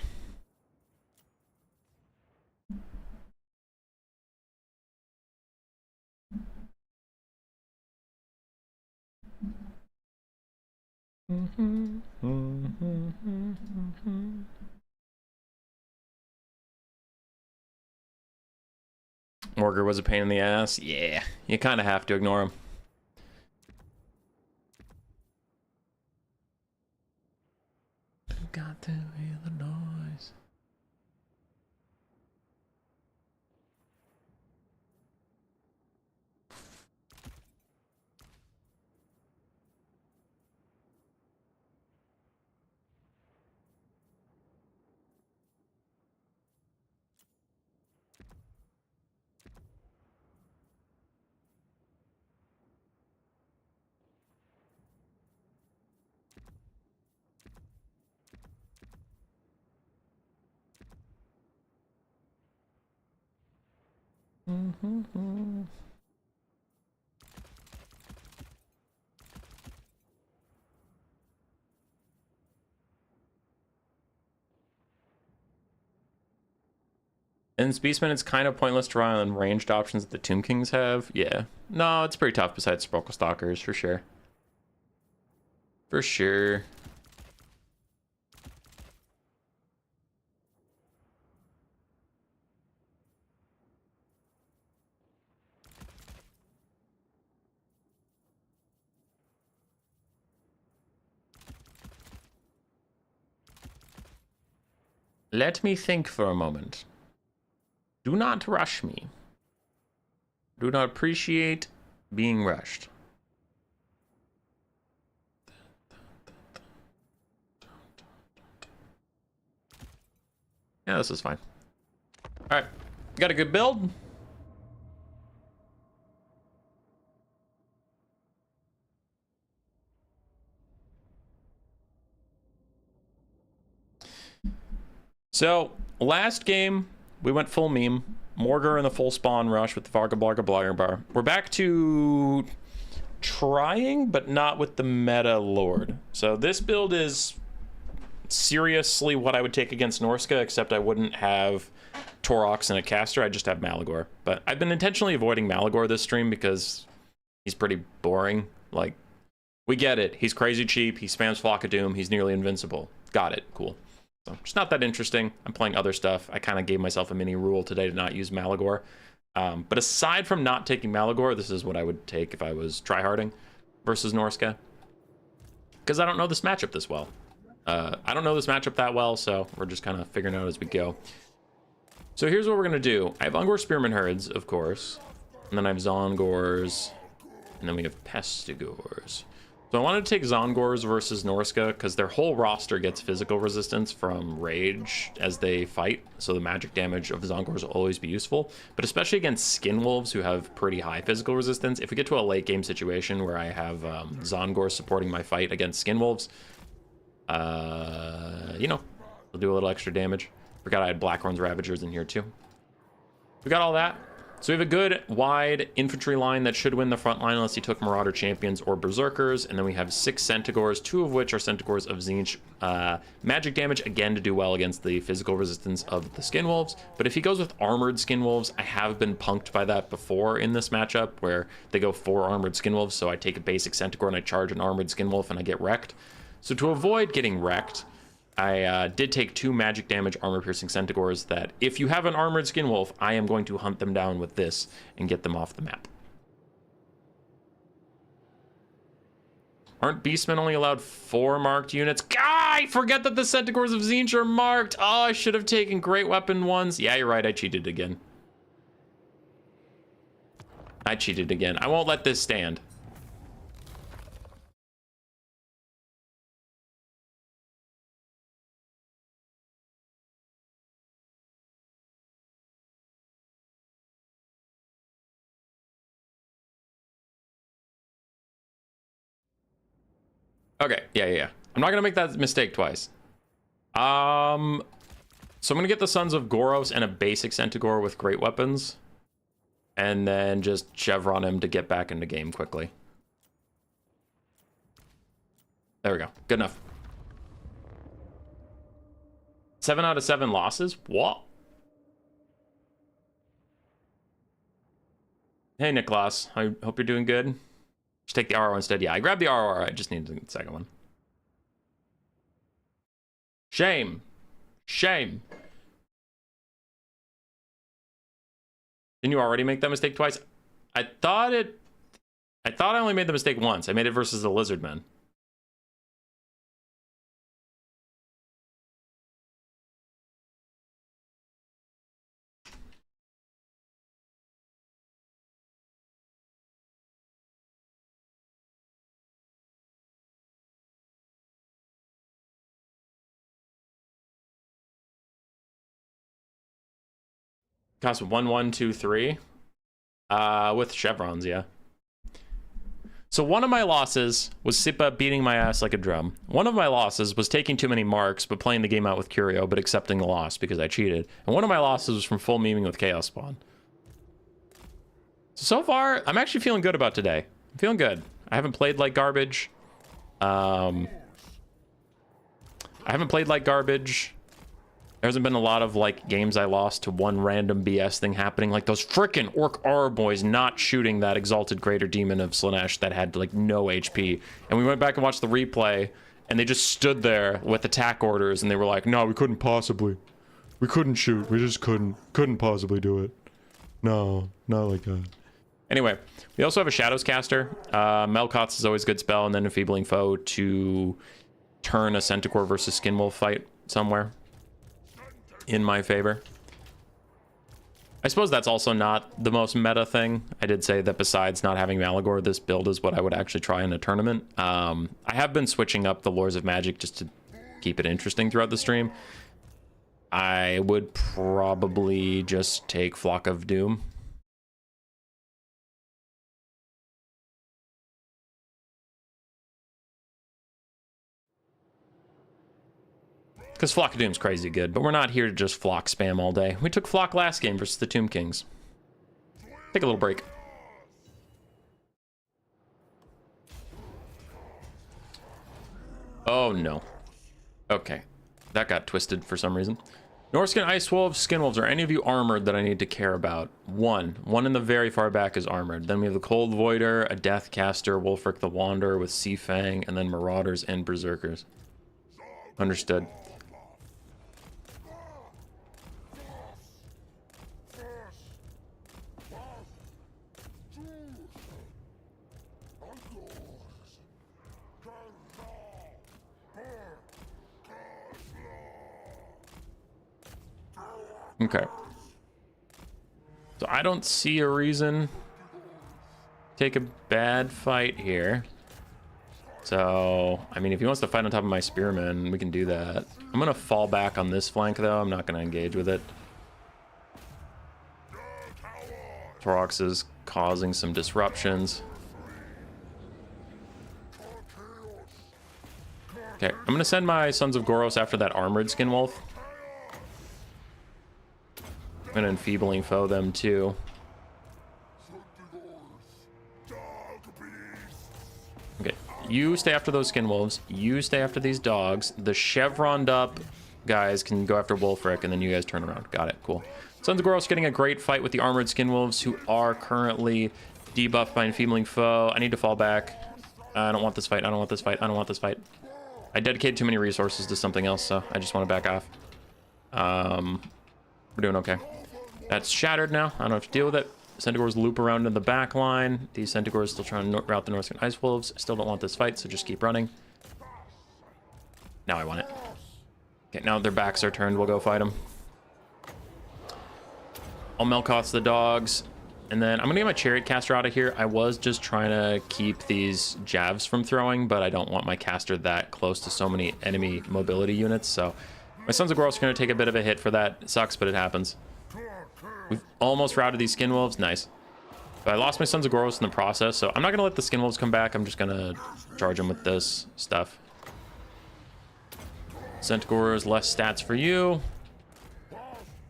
Morgar was a pain in the ass. Yeah, you kind of have to ignore him. Got to hear the noise. In Beastmen, it's kind of pointless to rely on ranged options that the Tomb Kings have. Yeah. No, it's pretty tough besides Sparkle Stalkers, for sure. For sure. Let me think for a moment. Do not rush me. Do not appreciate being rushed. Yeah, this is fine. All right, got a good build. So, last game, we went full meme. Morgar in the full spawn rush with the Varga Blarga Blogger Bar. We're back to trying, but not with the meta Lord. So this build is seriously what I would take against Norska, except I wouldn't have Torox and a caster. I'd just have Malagor. But I've been intentionally avoiding Malagor this stream because he's pretty boring. Like, we get it. He's crazy cheap. He spams Flock of Doom. He's nearly invincible. Got it. Cool. So it's not that interesting. I'm playing other stuff. I kind of gave myself a mini rule today to not use Malagor. But aside from not taking Malagor, this is what I would take if I was tryharding versus Norska. Because I don't know this matchup this well. I don't know this matchup that well, so we're just kind of figuring it out as we go. So here's what we're going to do. I have Ungor Spearman Herds, of course. And then I have Zongors. And then we have Pestigors. So I wanted to take Zongors versus Norska because their whole roster gets physical resistance from rage as they fight. So the magic damage of Zongors will always be useful. But especially against Skinwolves who have pretty high physical resistance. If we get to a late game situation where I have Zongors supporting my fight against Skinwolves, you know, we'll do a little extra damage. Forgot I had Blackhorn's Ravagers in here too. We got all that. So we have a good wide infantry line that should win the front line unless he took Marauder Champions or Berserkers. And then we have 6 Centigors, 2 of which are Centigors of Tzeentch. Magic damage, again, to do well against the physical resistance of the Skinwolves. But if he goes with Armored Skinwolves, I have been punked by that before in this matchup, where they go 4 Armored Skinwolves. So I take a basic Centigor and I charge an Armored Skinwolf and I get wrecked. So to avoid getting wrecked, I did take 2 magic damage armor-piercing Centigors that, if you have an Armored Skinwolf, I am going to hunt them down with this and get them off the map. Aren't Beastmen only allowed 4 marked units? I forget that the Centigors of Tzeentch are marked! Oh, I should have taken Great Weapon ones. Yeah, you're right, I cheated again. I cheated again. I won't let this stand. Okay, yeah. I'm not gonna make that mistake twice. So I'm gonna get the Sons of Goros and a basic Centigor with great weapons. And then just Chevron him to get back into game quickly. There we go, good enough. 7 out of 7 losses? What? Hey, Nicholas. I hope you're doing good. Just take the RO instead. Yeah, I grabbed the RO. I just need the second one. Shame. Shame. Didn't you already make that mistake twice? I thought I only made the mistake once. I made it versus the Lizardmen. Cost 1, 1, 2, 3. With chevrons, yeah. So one of my losses was Sippa beating my ass like a drum. One of my losses was taking too many marks, but playing the game out with Curio, but accepting the loss because I cheated. And one of my losses was from full memeing with Chaos Spawn. So far, I'm actually feeling good about today. I'm feeling good. I haven't played like garbage. There hasn't been a lot of like games I lost to one random BS thing happening, like those frickin' Orc R boys not shooting that Exalted Greater Demon of Slaanesh that had like no HP. And we went back and watched the replay, and they just stood there with attack orders, and they were like, no, we couldn't possibly. We couldn't shoot. We just couldn't possibly do it. No, not like that. Anyway, we also have a Shadows caster. Melkoth's is always a good spell, and then Enfeebling Foe to turn a Centaur versus Skinwolf fight somewhere in my favor. I suppose that's also not the most meta thing. I did say that besides not having Malagor, this build is what I would actually try in a tournament. I have been switching up the Lores of Magic just to keep it interesting throughout the stream. I would probably just take Flock of Doom. Because Flock of Doom's crazy good, but we're not here to just Flock spam all day. We took Flock last game versus the Tomb Kings. Take a little break. Oh no. Okay. That got twisted for some reason. Norskin, Ice Wolves, Skinwolves, are any of you armored that I need to care about? One in the very far back is armored. Then we have the Cold Voider, a Deathcaster, Wulfric the Wanderer with Sea Fang, and then Marauders and Berserkers. Understood. Okay. So I don't see a reason to take a bad fight here. So, I mean, if he wants to fight on top of my Spearman, we can do that. I'm going to fall back on this flank, though. I'm not going to engage with it. Torox is causing some disruptions. Okay, I'm going to send my Sons of Goros after that armored Skinwolf. I'm going to Enfeebling Foe them, too. Okay, you stay after those Skinwolves. You stay after these dogs. The chevroned up guys can go after Wulfric, and then you guys turn around. Got it, cool. Sons of Goros getting a great fight with the armored Skinwolves, who are currently debuffed by Enfeebling Foe. I need to fall back. I don't want this fight. I don't want this fight. I don't want this fight. I dedicated too many resources to something else, so I just want to back off. We're doing okay. That's shattered now. I don't have to deal with it. Centaurs loop around in the back line. These Centaurs still trying to route the Northern Ice Wolves. Still don't want this fight, so just keep running. Now I want it. Okay, now their backs are turned. We'll go fight them. I'll Melkoth the dogs. And then I'm going to get my Chariot Caster out of here. I was just trying to keep these Javs from throwing, but I don't want my caster that close to so many enemy mobility units. So my Sons of Goros are going to take a bit of a hit for that. It sucks, but it happens. We've almost routed these Skinwolves. Nice. But I lost my Sons of Goros in the process, so I'm not going to let the Skinwolves come back. I'm just going to charge them with this stuff. Centaurs, less stats for you.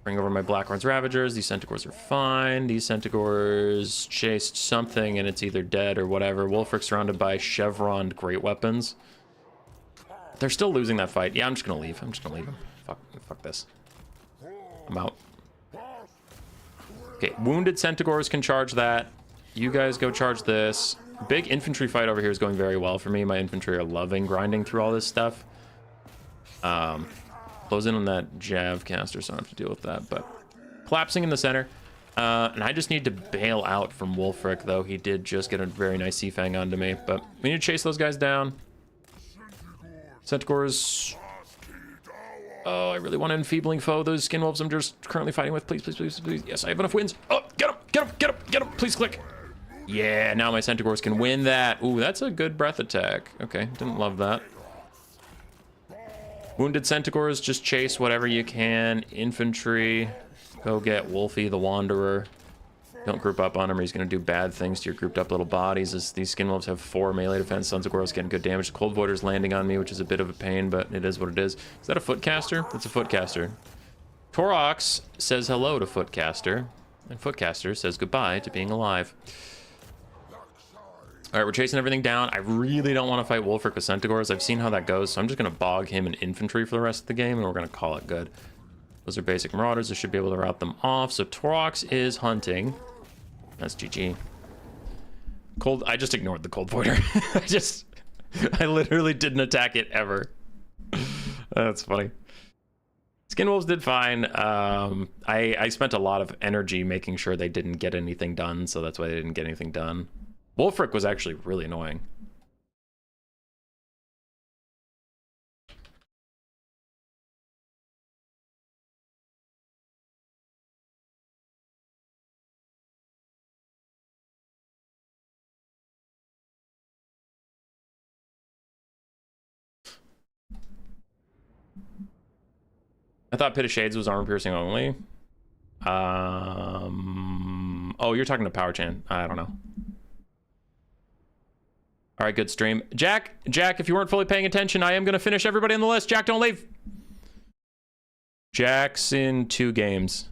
Bring over my Blackhorns Ravagers. These Centaurs are fine. These Centaurs chased something, and it's either dead or whatever. Wulfric's surrounded by chevroned great weapons. They're still losing that fight. Yeah, I'm just going to leave. I'm just going to leave them. fuck this. I'm out. Okay, wounded Centaurs can charge that. You guys go charge this. Big infantry fight over here is going very well for me. My infantry are loving grinding through all this stuff. Close in on that Jav caster, so I don't have to deal with that. But collapsing in the center. And I just need to bail out from Wulfric, though. He did just get a very nice Sea Fang onto me. But we need to chase those guys down. Centaurs. Oh, I really want an enfeebling foe. Those skin wolves I'm just currently fighting with. Please, please, please, please. Yes, I have enough wins. Oh, get him, get him, get him, get him. Please click. Yeah, now my Centaurs can win that. Ooh, that's a good breath attack. Okay, didn't love that. Wounded Centaurs, just chase whatever you can. Infantry, go get Wolfie the Wanderer. Don't group up on him or he's going to do bad things to your grouped up little bodies. As these skin wolves have 4 melee defense, Centaurs getting good damage. Cold Voider's landing on me, which is a bit of a pain, but it is what it is. Is that a Footcaster? That's a Footcaster. Torox says hello to Footcaster, and Footcaster says goodbye to being alive. All right, we're chasing everything down. I really don't want to fight Wulfric with Centaurs. I've seen how that goes, so I'm just going to bog him in infantry for the rest of the game, and we're going to call it good. Those are basic Marauders. I should be able to rout them off. So Torox is hunting. That's GG. I just ignored the Cold Voider. I literally didn't attack it ever. That's funny. Skin Wolves did fine. I spent a lot of energy making sure they didn't get anything done, so that's why they didn't get anything done. Wulfric was actually really annoying. I thought Pit of Shades was armor piercing only. Oh, you're talking to Power Chan. I don't know. All right, good stream. Jack, if you weren't fully paying attention, I am going to finish everybody on the list. Jack, don't leave. Jack's in 2 games.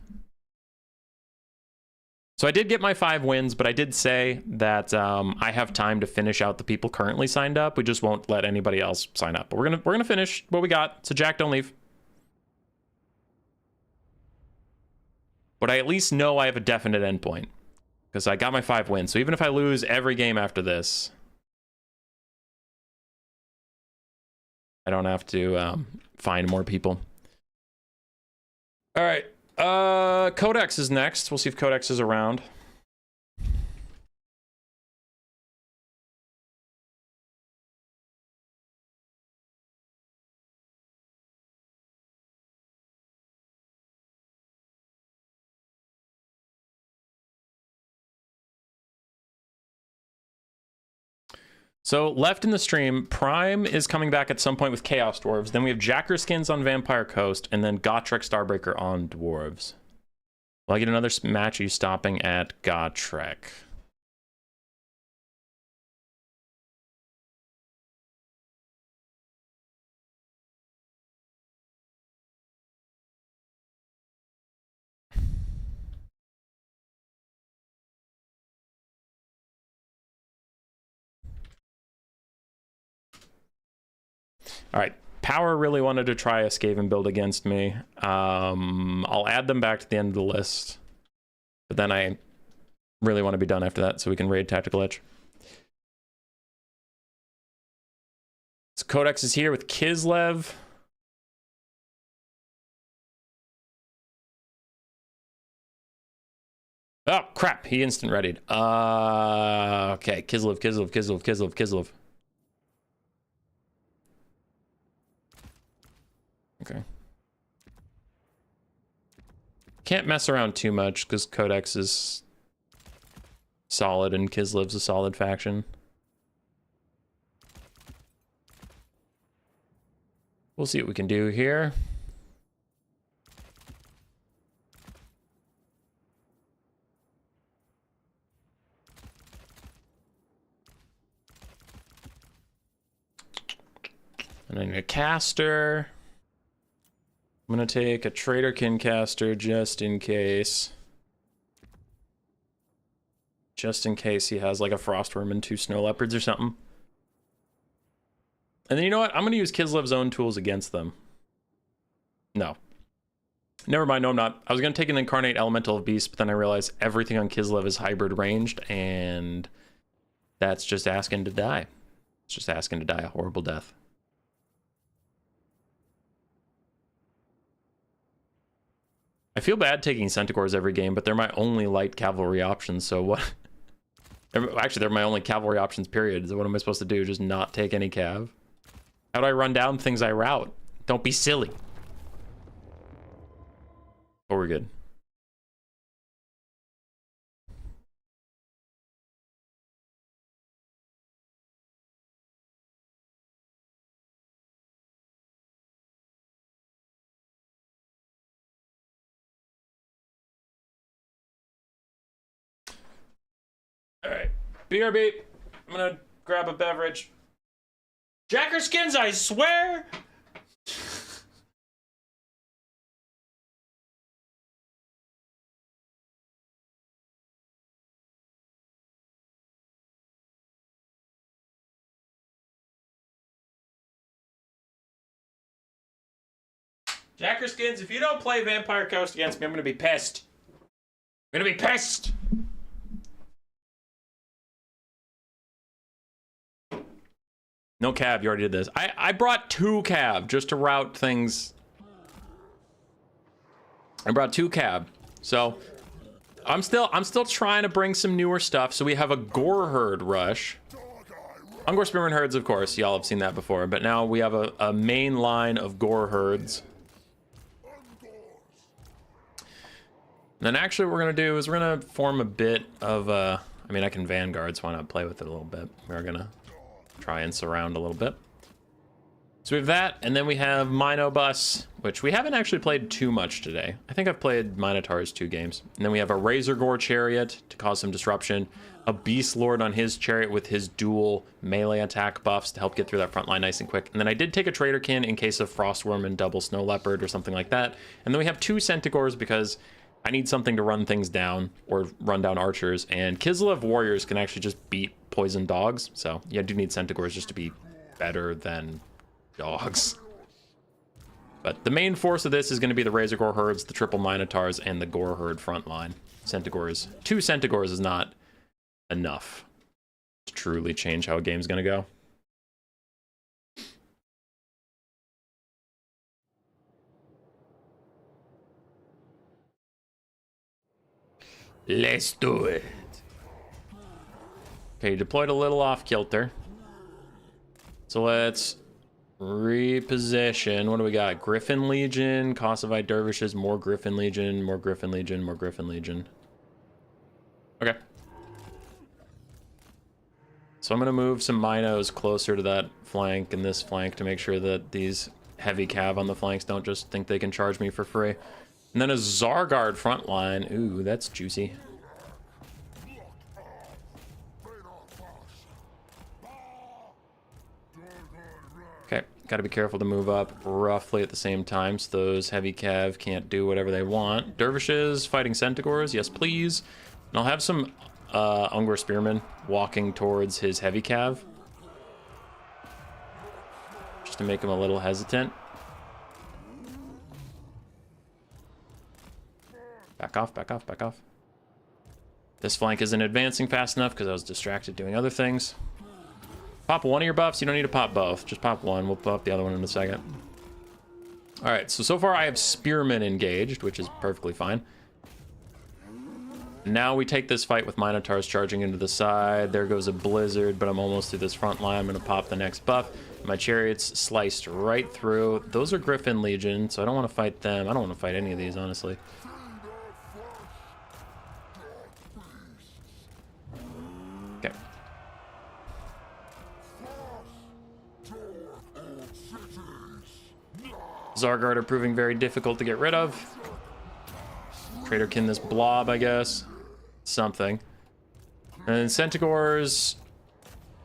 So I did get my 5 wins, but I did say that I have time to finish out the people currently signed up. We just won't let anybody else sign up. But we're gonna finish what we got. So Jack, don't leave. But I at least know I have a definite endpoint because I got my 5 wins. So even if I lose every game after this, I don't have to find more people. All right. Codex is next. We'll see if Codex is around. So left in the stream, Prime is coming back at some point with Chaos Dwarves. Then we have Jacker skins on Vampire Coast, and then Gotrek Starbreaker on Dwarves. Will I get another match? Are you stopping at Gotrek? All right, Power really wanted to try a Skaven build against me. I'll add them back to the end of the list, but then I really want to be done after that so we can raid Tactical Edge. So Codex is here with Kislev. Oh, crap, he instant readied. Okay, Kislev. Okay. Can't mess around too much because Codex is solid and Kislev's a solid faction. We'll see what we can do here. And then a caster. I'm going to take a Traderkin caster just in case. Just in case he has like a Frostworm and 2 Snow Leopards or something. And then you know what? I'm going to use Kislev's own tools against them. No. Never mind, no, I'm not. I was going to take an Incarnate Elemental of Beast, but then I realized everything on Kislev is hybrid ranged, and that's just asking to die. It's just asking to die a horrible death. I feel bad taking Centaurs every game, but they're my only light cavalry options, so what? Actually, they're my only cavalry options, period. So what am I supposed to do? Just not take any cav? How do I run down things I route? Don't be silly. Oh, we're good. All right, BRB. I'm gonna grab a beverage. Jacker skins, I swear. Jacker skins, if you don't play Vampire Coast against me, I'm gonna be pissed. I'm gonna be pissed. No cab, you already did this. I brought 2 cab just to route things. I brought 2 cab. So I'm still trying to bring some newer stuff. So we have a Gore Herd rush. Ungor Spearman herds, of course, y'all have seen that before, but now we have a main line of Gore herds. And then actually what we're gonna do is we're gonna form a bit of I mean, I can Vanguard, so why not play with it a little bit? We're gonna try and surround a little bit. So we have that, and then we have Minobus, which we haven't actually played too much today. I think I've played Minotaurs 2 games. And then we have a Razor Gore Chariot to cause some disruption, a Beast Lord on his chariot with his dual melee attack buffs to help get through that front line nice and quick. And then I did take a Traderkin in case of Frostworm and double Snow Leopard or something like that. And then we have 2 Centaurs because I need something to run things down or run down archers. And Kislev warriors can actually just beat poison dogs. So yeah, I do need Centaurs just to be better than dogs. But the main force of this is going to be the Razor Gore herds, the triple Minotaurs, and the Gore herd front line. Centaurs. 2 Centaurs is not enough to truly change how a game's going to go. Let's do it. Okay, deployed a little off kilter. So let's reposition. What do we got? Griffin Legion, Kossovite Dervishes, more Griffin Legion, more Griffin Legion, more Griffin Legion. Okay. So I'm going to move some Minos closer to that flank and this flank to make sure that these heavy cav on the flanks don't just think they can charge me for free. And then a Zargard front line. Ooh, that's juicy. Okay, got to be careful to move up roughly at the same time so those heavy cav can't do whatever they want. Dervishes fighting Centaurs, yes please. And I'll have some Ungor Spearmen walking towards his heavy cav. Just to make him a little hesitant. Back off, back off, back off. This flank isn't advancing fast enough because I was distracted doing other things. Pop one of your buffs. You don't need to pop both. Just pop one. We'll pop the other one in a second. All right, so far I have Spearmen engaged, which is perfectly fine. Now we take this fight with Minotaurs charging into the side. There goes a Blizzard, but I'm almost through this front line. I'm going to pop the next buff. My Chariot's sliced right through. Those are Griffin Legion, so I don't want to fight them. I don't want to fight any of these, honestly. Okay. Zargard are proving very difficult to get rid of. Traderkin this blob, I guess. Something. And then Centaurs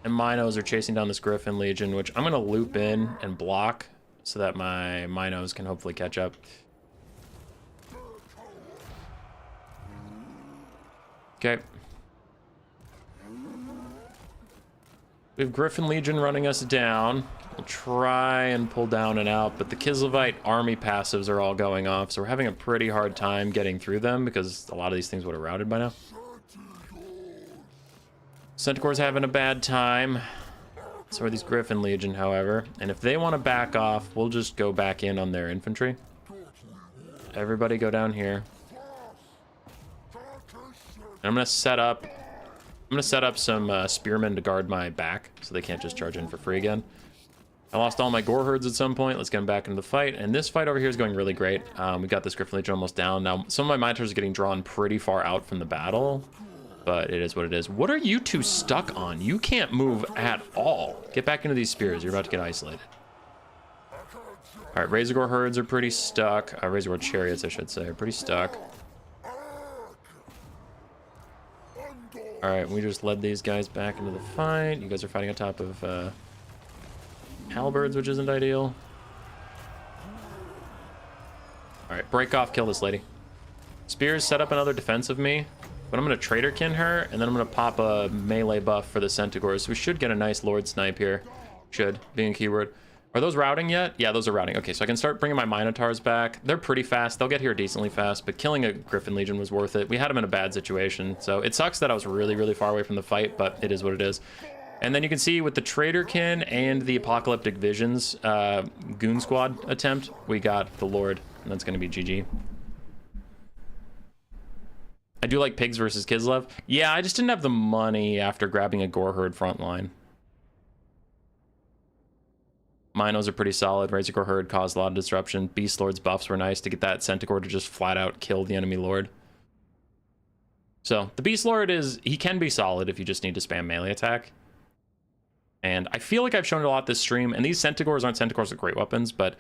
and Minos are chasing down this Griffin Legion, which I'm going to loop in and block so that my Minos can hopefully catch up. Okay. We have Griffin Legion running us down. We'll try and pull down and out, but the Kislevite army passives are all going off, so we're having a pretty hard time getting through them because a lot of these things would have routed by now. Centaur's having a bad time. So are these Griffin Legion, however. And if they want to back off, we'll just go back in on their infantry. Everybody go down here. And I'm gonna set up some spearmen to guard my back, so they can't just charge in for free again. I lost all my gore herds at some point. Let's get them back into the fight. And this fight over here is going really great. We got this Griffin Legion almost down. Now, some of my Minotars are getting drawn pretty far out from the battle, but it is what it is. What are you two stuck on? You can't move at all. Get back into these spears. You're about to get isolated. All right, Razor Gore herds are pretty stuck. Razor Gore chariots, I should say, are pretty stuck. All right, we just led these guys back into the fight. You guys are fighting on top of halberds, which isn't ideal. All right, break off, kill this lady. Spears set up another defense of me, but I'm gonna Traitorkin her, and then I'm gonna pop a melee buff for the Centaurs. So we should get a nice Lord Snipe here. Should, being a keyword. Are those routing yet? Yeah, those are routing. Okay, so I can start bringing my Minotaurs back. They're pretty fast. They'll get here decently fast, but killing a Griffin Legion was worth it. We had them in a bad situation, so it sucks that I was really, really far away from the fight, but it is what it is. And then you can see with the Traitorkin and the Apocalyptic Visions Goon Squad attempt, we got the Lord, and that's going to be GG. I do like Pigs versus Kislev. Yeah, I just didn't have the money after grabbing a Gore Herd front line. Minos are pretty solid. Razor Gore Herd caused a lot of disruption. Beast Lord's buffs were nice to get that Centaur to just flat out kill the enemy Lord. So the Beast Lord he can be solid if you just need to spam melee attack. And I feel like I've shown it a lot this stream, and these Centaurs aren't Centaurs with great weapons, but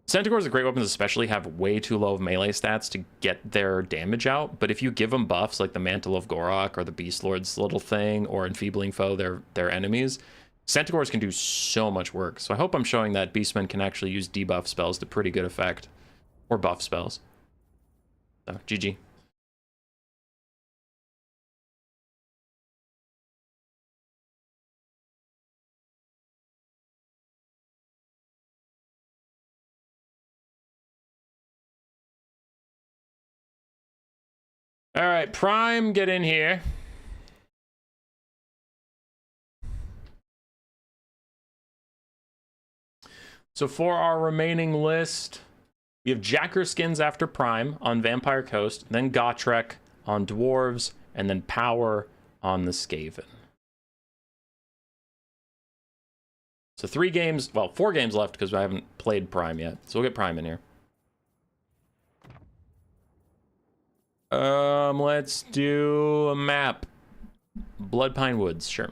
Centaurs with great weapons especially have way too low of melee stats to get their damage out. But if you give them buffs like the Mantle of Gorok or the Beast Lord's little thing or Enfeebling Foe their enemies, Centaurs can do so much work. So I hope I'm showing that Beastmen can actually use debuff spells to pretty good effect. Or buff spells. So, GG. All right, Prime, get in here. So for our remaining list, we have Jacker skins after Prime on Vampire Coast, then Gotrek on Dwarves, and then Power on the Skaven. So 4 games left because I haven't played Prime yet. So we'll get Prime in here. Let's do a map. Blood Pine Woods, sure.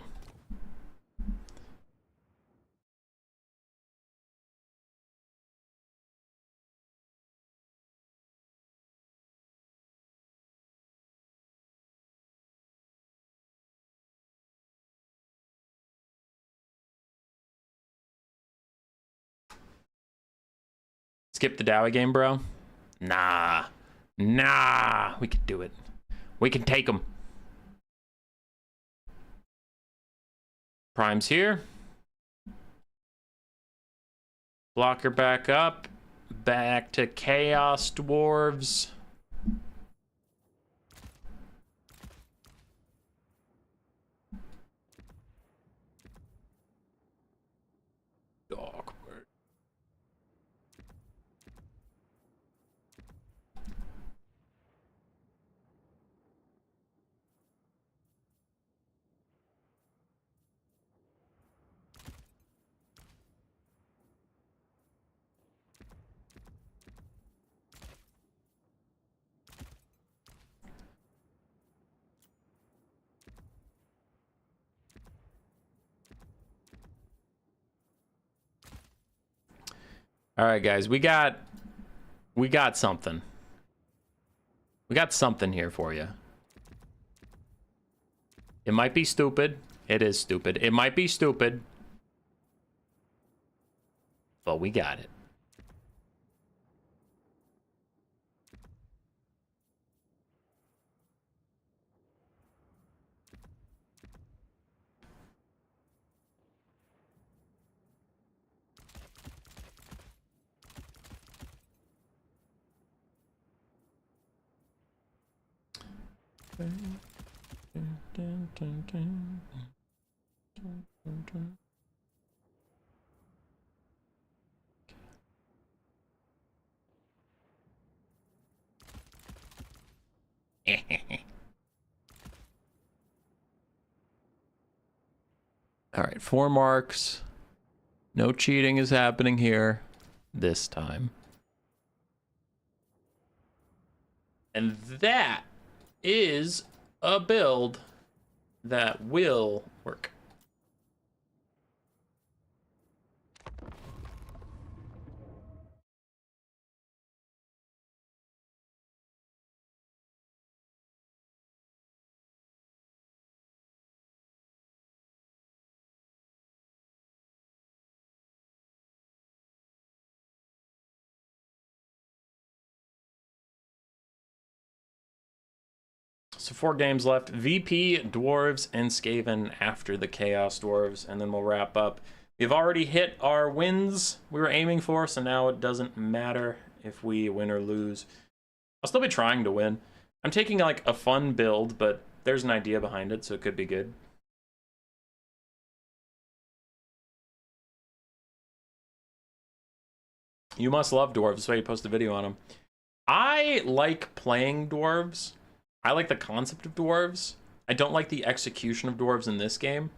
Skip the Dowie game, bro? Nah. Nah. We can do it. We can take them. Prime's here. Blocker back up. Back to Chaos Dwarves. Awkward. All right, guys, we got something. We got something here for you. It might be stupid. It is stupid. It might be stupid. But we got it. All right, 4 marks. No cheating is happening here this time. And that is a build that will work. So 4 games left. VP, Dwarves, and Skaven after the Chaos Dwarves, and then we'll wrap up. We've already hit our wins we were aiming for, so now it doesn't matter if we win or lose. I'll still be trying to win. I'm taking like a fun build, but there's an idea behind it, so it could be good. You must love dwarves, that's why you post a video on them. I like playing dwarves. I like the concept of dwarves. I don't like the execution of dwarves in this game.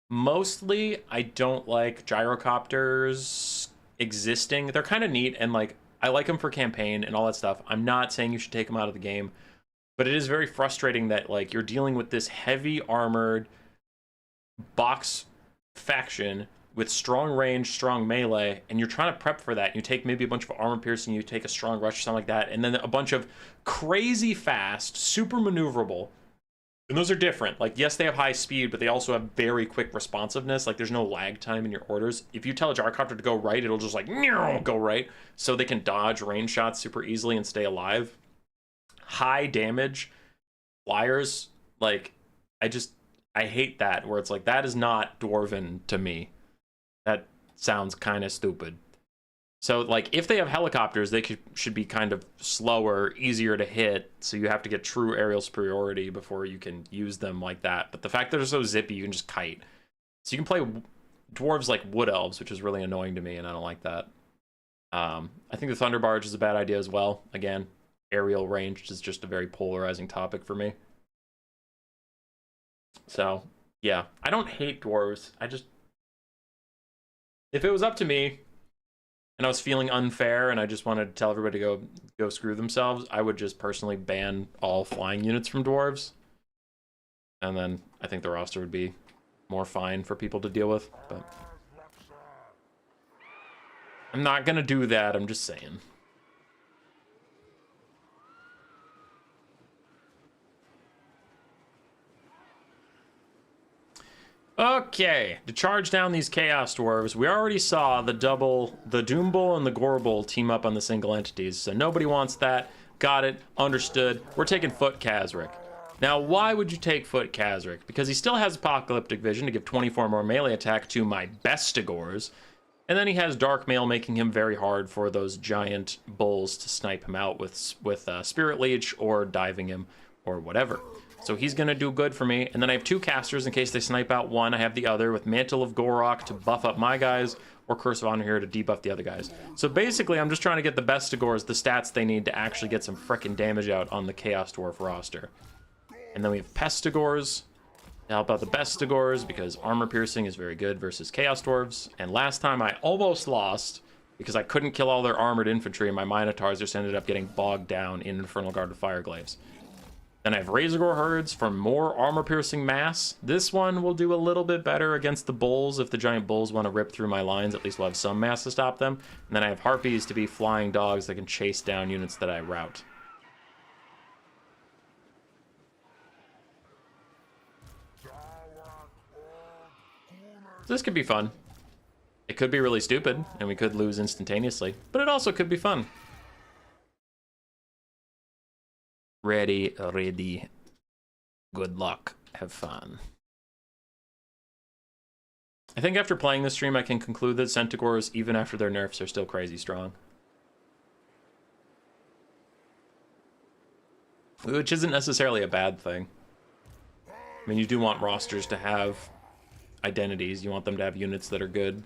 Mostly, I don't like gyrocopters existing. They're kind of neat, and like I like them for campaign and all that stuff. I'm not saying you should take them out of the game, but it is very frustrating that like you're dealing with this heavy armored box faction with strong range, strong melee, and you're trying to prep for that. You take maybe a bunch of armor piercing, you take a strong rush or something like that, and then a bunch of crazy fast, super maneuverable. And those are different. Like, yes, they have high speed, but they also have very quick responsiveness. Like, there's no lag time in your orders. If you tell a gyrocopter to go right, it'll just like, go right. So they can dodge range shots super easily and stay alive. High damage flyers, like, I hate that, where it's like, that is not dwarven to me. That sounds kind of stupid. So, like, if they have helicopters, they should be kind of slower, easier to hit, so you have to get true aerial superiority before you can use them like that. But the fact that they're so zippy, you can just kite. So you can play dwarves like wood elves, which is really annoying to me, and I don't like that. I think the Thunder Barge is a bad idea as well. Again, aerial range is just a very polarizing topic for me. So, yeah. I don't hate dwarves. If it was up to me, and I was feeling unfair, and I just wanted to tell everybody to go screw themselves, I would just personally ban all flying units from dwarves. And then I think the roster would be more fine for people to deal with, but I'm not gonna do that, I'm just saying. Okay, to charge down these Chaos Dwarves, we already saw the Doom Bull and the Gore Bull team up on the single entities, so nobody wants that. Got it, understood. We're taking Foot Khazric. Now, why would you take Foot Khazric? Because he still has Apocalyptic Vision to give 24 more melee attack to my Bestigors, and then he has Dark Mail, making him very hard for those giant bulls to snipe him out with Spirit Leech or diving him or whatever. So he's going to do good for me. And then I have 2 casters in case they snipe out one. I have the other with Mantle of Gorok to buff up my guys, or Curse of Honor here to debuff the other guys. So basically, I'm just trying to get the Bestigors the stats they need to actually get some frickin' damage out on the Chaos Dwarf roster. And then we have Pestigors to help out the Bestigors, because armor piercing is very good versus Chaos Dwarves. And last time I almost lost because I couldn't kill all their armored infantry, and my Minotaurs just ended up getting bogged down in Infernal Guard of Fireglaves. Then I have Razorgore Herds for more armor-piercing mass. This one will do a little bit better against the bulls. If the giant bulls want to rip through my lines, at least we'll have some mass to stop them. And then I have Harpies to be flying dogs that can chase down units that I rout. So this could be fun. It could be really stupid, and we could lose instantaneously. But it also could be fun. Ready. Good luck. Have fun. I think after playing this stream, I can conclude that Centaurs, even after their nerfs, are still crazy strong. which isn't necessarily a bad thing. I mean, you do want rosters to have identities. You want them to have units that are good.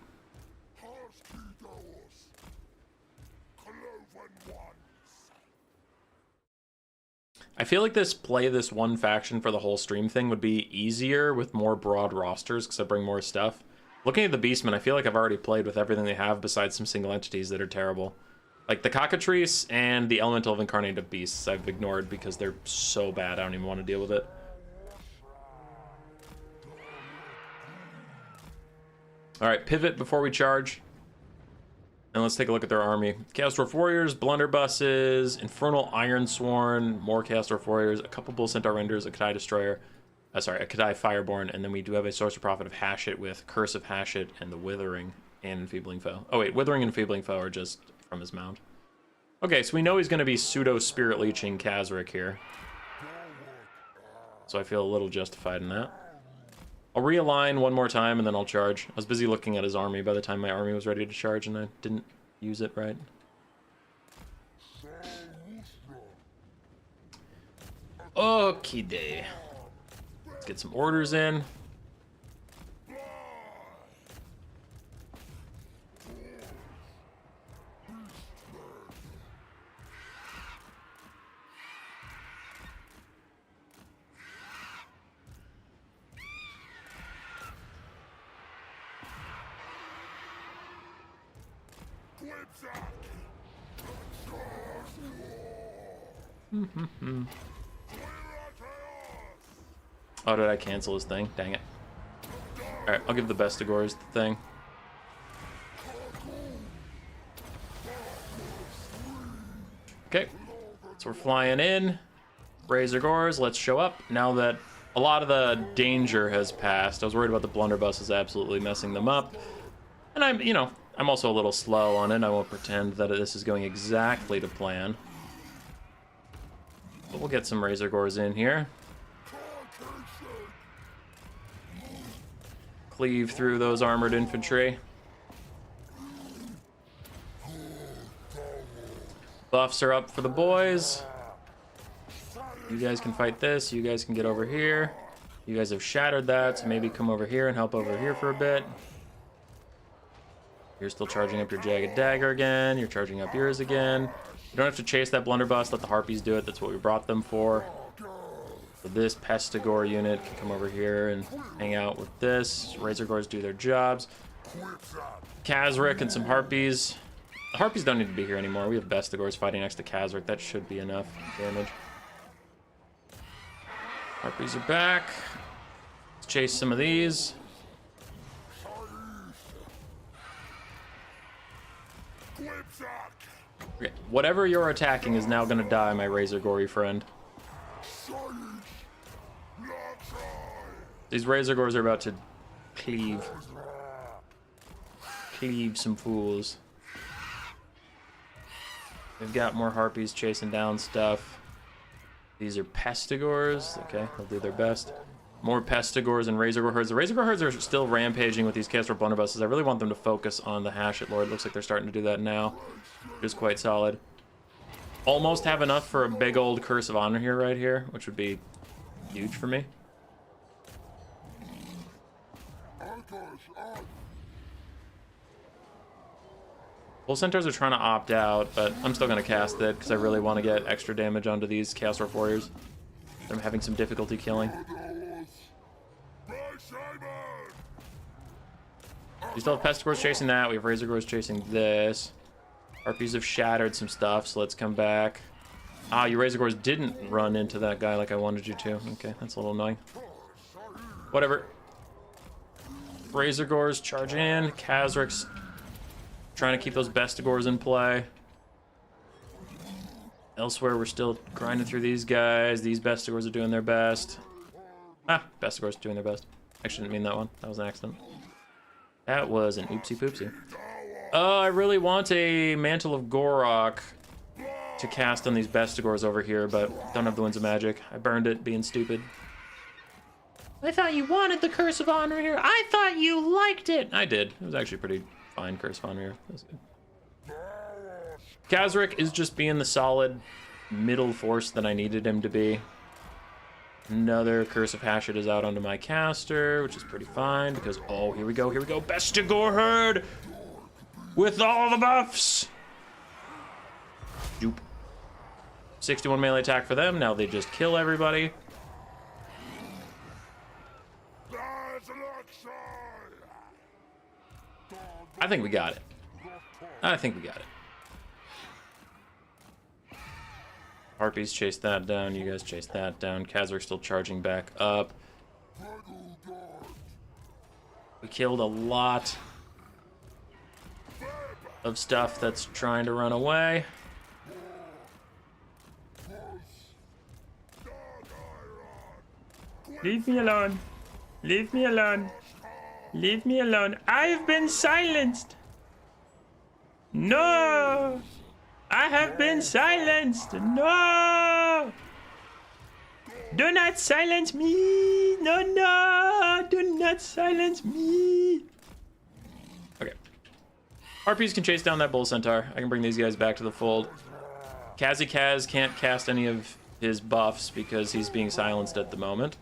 I feel like this one faction for the whole stream thing would be easier with more broad rosters because I bring more stuff. Looking at the Beastmen, I feel like I've already played with everything they have besides some single entities that are terrible. Like the Cockatrice and the Elemental of Incarnated Beasts I've ignored because they're so bad I don't even want to deal with it. Alright, pivot before we charge. And let's take a look at their army. Chaos Dwarf Warriors, Blunderbusses, Infernal Ironsworn, more Chaos Dwarf Warriors, a couple Bull Centaur Renders, a Kadai Destroyer, a Kadai Fireborn, and then we do have a Sorcerer Prophet of Hashit with Curse of Hashit and the Withering and Enfeebling Foe. Oh wait, Withering and Enfeebling Foe are just from his mount. Okay, so we know he's going to be pseudo-spirit leeching Kazric here. So I feel a little justified in that. I'll realign one more time and then I'll charge. I was busy looking at his army by the time my army was ready to charge and I didn't use it right. Okay, let's get some orders in. Oh, did I cancel his thing? Dang it. Alright, I'll give the Bestigors the thing. Okay, so we're flying in. Razor Gores, let's show up. Now that a lot of the danger has passed, I was worried about the blunderbusses absolutely messing them up. And I'm also a little slow on it. I won't pretend that this is going exactly to plan. But we'll get some Razor Gores in here. Cleave through those armored infantry. Buffs are up for the boys. You guys can fight this. You guys can get over here. You guys have shattered that, so maybe come over here and help over here for a bit. You're still charging up your Jagged Dagger again. You're charging up yours again. You don't have to chase that Blunderbuss. Let the Harpies do it. That's what we brought them for. So this Pestigore unit can come over here and hang out with this. Razor Gores do their jobs. Kazric and some Harpies. The Harpies don't need to be here anymore. We have Bestigores fighting next to Kazric. That should be enough damage. Harpies are back. Let's chase some of these. Okay, whatever you're attacking is now going to die, my Razor Gory friend. These Razor Gores are about to cleave some fools. We've got more Harpies chasing down stuff. These are Pestigores. Okay, they'll do their best. More Pestigores and Razor Gore herds. The Razor Gore herds are still rampaging with these Castor Blunderbusses. I really want them to focus on the Hashit Lord. Looks like they're starting to do that now. Which is quite solid. Almost have enough for a big old Curse of Honor here, right here, which would be huge for me. Bull Centaurs are trying to opt out, but I'm still going to cast it because I really want to get extra damage onto these Chaos Dwarf Warriors. I'm having some difficulty killing. We still have Pestigores chasing that. We have Razor Gores chasing this. Harpies have shattered some stuff, so let's come back. Ah, you Razor Gores didn't run into that guy like I wanted you to. Okay, that's a little annoying. Whatever. Razor Gores charge in. Kazric's trying to keep those Bestigores in play. Elsewhere, we're still grinding through these guys. These Bestigores are doing their best. Ah, Bestigores doing their best. Actually, didn't mean that one. That was an accident. That was an oopsie poopsie. Oh, I really want a Mantle of Gorok to cast on these Bestigores over here, but don't have the Winds of Magic. I burned it, being stupid. I thought you wanted the Curse of Honor here. I thought you liked it. I did. It was actually pretty fine Curse of Honor here. That was good. Kazric is just being the solid middle force than I needed him to be. Another Curse of Hashut is out onto my caster, which is pretty fine because, oh, here we go. Bestigor Herd with all the buffs. Joop. 61 melee attack for them. Now they just kill everybody. I think we got it. Harpies chase that down. You guys chase that down. Khazar's still charging back up. We killed a lot of stuff that's trying to run away. Leave me alone. Leave me alone. Leave me alone. I've been silenced. No. I have been silenced. No. Do not silence me. No, no. Do not silence me. Okay. RPs can chase down that bull centaur. I can bring these guys back to the fold. Kaz can't cast any of his buffs because he's being silenced at the moment.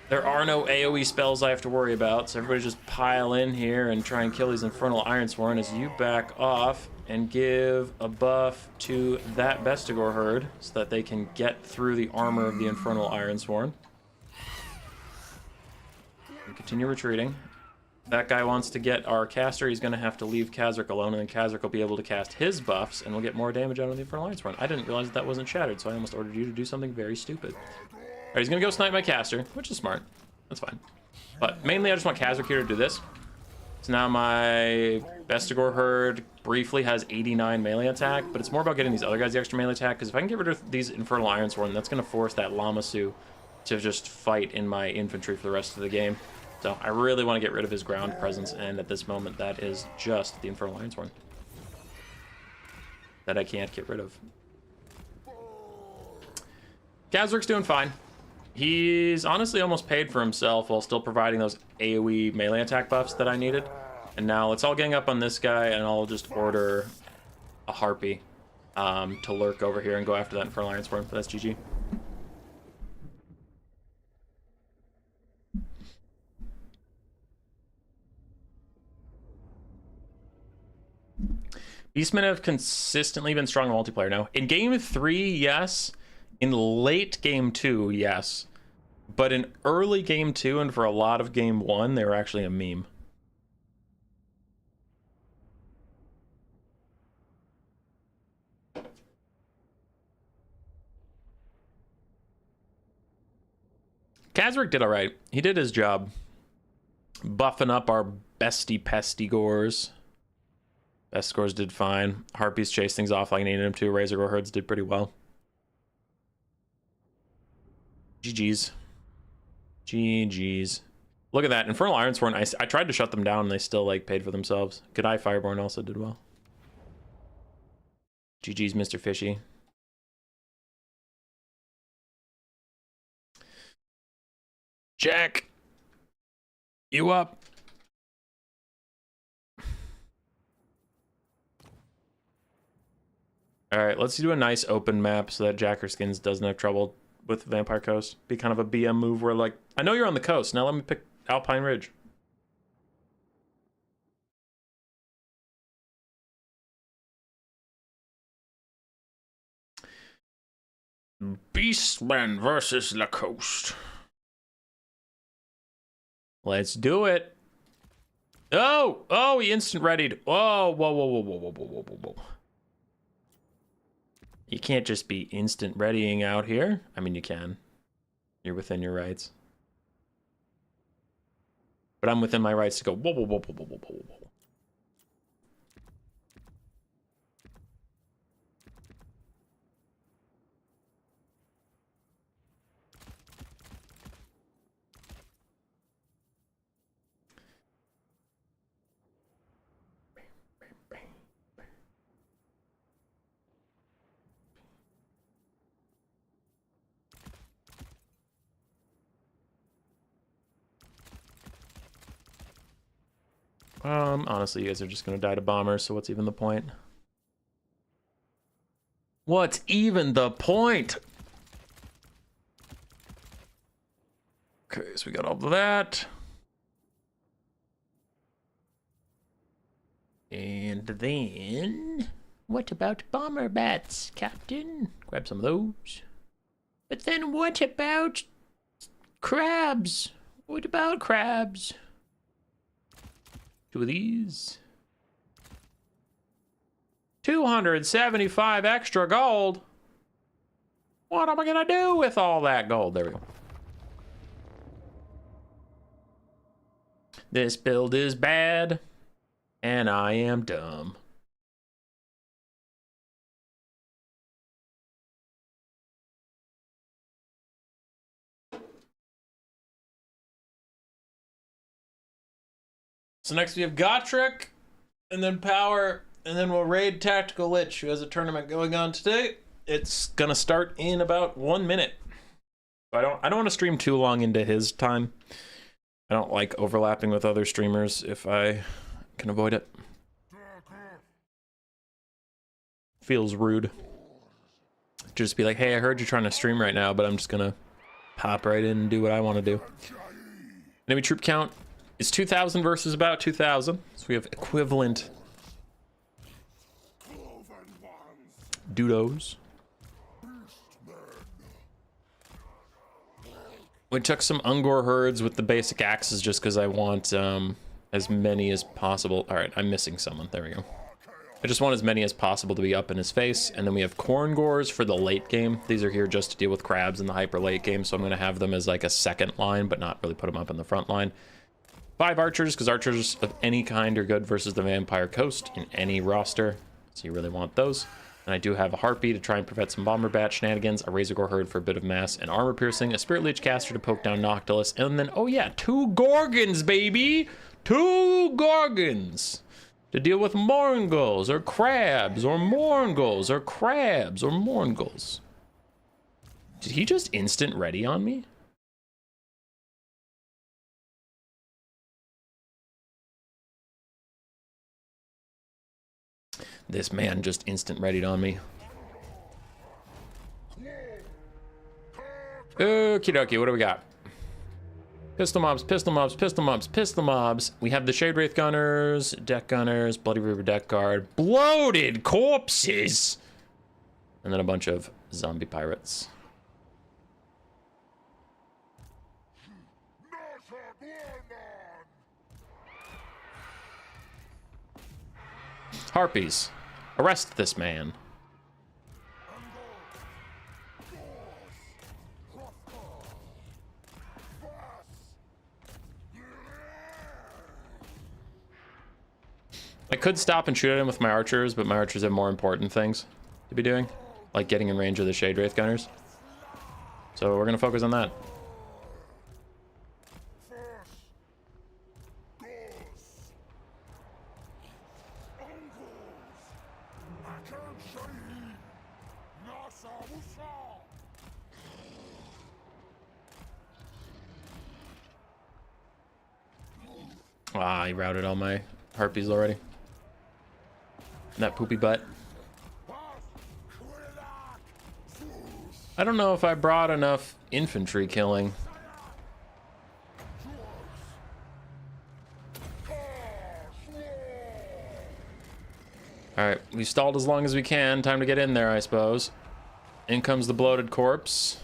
There are no AoE spells I have to worry about, so everybody just pile in here and try and kill these Infernal Ironsworn as you back off and give a buff to that Bestigor herd so that they can get through the armor of the Infernal Ironsworn. And continue retreating. That guy wants to get our caster. He's going to have to leave Khazar alone, and then Khazar will be able to cast his buffs, and we'll get more damage out of the Infernal Ironsworn. I didn't realize that wasn't shattered, so I almost ordered you to do something very stupid. Alright, he's gonna go snipe my caster, which is smart. That's fine. But mainly I just want Khazar here to do this. So now my Bestigor herd briefly has 89 melee attack, but it's more about getting these other guys the extra melee attack, because if I can get rid of these Infernal Ironsworn, that's gonna force that Lamasu to just fight in my infantry for the rest of the game. So I really want to get rid of his ground presence, and at this moment that is just the Infernal Ironsworn that I can't get rid of. Khazar's doing fine. He's honestly almost paid for himself while still providing those AoE melee attack buffs that I needed. And now let's all gang up on this guy, and I'll just order a Harpy to lurk over here and go after that Infernal Ironsworn, but that's GG. Beastmen have consistently been strong in multiplayer now. In Game 3, yes. In late Game 2, yes. But in early Game 2 and for a lot of Game 1, they were actually a meme. Khazar did alright. He did his job. Buffing up our bestie pestigors. Bestigors did fine. Harpies chased things off like I needed him to. Razorgore herds did pretty well. GG's. GG's. Look at that. Infernal Ironsworn, I tried to shut them down and they still like paid for themselves. Good Eye Fireborn also did well. GG's, Mr. Fishy. Jack. You up. Alright, let's do a nice open map so that Jackerskins doesn't have trouble with Vampire Coast. Be kind of a BM move where, like, I know you're on the coast, now let me pick Alpine Ridge. Beastmen versus the coast. Let's do it. Oh, he instant readied. Oh, whoa. You can't just be instant readying out here. I mean, you can. You're within your rights. But I'm within my rights to go whoa. Honestly, you guys are just gonna die to bombers, so what's even the point? What's even the point? Okay, so we got all of that. And then, What about bomber bats, Captain? grab some of those. But then what about crabs? What about crabs? 2 of these. 275 extra gold. What am I gonna do with all that gold? There we go. This build is bad, and I am dumb. So next we have Gotrek, and then Power, and then we'll raid Tactical Lich, who has a tournament going on today. It's gonna start in about 1 minute. I don't want to stream too long into his time. I don't like overlapping with other streamers if I can avoid it. Feels rude. Just be like, hey, I heard you're trying to stream right now, but I'm just gonna pop right in and do what I want to do. Enemy troop count is 2,000 versus about 2,000. So we have equivalent dodos. We took some Ungor herds with the basic axes just because I want as many as possible. All right, I'm missing someone. There we go. I just want as many as possible to be up in his face. And then we have Corngors for the late game. These are here just to deal with crabs in the hyper late game. So I'm going to have them as like a second line, but not really put them up in the front line. 5 archers, because archers of any kind are good versus the Vampire Coast in any roster. So you really want those. And I do have a Harpy to try and prevent some Bomber Bat shenanigans, a Razorgore Herd for a bit of mass and armor piercing, a Spirit Leech Caster to poke down Noctilus, and then, oh yeah, 2 Gorgons, baby! 2 Gorgons! To deal with Morngulls, or Crabs, or Morngulls, or Crabs, or Morngulls. Did he just instant ready on me? This man just instant readied on me. Okie dokie, what do we got? Pistol mobs, pistol mobs, pistol mobs, pistol mobs. We have the Shade Wraith Gunners, Deck Gunners, Bloody Reaver Deck Guard, bloated corpses, and then a bunch of zombie pirates. Harpies, arrest this man. I could stop and shoot at him with my archers, but my archers have more important things to be doing, like getting in range of the Shade Wraith Gunners. So we're gonna focus on that. Ah, he routed all my harpies already. That poopy butt. I don't know if I brought enough infantry killing. Alright, we stalled as long as we can. Time to get in there, I suppose. In comes the bloated corpse.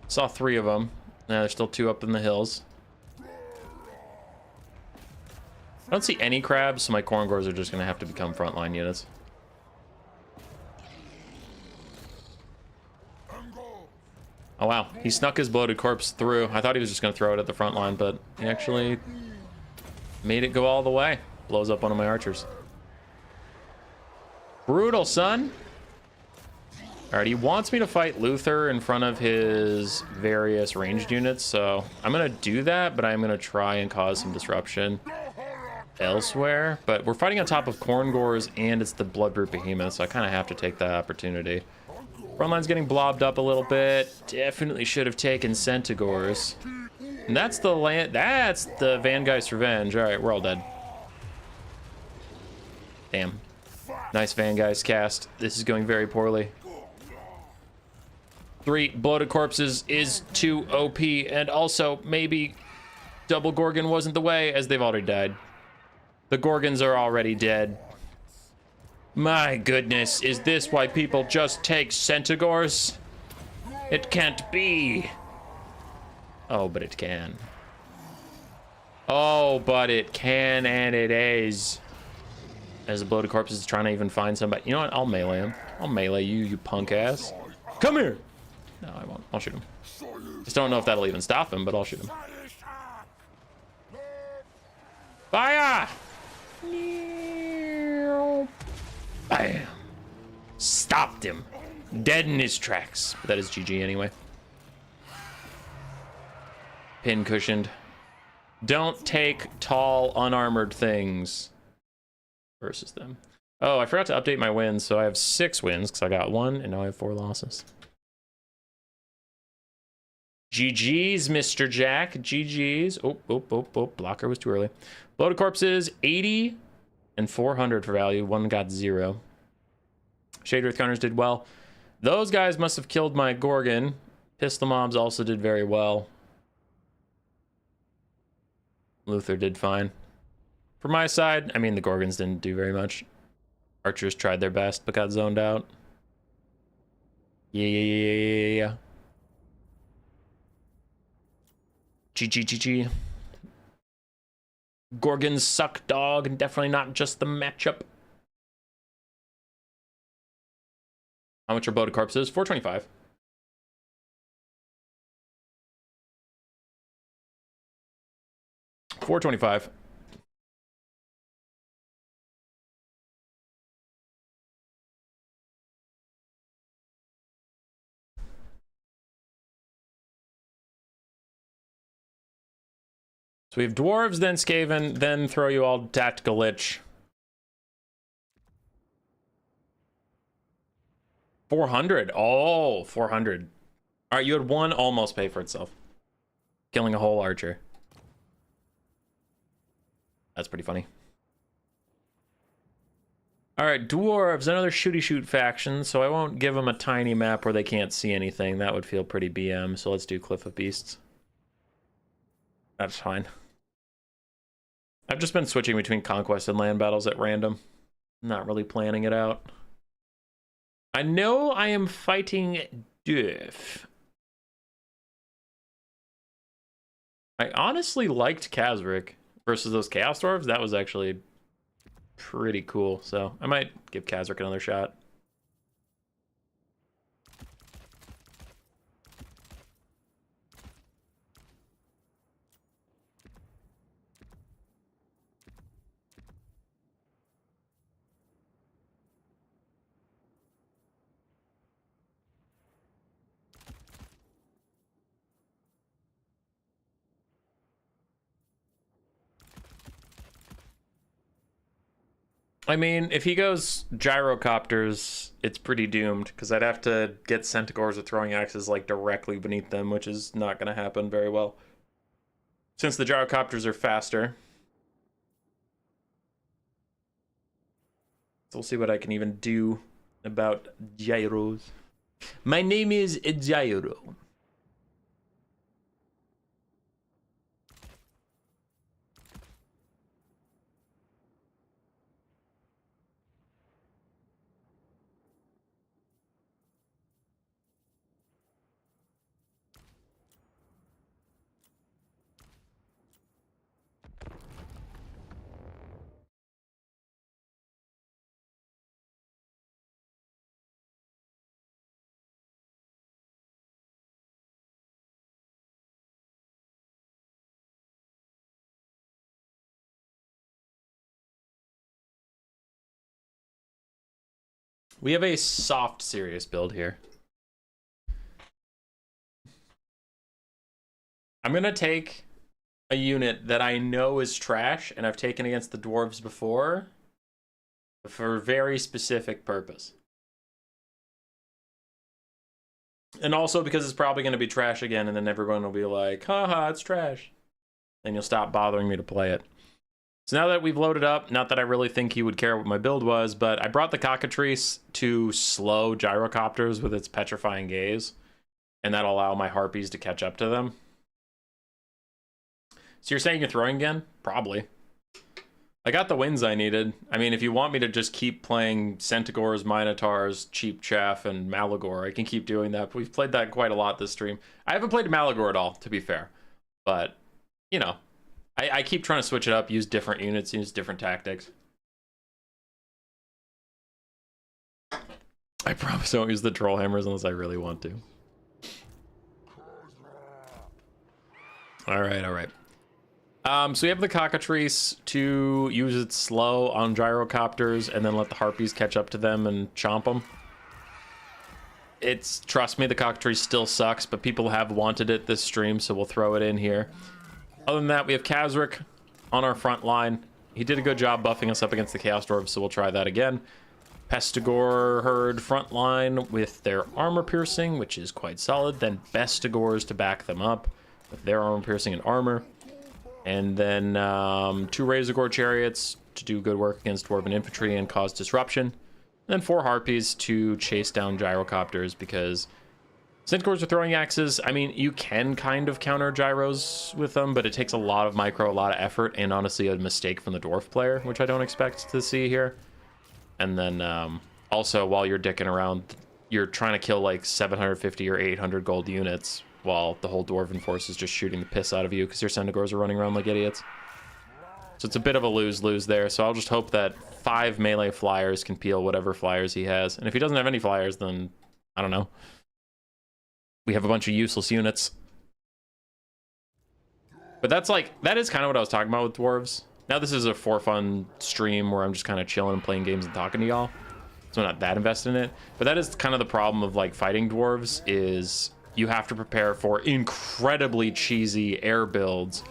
Saw 3 of them. Now there's still 2 up in the hills. I don't see any crabs, so my Corngors are just going to have to become frontline units. Oh wow, he snuck his bloated corpse through. I thought he was just going to throw it at the front line, but he actually made it go all the way. Blows up one of my archers. Brutal, son. Alright, he wants me to fight Luther in front of his various ranged units, so I'm going to do that, but I'm going to try and cause some disruption elsewhere. But we're fighting on top of Corngors, and it's the Bloodroot Behemoth, so I kind of have to take that opportunity. Frontline's getting blobbed up a little bit. Definitely should have taken Centigors. And that's the land. That's the Van Geist Revenge. All right, we're all dead. Damn. Nice Van Geist cast. This is going very poorly. 3 bloated corpses is too OP, and also maybe double Gorgon wasn't the way, as they've already died. The Gorgons are already dead. My goodness, is this why people just take Centaurs? It can't be. Oh, but it can. Oh, but it can, and it is. As the bloated corpse is trying to even find somebody. You know what? I'll melee him. I'll melee you, you punk ass. Come here. No, I won't. I'll shoot him. Just don't know if that'll even stop him, but I'll shoot him. Fire! Bam. Stopped him. Dead in his tracks. But that is GG anyway. Pin cushioned. Don't take tall, unarmored things versus them. Oh, I forgot to update my wins, so I have 6 wins because I got 1, and now I have 4 losses. GG's, Mr. Jack. GG's. Oh, blocker was too early. Bloated corpses, 80 and 400 for value. One got 0. Shade Wraith counters did well. Those guys must have killed my Gorgon. Pistol mobs also did very well. Luther did fine. For my side, I mean, the Gorgons didn't do very much. Archers tried their best, but got zoned out. Yeah. GG. Gorgons suck, dog, and definitely not just the matchup. How much are bloated corpses? 425. $425. So we have dwarves, then Skaven, then throw you all tactical lich. 400. Oh, 400. All right, you had 1 almost pay for itself. Killing a whole archer. That's pretty funny. All right, dwarves, another shooty shoot faction, so I won't give them a tiny map where they can't see anything. That would feel pretty BM, so let's do Cliff of Beasts. That's fine. I've just been switching between conquest and land battles at random. Not really planning it out. I know I am fighting Duff. I honestly liked Kazric versus those Chaos Dwarves. That was actually pretty cool, so I might give Kazric another shot. I mean, if he goes gyrocopters, it's pretty doomed, because I'd have to get Centaurs with throwing axes like directly beneath them, which is not going to happen very well. Since the gyrocopters are faster. So we'll see what I can even do about gyros. My name is Gyro. We have a soft, serious build here. I'm going to take a unit that I know is trash, and I've taken against the dwarves before, for a very specific purpose. And also because it's probably going to be trash again, and then everyone will be like, haha, it's trash. And you'll stop bothering me to play it. So now that we've loaded up, not that I really think he would care what my build was, but I brought the Cockatrice to slow gyrocopters with its petrifying gaze. and that'll allow my harpies to catch up to them. So you're saying you're throwing again? Probably. I got the wins I needed. I mean, if you want me to just keep playing Centaurs, Minotaurs, Cheap Chaff, and Malagor, I can keep doing that. But we've played that quite a lot this stream. I haven't played Malagor at all, to be fair. But, you know, I keep trying to switch it up, use different units, use different tactics. I promise I won't use the troll hammers unless I really want to. All right, all right. So we have the cockatrice to use it slow on gyrocopters and then let the harpies catch up to them and chomp them. It's, trust me, the cockatrice still sucks, but people have wanted it this stream, so we'll throw it in here. Other than that, we have Kazric on our front line. He did a good job buffing us up against the Chaos Dwarves, so we'll try that again. Pestigor herd front line with their armor piercing, which is quite solid. Then Bestigors to back them up with their armor piercing and armor. And then 2 Razorgore chariots to do good work against Dwarven infantry and cause disruption. And then 4 harpies to chase down gyrocopters because Centaurs are throwing axes. I mean, you can kind of counter gyros with them, but it takes a lot of micro, a lot of effort, and honestly a mistake from the dwarf player, which I don't expect to see here. And then also, while you're dicking around, you're trying to kill like 750 or 800 gold units while the whole Dwarven force is just shooting the piss out of you because your Centaurs are running around like idiots. So it's a bit of a lose-lose there. So I'll just hope that 5 melee flyers can peel whatever flyers he has. And if he doesn't have any flyers, then I don't know. We have a bunch of useless units. But that's like, that is kind of what I was talking about with dwarves. Now this is a for fun stream where I'm just kind of chilling and playing games and talking to y'all. So I'm not that invested in it. But that is kind of the problem of like fighting dwarves is you have to prepare for incredibly cheesy air builds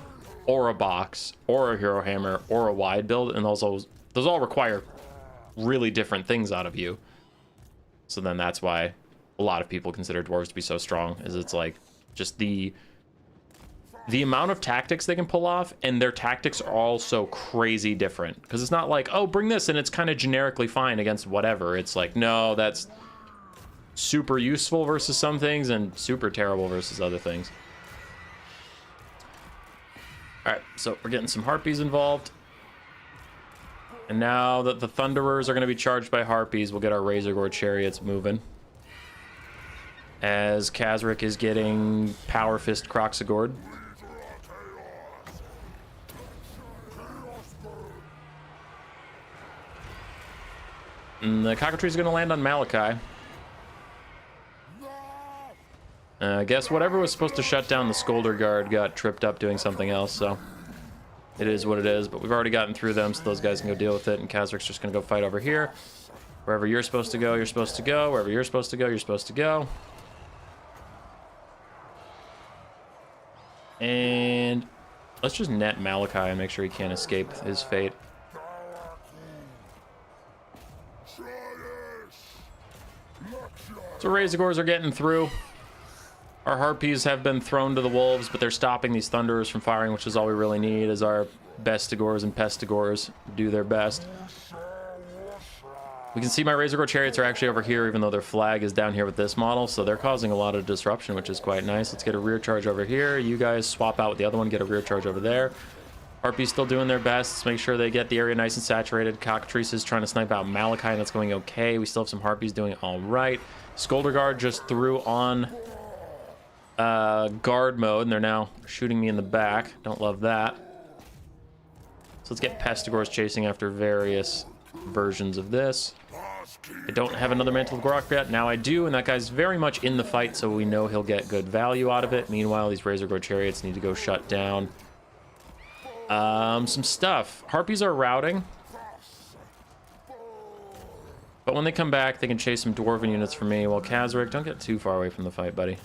or a box or a hero hammer or a wide build. And those all require really different things out of you. So then that's why a lot of people consider dwarves to be so strong, is it's like just the amount of tactics they can pull off, and their tactics are all so crazy different. Because it's not like, oh, bring this, and it's kind of generically fine against whatever. It's like, no, that's super useful versus some things, and super terrible versus other things. Alright, so we're getting some harpies involved. And now that the Thunderers are going to be charged by harpies, we'll get our Razorgore chariots moving. As Kazric is getting Power Fist Croxagord. And the cockatrice is going to land on Malachi. I guess whatever was supposed to shut down the Scolder Guard got tripped up doing something else, so it is what it is. But we've already gotten through them, so those guys can go deal with it. And Kazric's just going to go fight over here. Wherever you're supposed to go, you're supposed to go. Wherever you're supposed to go, you're supposed to go. And let's just net Malachi and make sure he can't escape his fate. So Razorgores are getting through. Our harpies have been thrown to the wolves, but they're stopping these Thunderers from firing, which is all we really need as our Bestigors and Pestigors do their best. We can see my Razorgore chariots are actually over here, even though their flag is down here with this model, so they're causing a lot of disruption, which is quite nice. Let's get a rear charge over here. You guys swap out with the other one, get a rear charge over there. Harpies still doing their best. Let's make sure they get the area nice and saturated. Cockatrice is trying to snipe out Malachi, and that's going okay. We still have some harpies doing all right. Scolder Guard just threw on guard mode, and they're now shooting me in the back. Don't love that. So let's get Pestigors chasing after various versions of this. I don't have another Mantle of Gorok yet. Now I do, and that guy's very much in the fight, so we know he'll get good value out of it. Meanwhile, these Razorgore chariots need to go shut down some stuff. Harpies are routing, but when they come back, they can chase some Dwarven units for me. While Kazric, don't get too far away from the fight, buddy.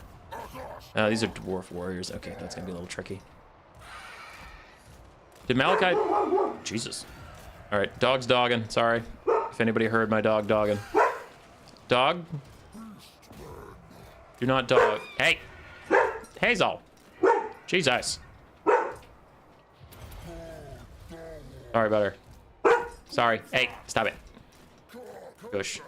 These are Dwarf Warriors. Okay, that's gonna be a little tricky. Did Malachi... Jesus. All right, dog's dogging. Sorry. If anybody heard my dog dogging. Dog? Do not dog. Hey! Hazel! Jesus. Sorry about her. Sorry. Hey, stop it. Gosh.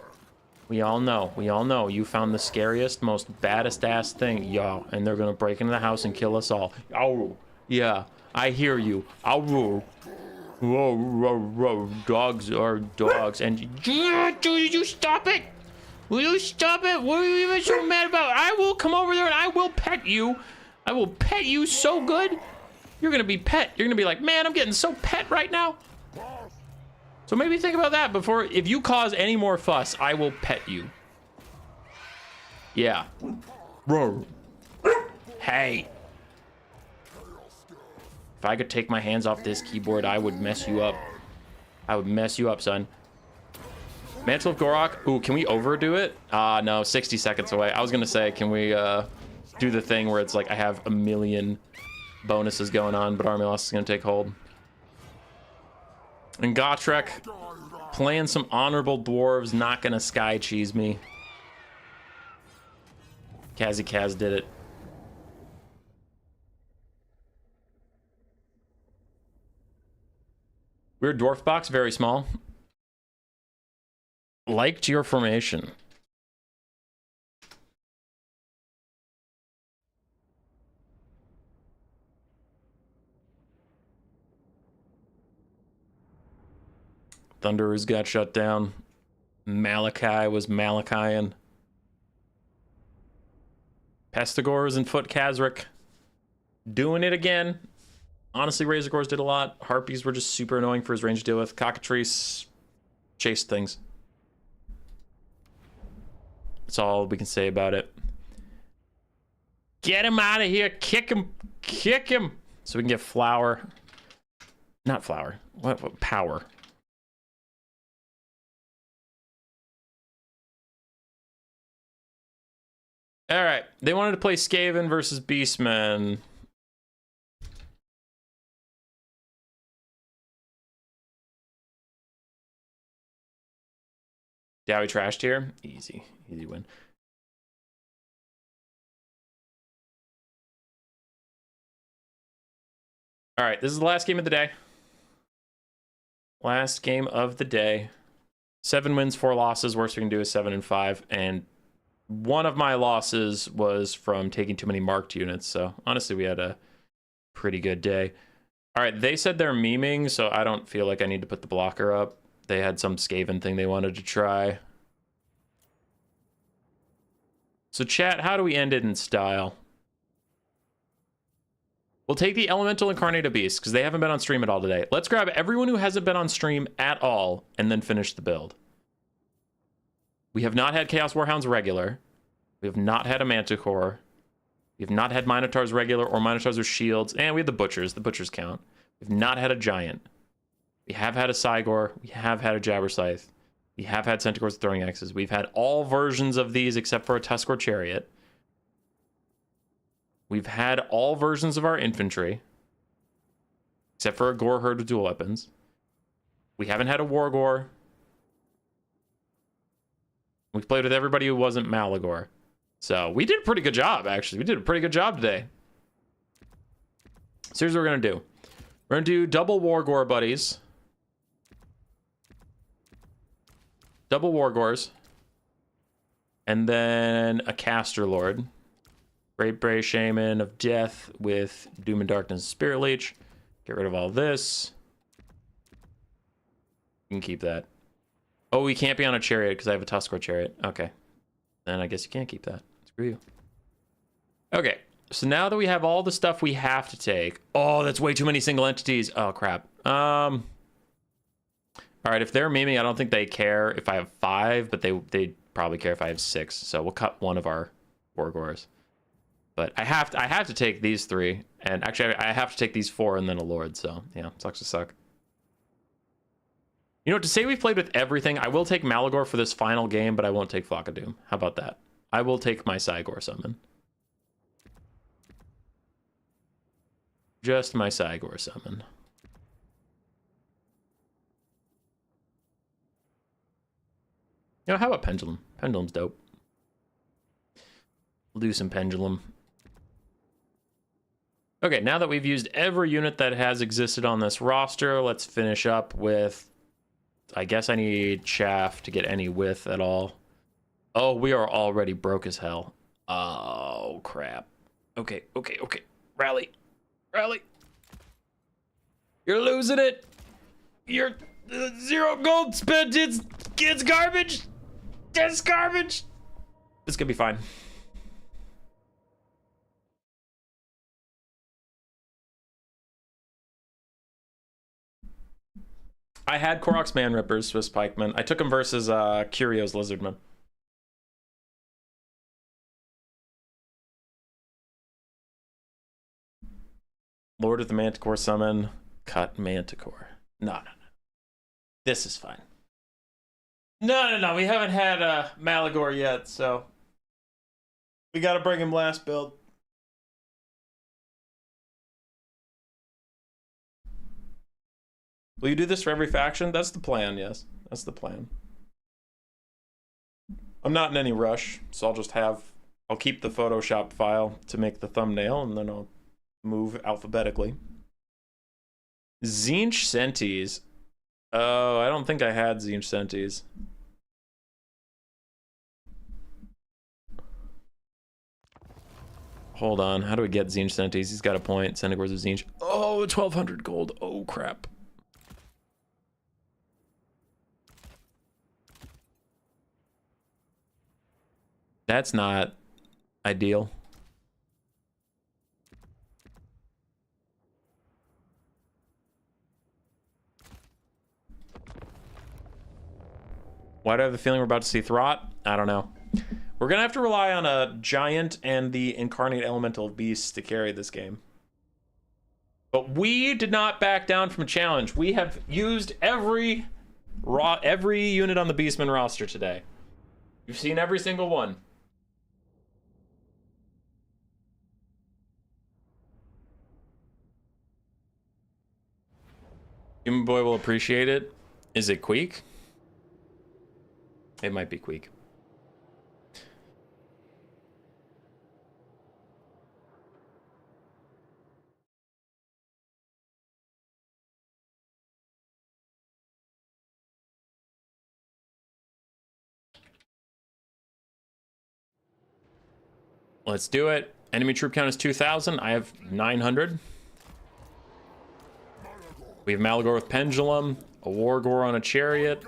We all know you found the scariest, most baddest ass thing, yo, and they're gonna break into the house and kill us all. Ow. Yeah, I hear you. Ow. Whoa, whoa, whoa. Dogs are dogs, and dude, you stop it? Will you stop it? What are you even so mad about? I will come over there and I will pet you. I will pet you so good. You're gonna be pet. You're gonna be like, man, I'm getting so pet right now. So maybe think about that before, if you cause any more fuss, I will pet you. Yeah. Roar. Hey. If I could take my hands off this keyboard, I would mess you up. I would mess you up, son. Mantle of Gorok. Ooh, can we overdo it? No, 60 seconds away. I was gonna say, can we do the thing where it's like I have a million bonuses going on, but Army Loss is gonna take hold. And Gotrek playing some honorable dwarves, not gonna sky cheese me. Kaz did it. Weird dwarf box, very small. Liked your formation. Thunderers got shut down. Malachi was Malachian. Pestigors and Foot Kazric doing it again. Honestly, Razorgors did a lot. Harpies were just super annoying for his range to deal with. Cockatrice chased things. That's all we can say about it. Get him out of here. Kick him. Kick him. So we can get flour. Not flour. What power? All right. They wanted to play Skaven versus Beastmen. Dowie trashed here. Easy win. All right, this is the last game of the day. Last game of the day. 7 wins, 4 losses. Worst we can do is 7 and 5. And one of my losses was from taking too many marked units. So honestly, we had a pretty good day. All right, they said they're memeing, so I don't feel like I need to put the blocker up. They had some Skaven thing they wanted to try. So chat, how do we end it in style? We'll take the Elemental Incarnate Beast, because they haven't been on stream at all today. Let's grab everyone who hasn't been on stream at all, and then finish the build. We have not had Chaos Warhounds regular. We have not had a Manticore. We have not had Minotaurs regular or Minotaurs with shields. And we have the Butchers. The Butchers count. We've not had a Giant. We have had a Cygor. We have had a Jabberscythe. We have had Centaurs with throwing axes. We've had all versions of these except for a Tuskor Chariot. We've had all versions of our infantry, except for a Gore Herd with dual weapons. We haven't had a Wargore. We've played with everybody who wasn't Malagor. So we did a pretty good job, actually. We did a pretty good job today. So here's what we're going to do. We're going to do double Wargore buddies. Double Wargores. And then a Caster Lord. Great Bray Shaman of Death with Doom and Darkness and Spirit Leech. Get rid of all this. You can keep that. Oh, we can't be on a chariot because I have a Tuskor Chariot. Okay. Then I guess you can't keep that. Screw you. Okay. So now that we have all the stuff we have to take. Oh, that's way too many single entities. Oh, crap. All right, if they're memeing, I don't think they care if I have 5, but they probably care if I have 6. So we'll cut one of our Wargores. But I have to take these 3, and actually I have to take these 4 and then a Lord. So yeah, sucks to suck. You know, to say we've played with everything, I will take Malagor for this final game, but I won't take Flock of Doom. How about that? I will take my Cygor summon. Just my Cygor summon. You know, how about Pendulum? Pendulum's dope. We'll do some Pendulum. Okay, now that we've used every unit that has existed on this roster, let's finish up with... I guess I need Chaff to get any width at all. Oh, we are already broke as hell. Oh, crap. Okay. Rally. You're losing it. You're 0 gold spent. It's garbage. It's garbage. This could be fine. I had Korok's Man Rippers, Swiss Pikemen. I took him versus Curio's Lizardman. Lord of the Manticore summon. Cut Manticore. No. This is fine. No. We haven't had Malagor yet, so we gotta bring him last build. Will you do this for every faction? That's the plan, yes. That's the plan. I'm not in any rush, so I'll keep the Photoshop file to make the thumbnail, and then I'll move alphabetically. Zinch Sentis. Oh, I don't think I had Zinch Sentis. Hold on, how do we get Zinch Sentis? He's got a point. Centigrades of Zinch. Oh, 1,200 gold. Oh, crap. That's not ideal. Why do I have the feeling we're about to see Throt? I don't know. We're gonna have to rely on a giant and the incarnate elemental of beasts to carry this game. But we did not back down from a challenge. We have used every unit on the Beastmen roster today. You've seen every single one. Human Boy will appreciate it. Is it Queek? It might be Queek. Let's do it. Enemy troop count is 2,000. I have 900. We have Malagor with Pendulum, a Wargor on a Chariot,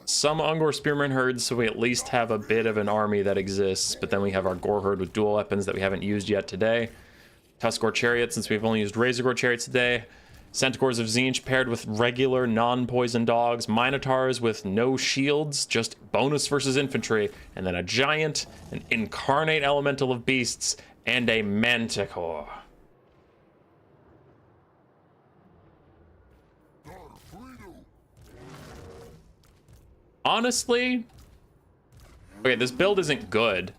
some Ungor Spearman herds, so we at least have a bit of an army that exists, but then we have our Gore herd with dual weapons that we haven't used yet today. Tuskgor Chariot, since we've only used Razorgor Chariots today. Centaurs of Zinch paired with regular non-poison dogs. Minotaurs with no shields, just bonus versus infantry. And then a giant, an incarnate elemental of beasts, and a manticore. Honestly, okay, this build isn't good.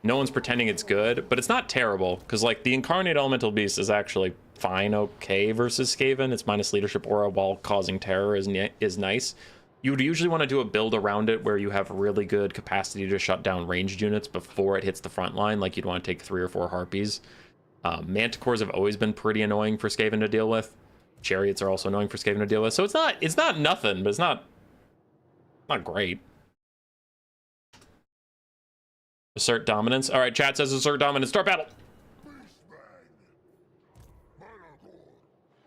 No one's pretending it's good, but it's not terrible, because like the incarnate elemental beast is actually fine, okay versus Skaven. It's minus leadership aura while causing terror is nice. You would usually want to do a build around it where you have really good capacity to shut down ranged units before it hits the front line. Like you'd want to take 3 or 4 harpies. Manticores have always been pretty annoying for Skaven to deal with. Chariots are also annoying for Skaven to deal with. So it's not nothing, but it's not great. Assert dominance. All right, chat says assert dominance. Start battle.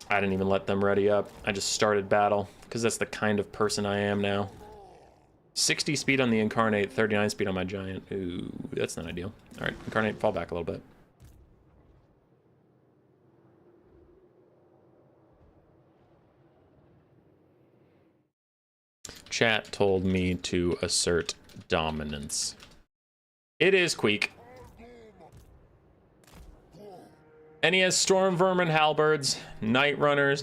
I didn't even let them ready up. I just started battle because that's the kind of person I am now. 60 speed on the incarnate, 39 speed on my giant. Ooh, that's not ideal. All right, incarnate, fall back a little bit. Chat told me to assert dominance. It is Queek. And he has Storm Vermin Halberds, Night Runners,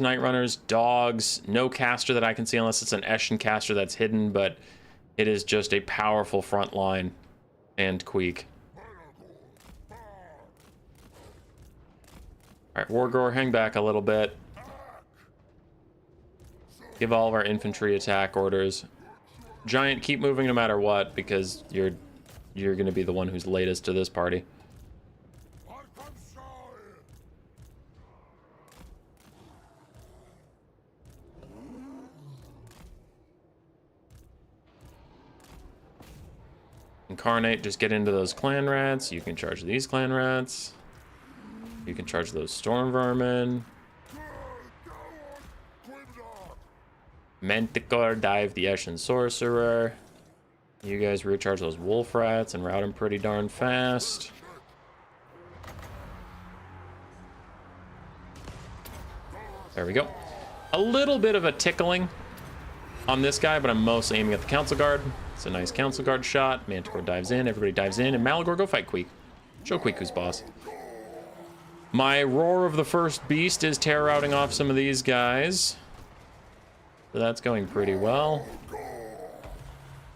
Dogs, no caster that I can see unless it's an Eshin caster that's hidden, but it is just a powerful front line and Queek. Alright, Wargor, hang back a little bit. Give all of our infantry attack orders. Giant, keep moving no matter what, because you're gonna be the one who's latest to this party. Incarnate, just get into those clan rats. You can charge these clan rats. You can charge those storm vermin. Manticore, dive the Eshin Sorcerer. You guys recharge those wolf rats and route them pretty darn fast. There we go. A little bit of a tickling on this guy, but I'm mostly aiming at the Council Guard. It's a nice Council Guard shot. Manticore dives in, everybody dives in, and Malagor, go fight Queek. Show Queek who's boss. My Roar of the First Beast is terror routing off some of these guys. So that's going pretty well.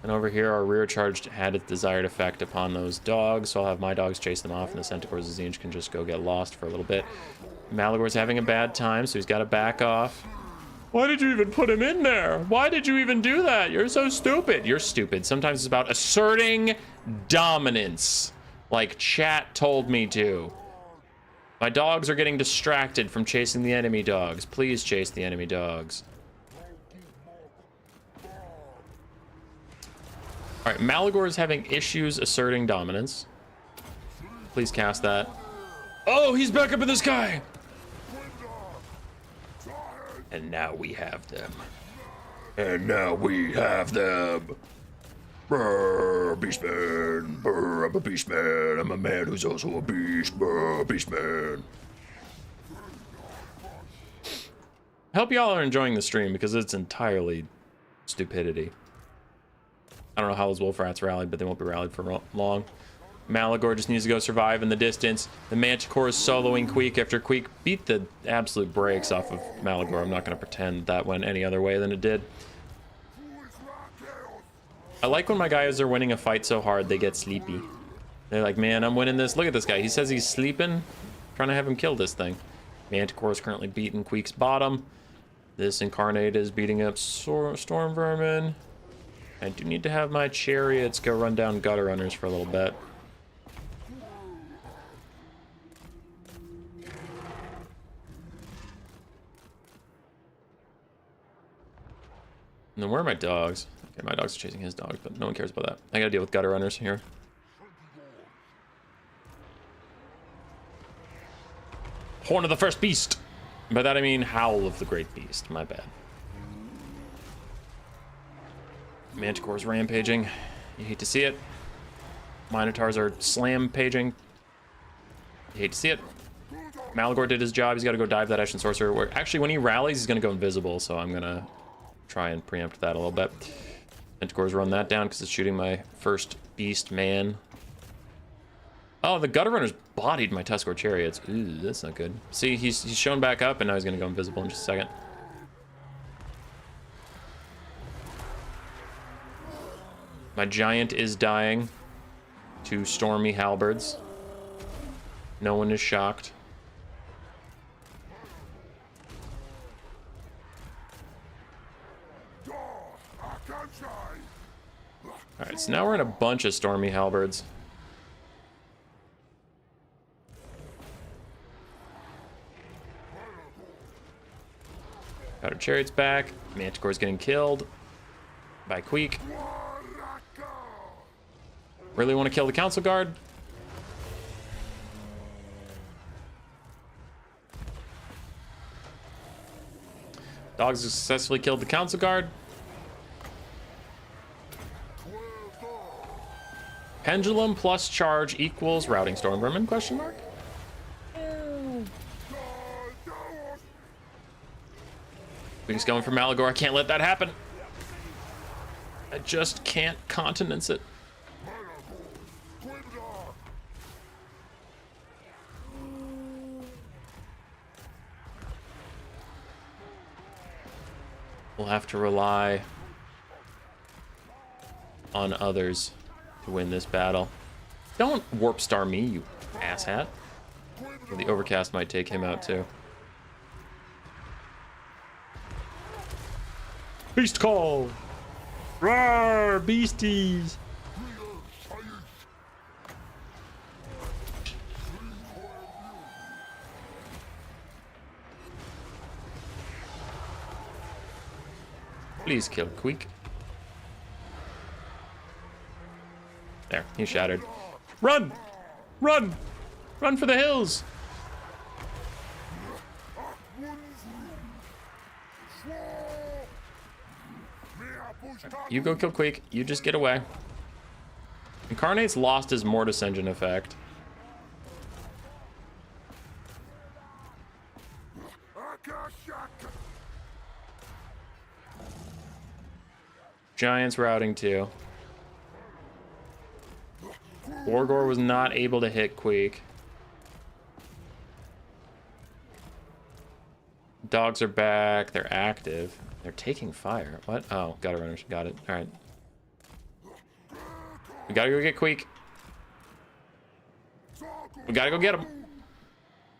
And over here, our rear charge had its desired effect upon those dogs, so I'll have my dogs chase them off, and the Centaur's Zinj can just go get lost for a little bit. Malagor's having a bad time, so he's got to back off. Why did you even put him in there? Why did you even do that? You're so stupid. You're stupid. Sometimes it's about asserting dominance, like chat told me to. My dogs are getting distracted from chasing the enemy dogs. Please chase the enemy dogs. All right, Malagor is having issues asserting dominance. Please cast that. Oh, he's back up in the sky. And now we have them. And now we have them. Brr, Beastman. Brr, I'm a Beastman. I'm a man who's also a beast. Brr, Beastman. I hope y'all are enjoying the stream because it's entirely stupidity. I don't know how those wolf rats rallied, but they won't be rallied for long. Malagor just needs to go survive in the distance. The Manticore is soloing Queek after Queek beat the absolute brakes off of Malagor. I'm not going to pretend that went any other way than it did. I like when my guys are winning a fight so hard they get sleepy. They're like, man, I'm winning this. Look at this guy. He says he's sleeping. I'm trying to have him kill this thing. Manticore is currently beating Queek's bottom. This Incarnate is beating up Storm Vermin. I do need to have my chariots go run down gutter runners for a little bit. And then where are my dogs? Okay, my dogs are chasing his dogs, but no one cares about that. I gotta deal with gutter runners here. Horn of the First Beast! By that I mean Howl of the Great Beast, my bad. Manticore's rampaging. You hate to see it. Minotaurs are slam-paging. You hate to see it. Malagor did his job. He's got to go dive that Eshin Sorcerer. Actually, when he rallies, he's going to go invisible, so I'm going to try and preempt that a little bit. Manticore's run that down because it's shooting my first beast man. Oh, the gutter runners bodied my Tuskor chariots. Ooh, that's not good. See, he's shown back up, and now he's going to go invisible in just a second. My giant is dying to stormy halberds. No one is shocked. Alright, so now we're in a bunch of stormy halberds. Got our chariots back. Manticore's getting killed by Queek. Really want to kill the Council Guard? Dogs have successfully killed the Council Guard. Pendulum plus charge equals routing Storm Vermin, question mark? We're just going for Malagor. I can't let that happen. I just can't countenance it. We'll have to rely on others to win this battle. Don't warp star me, you asshat. Well, the overcast might take him out too. Beast call! Roar, beasties! Please kill Queek. There, he's shattered. Run! Run! Run for the hills! You go kill Queek. You just get away. Incarnate's lost his Mortis Engine effect. Giants routing too. Orgor was not able to hit Queek. Dogs are back. They're active. They're taking fire. What? Oh, gutter runners. Got it. All right. We gotta go get Queek. We gotta go get him.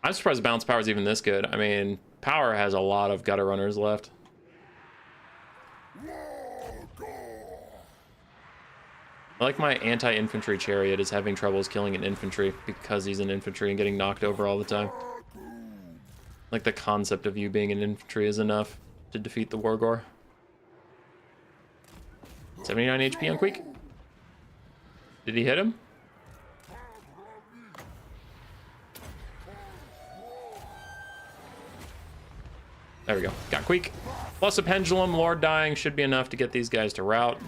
I'm surprised balance power is even this good. I mean, power has a lot of gutter runners left. I like my anti-infantry chariot is having troubles killing an infantry because he's an infantry and getting knocked over all the time. Like the concept of you being an infantry is enough to defeat the Wargor. 79 HP on Queek. Did he hit him? There we go. Got Queek. Plus a pendulum. Lord dying should be enough to get these guys to rout.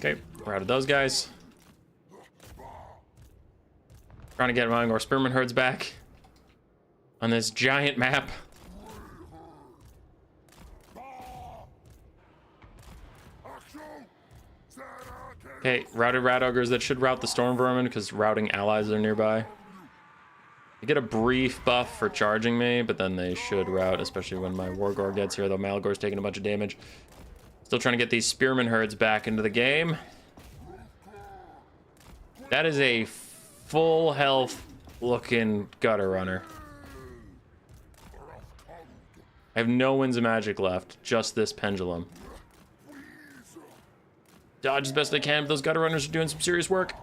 Okay, routed those guys. Trying to get Mangor Spearman herds back on this giant map. Okay, routed rat ogres that should rout the storm vermin because routing allies are nearby. You get a brief buff for charging me, but then they should rout, especially when my Wargor gets here, though Malagor's taking a bunch of damage. Still trying to get these spearman herds back into the game. That is a full health looking gutter runner. I have no winds of magic left, just this pendulum. Dodge as best I can, but those gutter runners are doing some serious work.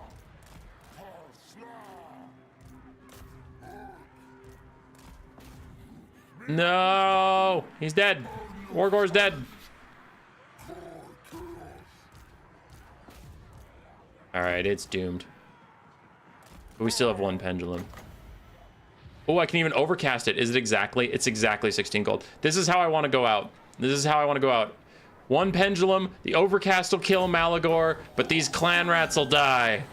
No, he's dead. Wargor's dead. All right, it's doomed. But we still have one pendulum. Oh, I can even overcast it. Is it exactly? It's exactly 16 gold. This is how I want to go out. This is how I want to go out. One pendulum, the overcast will kill Malagor, but these clan rats will die.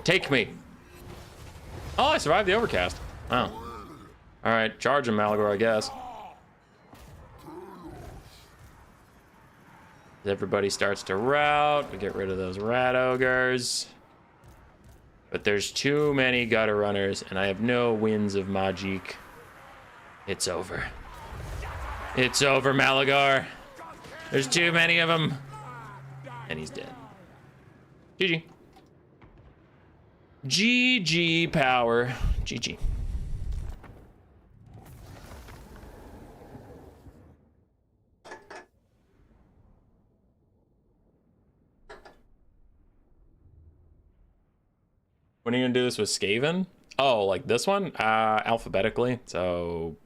Take me. Oh, I survived the overcast. Wow. All right, charge him, Malagor, I guess. Everybody starts to rout. We get rid of those rat ogres. But there's too many gutter runners, and I have no winds of magic. It's over. It's over, Malagor. There's too many of them. And he's dead. GG. GG power. GG. When are you gonna do this with Skaven? Oh, like this one? Alphabetically. So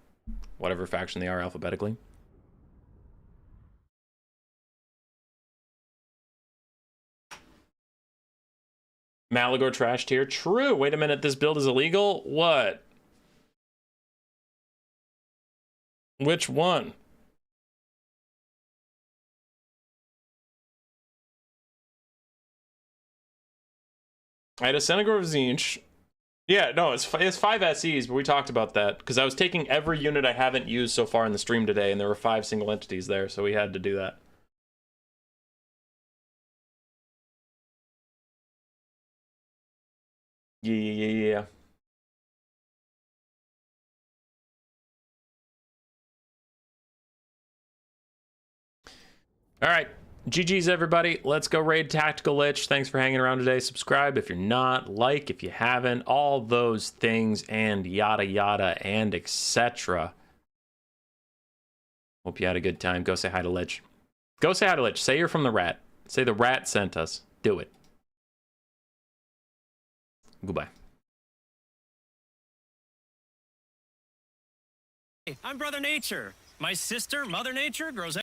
whatever faction they are alphabetically. Malagor trash tier. True. Wait a minute. This build is illegal? What? Which one? I had a Senegor of Zinch. Yeah, no, it's 5 SEs, but we talked about that because I was taking every unit I haven't used so far in the stream today, and there were 5 single entities there, so we had to do that. Yeah. All right. GG's, everybody. Let's go raid Tactical Lich. Thanks for hanging around today. Subscribe if you're not. Like if you haven't. All those things and yada yada and etc. Hope you had a good time. Go say hi to Lich. Go say hi to Lich. Say you're from the rat. Say the rat sent us. Do it. Goodbye. I'm Brother Nature. My sister, Mother Nature, grows